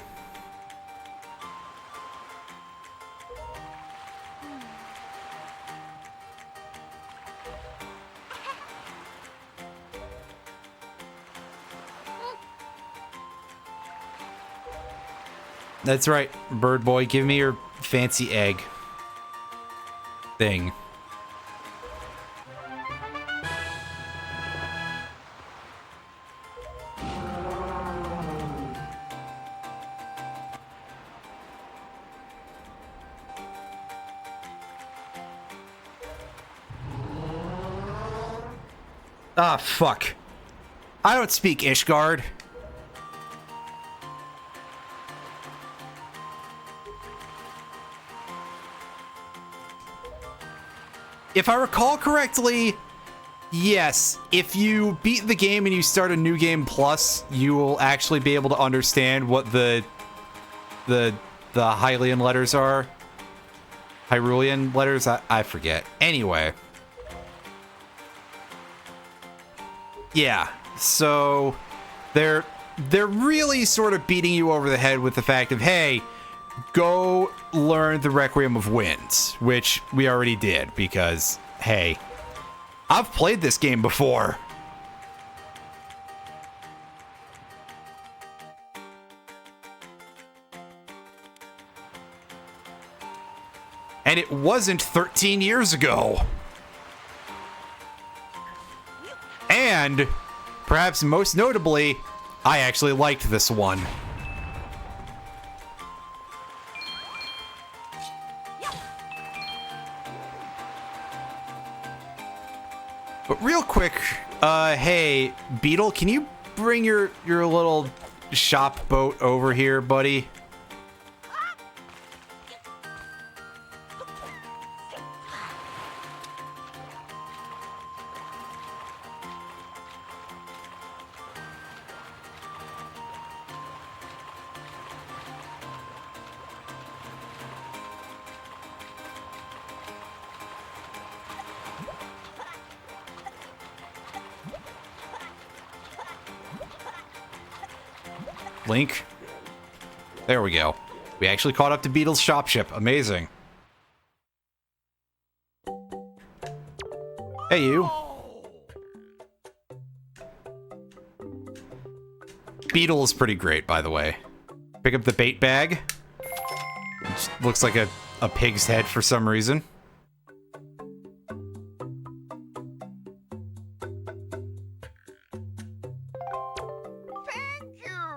That's right, bird boy, give me your fancy egg thing. Ah, fuck. I don't speak Ishgard. If I recall correctly, yes, if you beat the game and you start a new game plus, you will actually be able to understand what the Hylian letters are. Hyrulean letters? I forget. Anyway. Yeah, so they're really sort of beating you over the head with the fact of, hey, go learn the Requiem of Winds, which we already did because, hey, I've played this game before. And it wasn't 13 years ago. And, perhaps most notably, I actually liked this one. But real quick, hey, Beetle, can you bring your little shop boat over here, buddy? Link. There we go. We actually caught up to Beetle's shop ship. Amazing. Hey, you. Beetle is pretty great, by the way. Pick up the bait bag. Which looks like a pig's head for some reason. Thank you.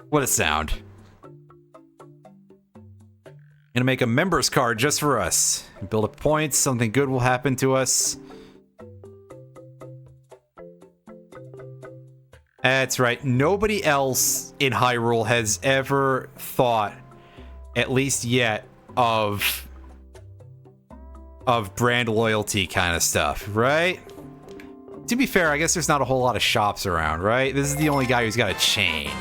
What a sound. Gonna make a members card just for us. Build up points, something good will happen to us. That's right, nobody else in Hyrule has ever thought, at least yet, of brand loyalty kind of stuff, right? To be fair, I guess there's not a whole lot of shops around, right? This is the only guy who's got a chain.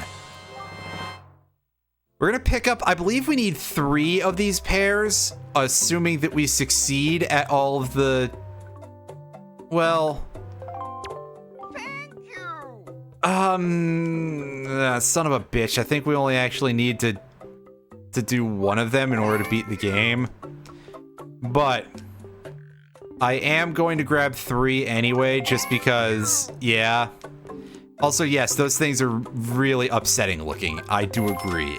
We're gonna pick up, I believe we need 3 of these pairs, assuming that we succeed at all of the, well, son of a bitch. I think we only actually need to do 1 of them in order to beat the game. But I am going to grab 3 anyway, just because, yeah. Also, yes, those things are really upsetting looking. I do agree.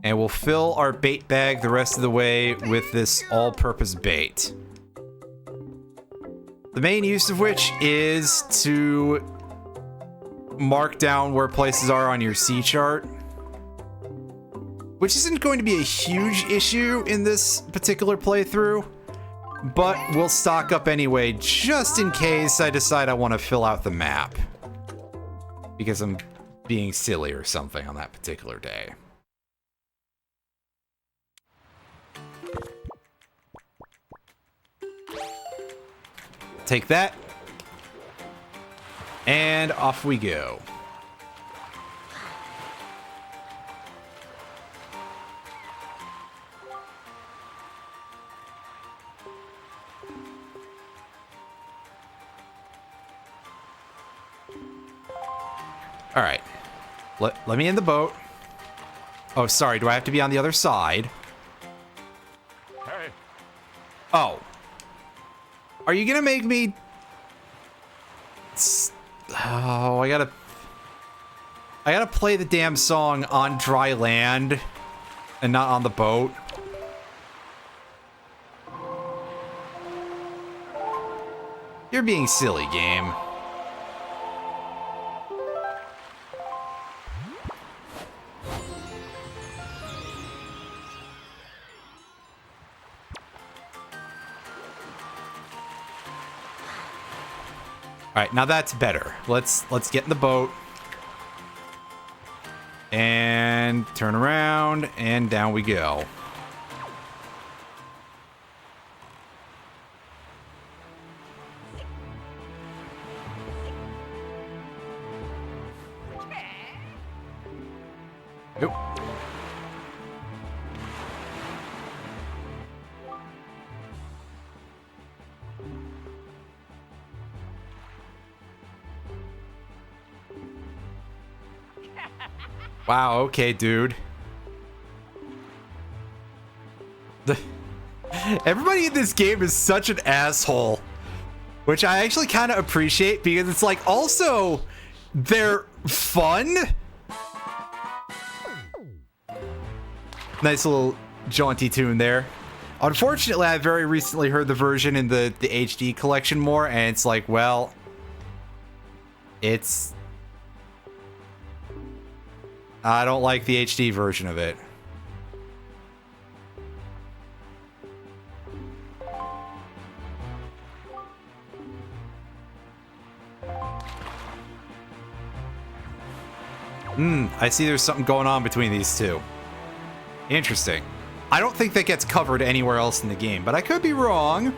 And we'll fill our bait bag the rest of the way with this all-purpose bait. The main use of which is to mark down where places are on your C chart. Which isn't going to be a huge issue in this particular playthrough, but we'll stock up anyway, just in case I decide I want to fill out the map. Because I'm being silly or something on that particular day. Take that. And off we go. All right. Let me in the boat. Oh, sorry. Do I have to be on the other side? Hey. Oh. Are you gonna make me... Oh, I gotta play the damn song on dry land and not on the boat. You're being silly, game. All right, now that's better. Let's get in the boat and turn around and down we go. Nope. Wow, okay, dude. Everybody in this game is such an asshole, which I actually kind of appreciate because it's like also they're fun. Nice little jaunty tune there. Unfortunately, I very recently heard the version in the HD collection more, and it's like, well, it's... I don't like the HD version of it. I see there's something going on between these two. Interesting. I don't think that gets covered anywhere else in the game, but I could be wrong.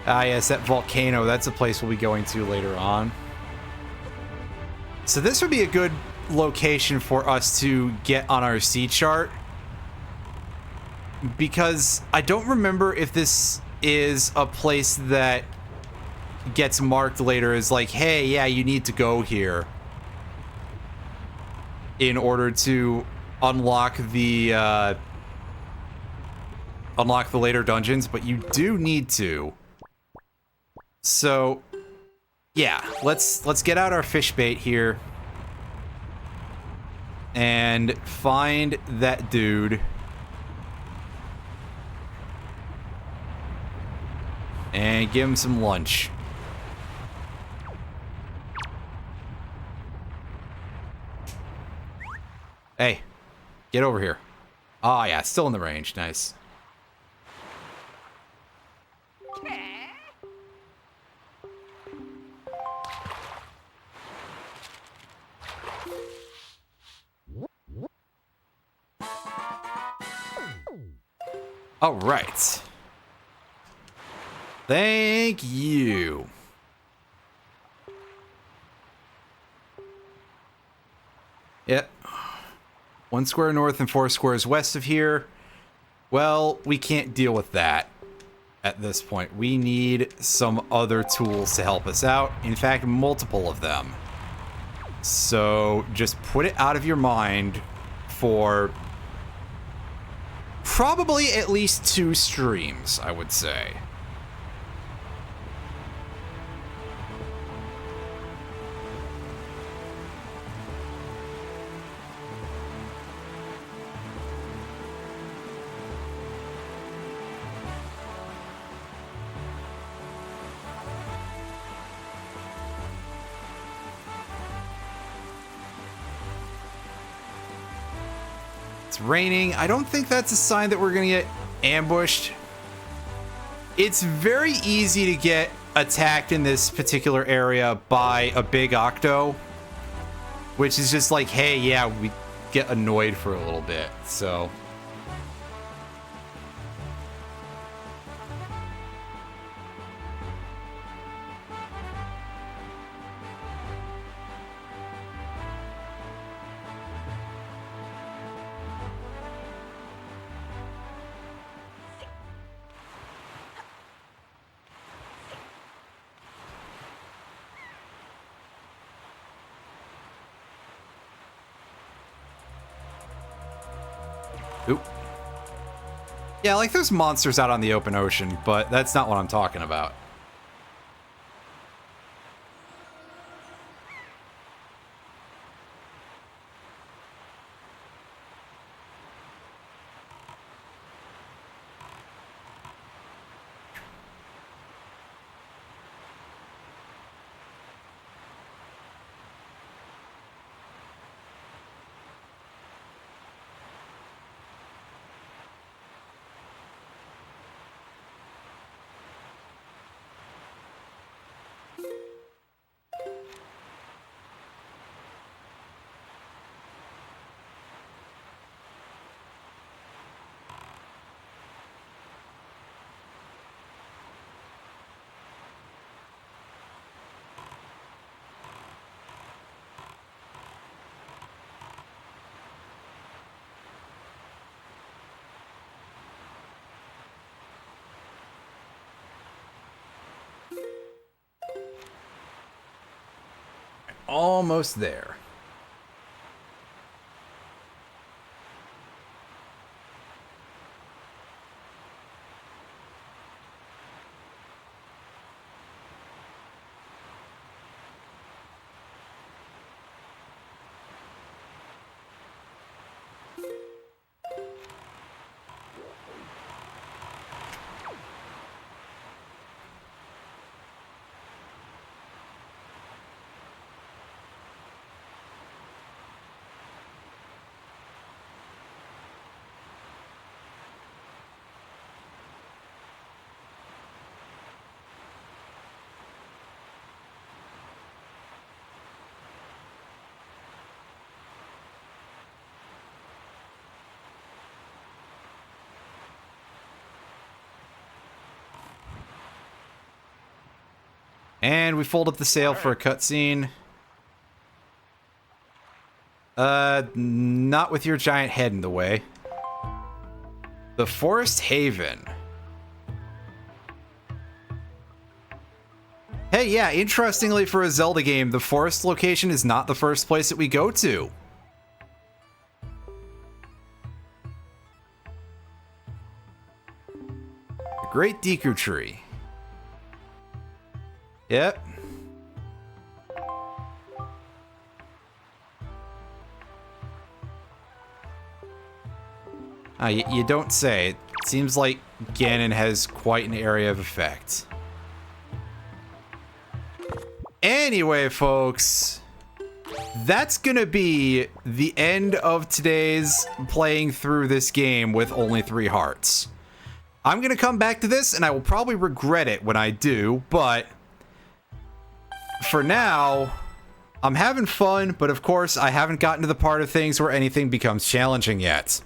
Ah, yes, that volcano. That's a place we'll be going to later on. So this would be a good location for us to get on our C chart. Because I don't remember if this is a place that gets marked later as like, hey, yeah, you need to go here. in order to unlock the later dungeons, but you do need to. So, yeah, let's get out our fish bait here and find that dude. And give him some lunch. Hey, get over here. Oh, yeah, still in the range. Nice. All right. Thank you. Yep. 1 square north and 4 squares west of here. Well, we can't deal with that at this point. We need some other tools to help us out. In fact, multiple of them. So just put it out of your mind for probably at least 2 streams, I would say. It's raining. I don't think that's a sign that we're gonna get ambushed. It's very easy to get attacked in this particular area by a big octo, which is just like, hey, yeah, we get annoyed for a little bit, so. Oop. Yeah, like there's monsters out on the open ocean, but that's not what I'm talking about. Almost there. And we fold up the sail for a cutscene. Not with your giant head in the way. The Forest Haven. Hey, yeah, interestingly for a Zelda game, the forest location is not the first place that we go to. Great Deku Tree. Yep. You don't say. It seems like Ganon has quite an area of effect. Anyway, folks, that's gonna be the end of today's playing through this game with only 3 hearts. I'm gonna come back to this, and I will probably regret it when I do, but for now, I'm having fun, but of course, I haven't gotten to the part of things where anything becomes challenging yet.